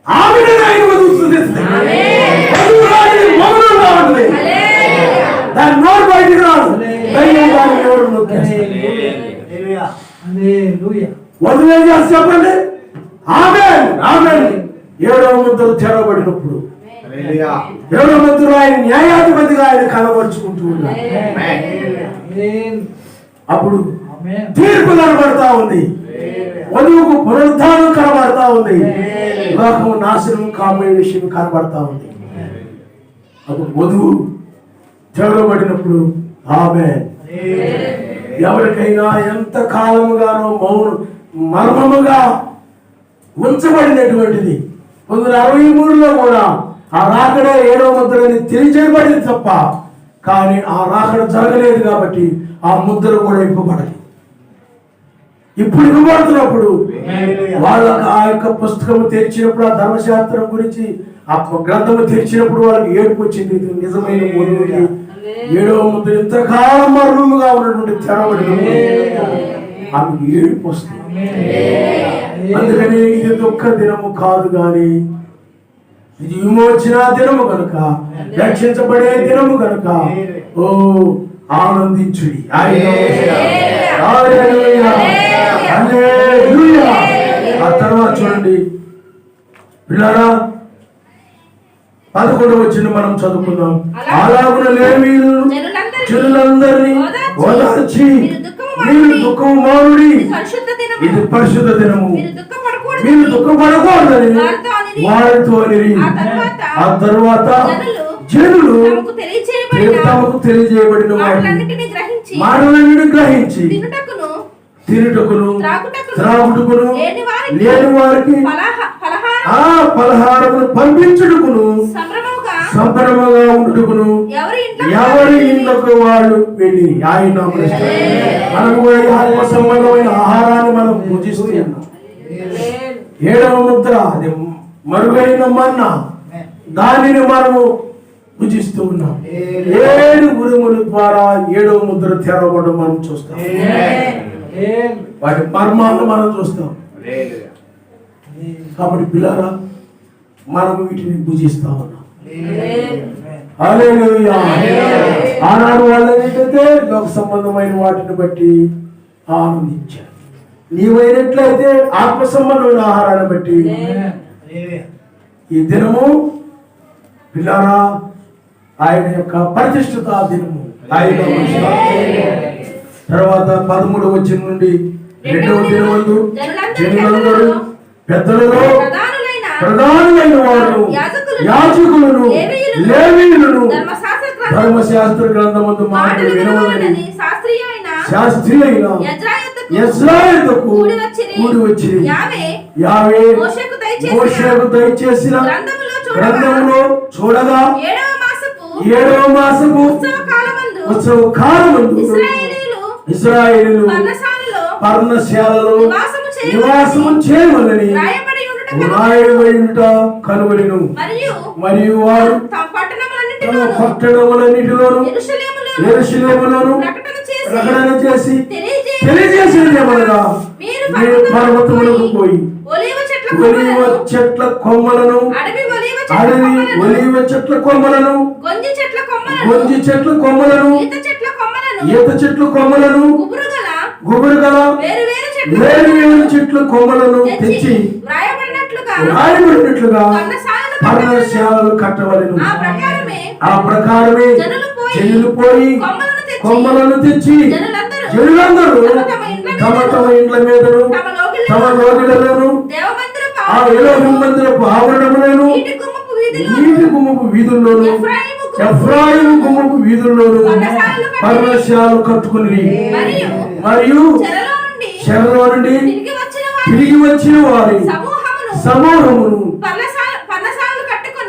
ఆమెను ఆయన వదులుతుంది. మౌనంగా ఉంటుంది, దాని నోరు బయటికి రాదు, దాని నోరు నొక్కేస్తుంది. వదిలే చేసి చెప్పండి ఆమేన్ ఆమేన్. 7వ ముద్ర తెరబడినప్పుడు 7వ ముద్ర ఆయన న్యాయాధిపతిగా ఆయన కనబరుచుకుంటూ ఉన్నారు. అప్పుడు తీర్పు కనబడతా ఉంది, వధువుకు పునరుద్ధానం కనబడతా ఉంది, వివాహం నాశనం కాబోయే విషయం కనబడతా ఉంది. అప్పుడు వధువు తెరబడినప్పుడు ఆమేన్. ఎవరికైనా ఎంత కాలముగానో మర్మముగా ఉంచబడినటువంటిది 1963లో కూడా ఆ రాకడ 7వ ముద్రని తెలియజేయబడింది తప్ప, కానీ ఆ రాకడ జరగలేదు కాబట్టి ఆ ముద్ర కూడా ఇవ్వబడదు. ఇప్పుడు ఇవ్వబడుతున్నప్పుడు వాళ్ళకి ఆ యొక్క పుస్తకం తెరిచినప్పుడు, ఆ ధర్మశాస్త్రం గురించి ఆ గ్రంథము తెరిచినప్పుడు వాళ్ళకి ఏడుపు వచ్చింది. నిజమైన వధువుకి 7వ ముద్ర ఇంతకాలం మర్మముగా ఉన్నటువంటి తెరబడినప్పుడు ఆమెకు ఏడుపు వస్తుంది. అందుకని ఇది దుఃఖ దినము కాదు, కానీ ఇది విమోచన దినము కనుక, రక్షించబడే దినము కనుక ఓ ఆనందించుడి. ఆ తర్వాత చూడండి పిల్లరా, 11వ వచనం మనం చదువుకుందాం. అలాగున లేవీయులు జనులందరినీ ఓదార్చి మీరు దుఃఖము మానుడి, ఇది పరిశుద్ధ దినము, మీరు దుఃఖపడకూడదని వారితో అనిరి. ఆ తరువాత జనులు తమకు తెలియజేయబడిన మాటలన్నిటిని గ్రహించి తినుటకును త్రాగుటకును లేని వారికి ఆ పలహారమును పంపించుటకును సంబరముగా ఉండుటకును ఎవరి ఇంట్లోకి వాళ్ళు వెళ్ళి ఆయన మనకు కూడా ఆత్మ సంబంధమైన ఆహారాన్ని మనం భుజిస్తున్నాం. 7వ ముద్ర అది మరుగైన మన్నా, దానిని మనము భుజిస్తూ ఉన్నాం. 7 ఉరుముల ద్వారా 7వ ముద్ర తెరవడం మనం చూస్తాం, వాటి మర్మాలను మనం చూస్తాం. కాబట్టి పిల్లరా, మనము వీటిని భుజిస్తా ఉన్నాం. హల్లెలూయా. ఆనాడు వాళ్ళు ఏంటంటే లోక సంబంధమైన వాటిని బట్టి ఆనందించారు. నీవైనట్లయితే ఆత్మ సంబంధమైన ఆహారాన్ని బట్టి ఈ దినము పిల్లారా ఆయన యొక్క ప్రతిష్ఠిత దినము. ఆయన తర్వాత 13వ వచనం నుండి 2వ దినమందు జనులందరూ పెద్దలలో ప్రధానులైన వారు యాజకులను లేవీయులను ధర్మశాస్త్ర గ్రంథమందు మాటలు వినవలని శాస్త్రి అయిన యెజ్రా యొద్దకు కూడి వచ్చి యావే మోషేకు దయచేసిన గ్రంథములో చూడగా 7వ మాసపు ఉత్సవ కాలమందు ఇశ్రాయేలీయులు పర్ణశాలలో నివాసము చేయవలని రాయబడియుట కనుగొనెను. మరియు వారు తమ పట్టణములన్నిటిలోను యెరూషలేములోను చేసి తెలియజేసేది ఏమనగా మీరు పర్వతములకు పోయి ఒలీవ చెట్ల కొమ్మలను అడవి ఒలీవ చెట్ల కొమ్మలను గొంజి చెట్ల కొమ్మలను ఈత చెట్ల కొమ్మలను గుబురు గల వేరు చెట్ల కొమ్మలను తెచ్చి రాయబడినట్లుగా పర్ణశాలలు కట్టవలెను. ఆ ప్రకారమే జనులు పోయి కొమ్మలను తెచ్చి జనులందరూ తమ తమ ఇండ్ల మీదను తమ రోగిలలోను ఆ ఎలోహిం మందిరపు ఆవరణములను నీటి గుమ్మపు వీధుల్లోను ఎఫ్రాయిము గుమ్మపు వీధుల్లోను పర్ణశాలలు కట్టుకుని మరియు చెరలో నుండి తిరిగి వచ్చిన వారి సమూహమును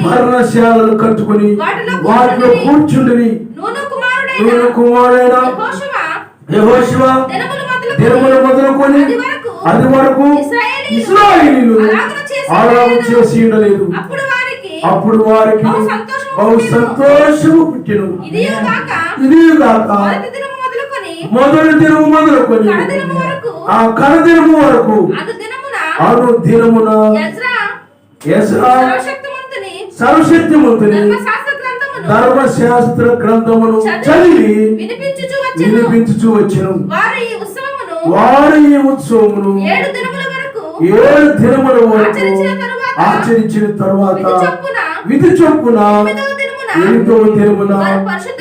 పర్ణశాలలు కట్టుకుని వాటిలో కూర్చుండి నూను కుమారుడైన యెహోషువ దినములు మొదలుకొని అది వరకు ఇశ్రాయేలీయులు ఆరాధన చేసి ఉండలేదు. అప్పుడు వారికి బహు సంతోషము పుట్టెను. ఇదిగాక మొదటి దినము మొదలుకొని ఆ కడదినము వరకు అను దినమున యెజ్రా సర్వశక్తిమంతుని ధర్మశాస్త్ర గ్రంథమును చదివి వినిపించుచు వచ్చెను. వారు ఈ ఉత్సవమును 7 దినముల వరకు ఆచరించిన తరువాత విధి చొప్పున 8వ దినమున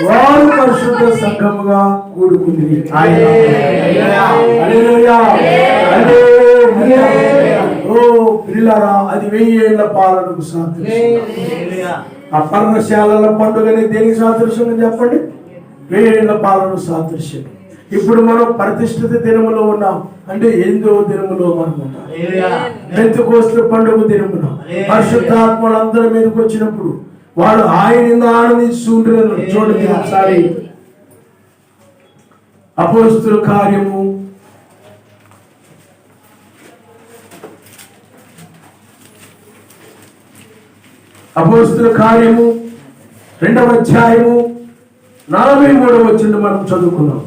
వారు పరిశుద్ధ సంఘముగా కూడుకుంది. ఓ పిల్లరా, అది 1000 ఏళ్ల పాలనకు సాదృశ్యం. ఆ పర్ణశాలల పండుగని దేనికి సాదృశ్యం చెప్పండి? 1000 ఏళ్ల పాలన సాదృశ్యం. ఇప్పుడు మనం ప్రతిష్ఠిత దినములో ఉన్నాం అంటే 8వ దినములో మనం ఉన్నాం. పెంతెకోస్తు పండుగ దినమున పరిశుద్ధాత్మలు అందరి మీదకి వచ్చినప్పుడు వాళ్ళు ఆయన ఆనందిస్తూ ఉంటారు. చూడండి ఒకసారి అపోస్తలుల కార్యము 2వ అధ్యాయము 43వ వచనం మనం చదువుకున్నాం.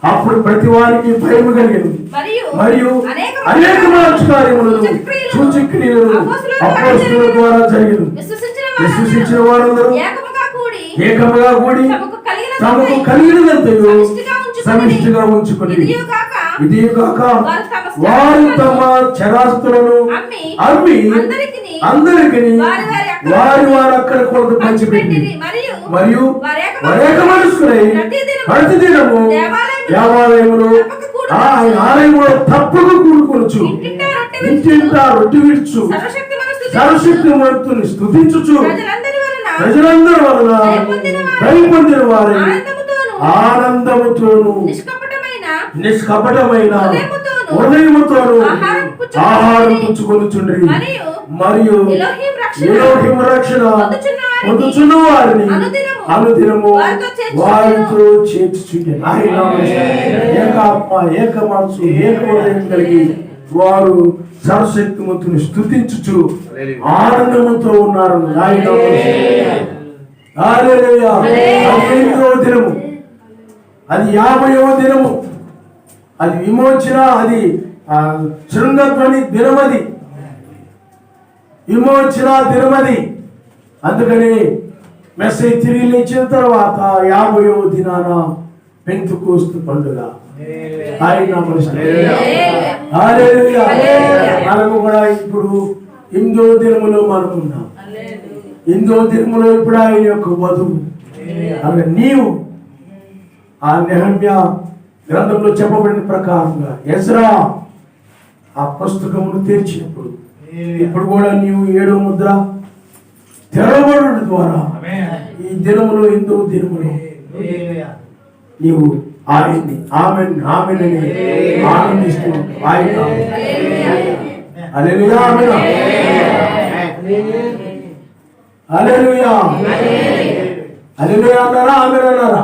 అప్పుడు ప్రతి వారికి భయము కలిగింది మరియు అనేక కార్యములను సూచక్రియలను అపోస్తలుల ద్వారా జరిగిన విశ్వసించిన వారందరూ ఏకముగా కూడి తమకు కలిగినదంతయు సమిష్టిగా ఉంచుకొని ఇదిగాక వారు తమ చరాస్తులను అమ్మి అందరికి వారి అక్కడ కొరకు పంచిపెట్టి మరియు అనేక మనుషులై ప్రతి దినము దేవాలయములో ఆలయములో తప్పక కూడుకొనుచు ఇంటింటా రొట్టె విడుచు సర్వశక్తిమంతుని స్తుతించుచు ప్రజలందరి వలన దయ పొందిన వారి ఆనందముతోను నిష్కపటమైన హృదయముతోను ఆహారం పుచ్చుకొనుచుండిరి మరియు ఎలోహిం రక్షణ పొందుచున్న వారిని అనుదినము వారితో చేర్చుచుండెను. ఆయన ఏకాత్మ ఏక మనసు ఏక హృదయం కలిగి వారు సర్వశక్తిమంతుని స్తుతించుచు ఆనందముతో ఉన్నారు. ఆయన దినము, అది 50వ దినము, అది విమోచన, అది శృంగధ్వని దినమది, విమోచన దినమది. అందుకని మెస్సయ్య తిరిగి లేచిన తర్వాత 50వ దినాన పెంతెకోస్తు పండుగ. మనము కూడా ఇప్పుడు 8వ దినములో మనం ఉన్నాం. 8వ దినములో ఇప్పుడు ఆయన యొక్క వధువు అలా నీవు ఆ నెహమ్య గ్రంథంలో చెప్పబడిన ప్రకారంగా యెజ్రా ఆ పుస్తకమును తెరిచినప్పుడు ఇప్పుడు కూడా నీవు 7వ ముద్ర తెరవబడుట ద్వారా ఈ దినములో 8వ దినములో నీవు ఆయన్ని ఆమెన్ అని ఆనందిస్తూ ఆయన హల్లెలూయా ఆమేన్ హల్లెలూయా హల్లెలూయా అన్నారా ఆమేన్ అన్నారా?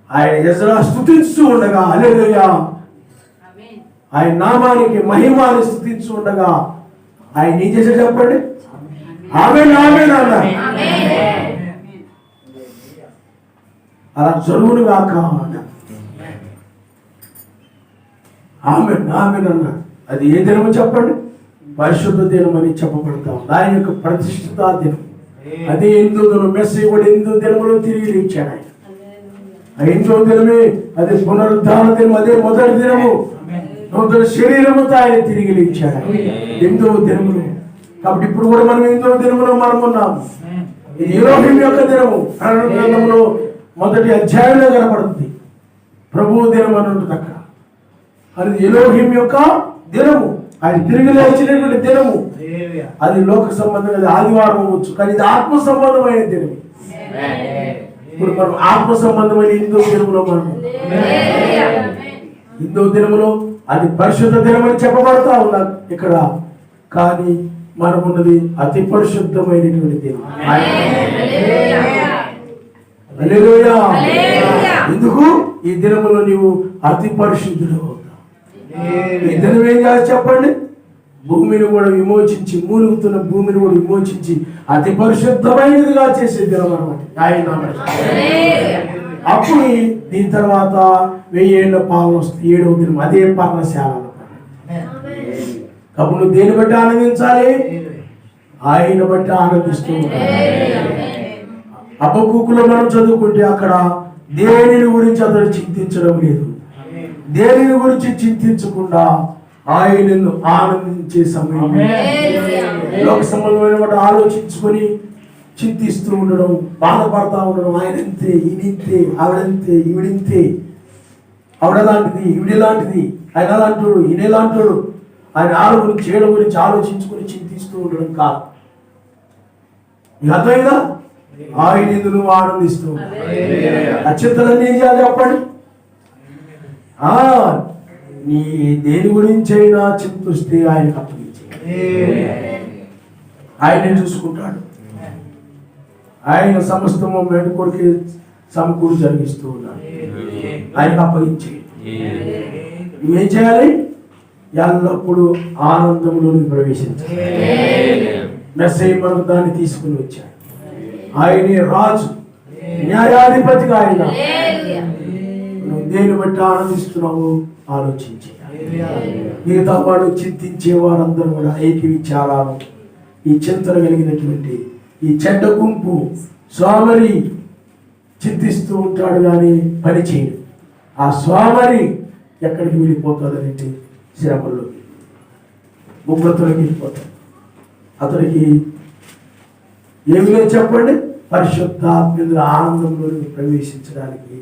ఆయన యెజ్రా స్తుతిస్తూ ఉండగా హల్లెలూయా ఆయన నామానికి మహిమాని స్తుతిస్తూ ఉండగా ఆయన ఏం చేశాడు చెప్పండి? ఆమేన్ ఆమేన్ అన్నారు. అలా జరుగును గాక అన్నాడు. ఆమేన్ ఆమేన్ అన్నాడు. అది ఏ దినము చెప్పండి? పరిశుద్ధ దినం అని చెప్పబడతా ఉంది. ఆయన యొక్క ప్రతిష్ఠిత దినం. అదే 8వ దినం. మెస్సీ కూడా 8వ దినములో తిరిగి లేచాడు. ఆయన 8వ దినమే అది పునరుద్ధాన దినం. అదే మొదటి దినము. నూతన శరీరముతో ఆయన తిరిగి లేచాడు 8వ దినములో. కాబట్టి ఇప్పుడు కూడా మనం 8వ దినములో మనం ఉన్నాము. ఇది ఎలోహిం యొక్క దినము. ప్రకటన గ్రంథంలో మొదటి అధ్యాయంలో కనపడుతుంది. ప్రభువు దినం అని ఉంటుంది అక్కడ. అది ఎలోహిం యొక్క దినము. ఆయన తిరిగి లేచినటువంటి దినము. అది లోక సంబంధం, అది ఆదివారం అవ్వచ్చు, కానీ ఇది ఆత్మ సంబంధమైన దినం. ఇప్పుడు మనం ఆత్మ సంబంధమైన 8వ దినములో మనం 8వ దినములో అది పరిశుద్ధ దినం అని చెప్పబడతా ఉన్నాం ఇక్కడ. కానీ మనం ఉన్నది అతి పరిశుద్ధమైనటువంటి దినం. హల్లెలూయా. ఎందుకు? ఈ దినములో నీవు అతి పరిశుద్ధుడు అవుతావు. ఈ దినం ఏం చేయాలి చెప్పండి? భూమిని కూడా విమోచించి, మూలుగుతున్న భూమిని కూడా విమోచించి అతి పరిశుద్ధమైనదిగా చేసే దినం అన్నమాట ఆయన. అప్పుడు దీని తర్వాత 1000 ఏళ్ల పాలన వస్తుంది. 7వ దినం అదే పర్ణశాల. అప్పుడు నువ్వు దేని బట్టి ఆనందించాలి? ఆయన బట్టి ఆనందిస్తూ ఉండాలి. హబక్కూకులో మనం చదువుకుంటే అక్కడ దేనిని గురించి అతను చింతించడం లేదు. దేనిని గురించి చింతించకుండా ఆయనను ఆనందించే సమయం. లోక సంబంధమైన వాటి ఆలోచించుకొని చింతిస్తూ ఉండడం, బాధపడతా ఉండడం. ఆయన ఇంతే, ఈయనంతే, ఆవిడంతే, ఈవిడింతే, ఆవిడలాంటిది, ఈవిడిలాంటిది, ఆయన అలాంటోడు, ఈయనలాంటోడు. ఆయన ఆడ గురించి, ఏడ గురించి ఆలోచించుకొని చింతిస్తూ ఉండడం కాదు. అర్థమైందా? ఆయన ఎందుకు ఆనందిస్తూ అత్యంతలన్నీ ఏం చేయాలి చెప్పండి? నీ దేని గురించి అయినా చింతిస్తే ఆయనకు అప్పగించే. ఆయన చూసుకుంటాడు. ఆయన సమస్తము మేడ కొరికి సమకూరు జరిగిస్తూ ఉన్నాడు. ఆయనకు అప్పగించే. నువ్వేం చేయాలి? ఎల్లప్పుడూ ఆనందంలోకి ప్రవేశించాలి. మెస్సయ్య మనకు దాన్ని తీసుకుని వచ్చాడు. ఆయనే రాజు, న్యాయాధిపతిగా ఆయన. నువ్వు దేని బట్టి ఆనందిస్తున్నావు ఆలోచించి. మిగతా వాడు చింతించే వారందరూ కూడా ఏకీవిచారాలు, ఈ చింతన కలిగినటువంటి ఈ చెడ్డ గుంపు స్వామరి చింతిస్తూ ఉంటాడు కానీ పని చేయడు. ఆ స్వామరి ఎక్కడికి వెళ్ళిపోతాడనేది శ్రమల్లోకి, ముగ్గురతలోకి వెళ్ళిపోతాడు. అతనికి ఏమి లేదు చెప్పండి? పరిశుద్ధాత్మ ఆనందంలోకి ప్రవేశించడానికి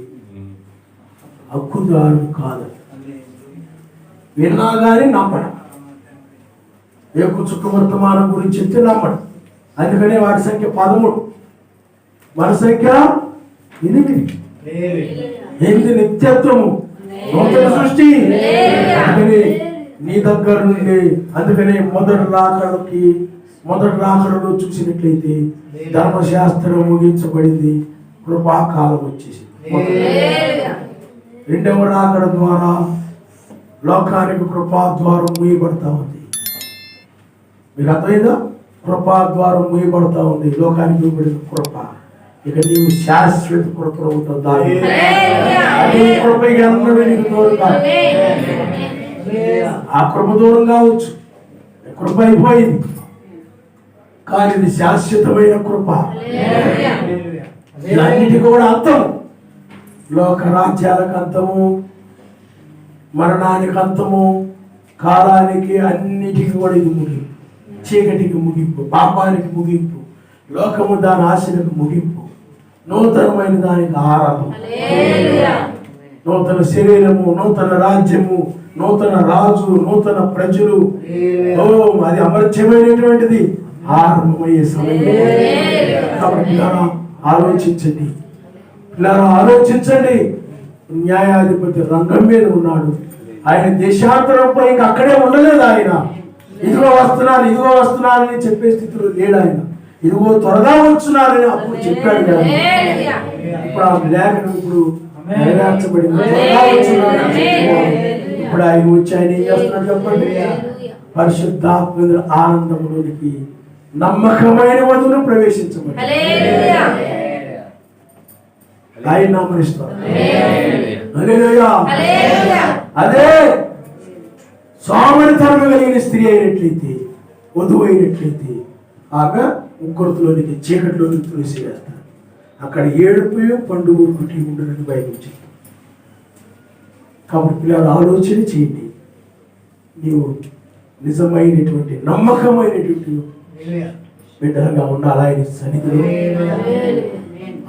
హక్కుదారుడు కాదు. విన్నా కానీ నమ్మడం. ఏకు చుక్క వర్తమానం గురించి చెప్తే నమ్మడం. అందుకనే వాడి సంఖ్య 13, మన సంఖ్య 8 నిత్యత్వము, నూతన సృష్టి. అందుకని నీ దగ్గర నుండి, అందుకనే మొదటి రాకడలో చూసినట్లయితే ధర్మశాస్త్రం ముగించబడింది, కృపాకాలం వచ్చేసింది. రెండవ రాకడ ద్వారా లోకానికి కృపాద్వారం మూయబడతా ఉంది. మీకు అర్థమైందా? కృపాద్వారం మూయబడతా ఉంది. లోకానికి మూయబడిన కృప. ఇక నీవు శాశ్వత కృపలో ఉంటుంది. కృప ఎన్నడూ నీకు దూరం కాదు. ఆ కృప దూరం కావచ్చు, కృప అయిపోయింది, కానీ ఇది శాశ్వతమైన కృప. అన్నిటికీ కూడా అంతము. లోక రాజ్యాలకు అంతము, మరణానికి అంతము, కాలానికి అన్నిటికీ కూడా ఇది ముగింపు. చీకటికి ముగింపు, పాపానికి ముగింపు, లోకము దాని ఆశలకు ముగింపు, నూతనమైన దానికి ఆరాధన, నూతన శరీరము, నూతన రాజ్యము, నూతన రాజు, నూతన ప్రజలు. అది అమర్త్యమైనటువంటిది ఆరంభమయ్యే సమయం. కాబట్టి ఆలోచించండి, ఆలోచించండి. న్యాయాధిపతి రంగం మీద ఉన్నాడు. ఆయన దేశాంతరంపై ఇంకా అక్కడే ఉండలేదు. ఆయన ఇదిగో వస్తున్నానని చెప్పే స్థితిలో లేడు. ఆయన ఇదిగో త్వరగా వచ్చున్నారని అప్పుడు చెప్పాడు కదా. ఇప్పుడు ఆ లేఖనం ఇప్పుడు నెరవేర్చబడింది. ఇప్పుడు ఆయన వచ్చి ఆయన ఏం చేస్తున్నాడు చెప్పండి? పరిశుద్ధాత్మ ఆనందంలోనికి నమ్మకమైన వధువును ప్రవేశించబడి. ఆయన నామనిస్తాం. హల్లెలూయా. అదే సోమరితనం కలిగిన స్త్రీ అయినట్లయితే, వధువు అయినట్లయితే ఆమె ఉగ్రతలోనికి చీకటిలోనికి తులసివేస్తారు. అక్కడ ఏడుపు పండుగ కుటి ఉండదని భయపించింది. కాబట్టి పిల్లలు ఆలోచన చేయండి. నీవు నిజమైనటువంటి నమ్మకమైనటువంటి బిడ్డలుగా ఉండాలి. ఆయన సన్నిధిలో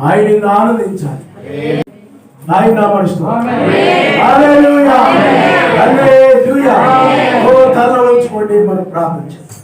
ఆయన ఆనందించాలి. ఆయన నామనిస్తాం. హల్లెలూయా. హల్లెలూయా. ఓ తల ఉంచుకోండి, మనం ప్రార్థన చేద్దాం.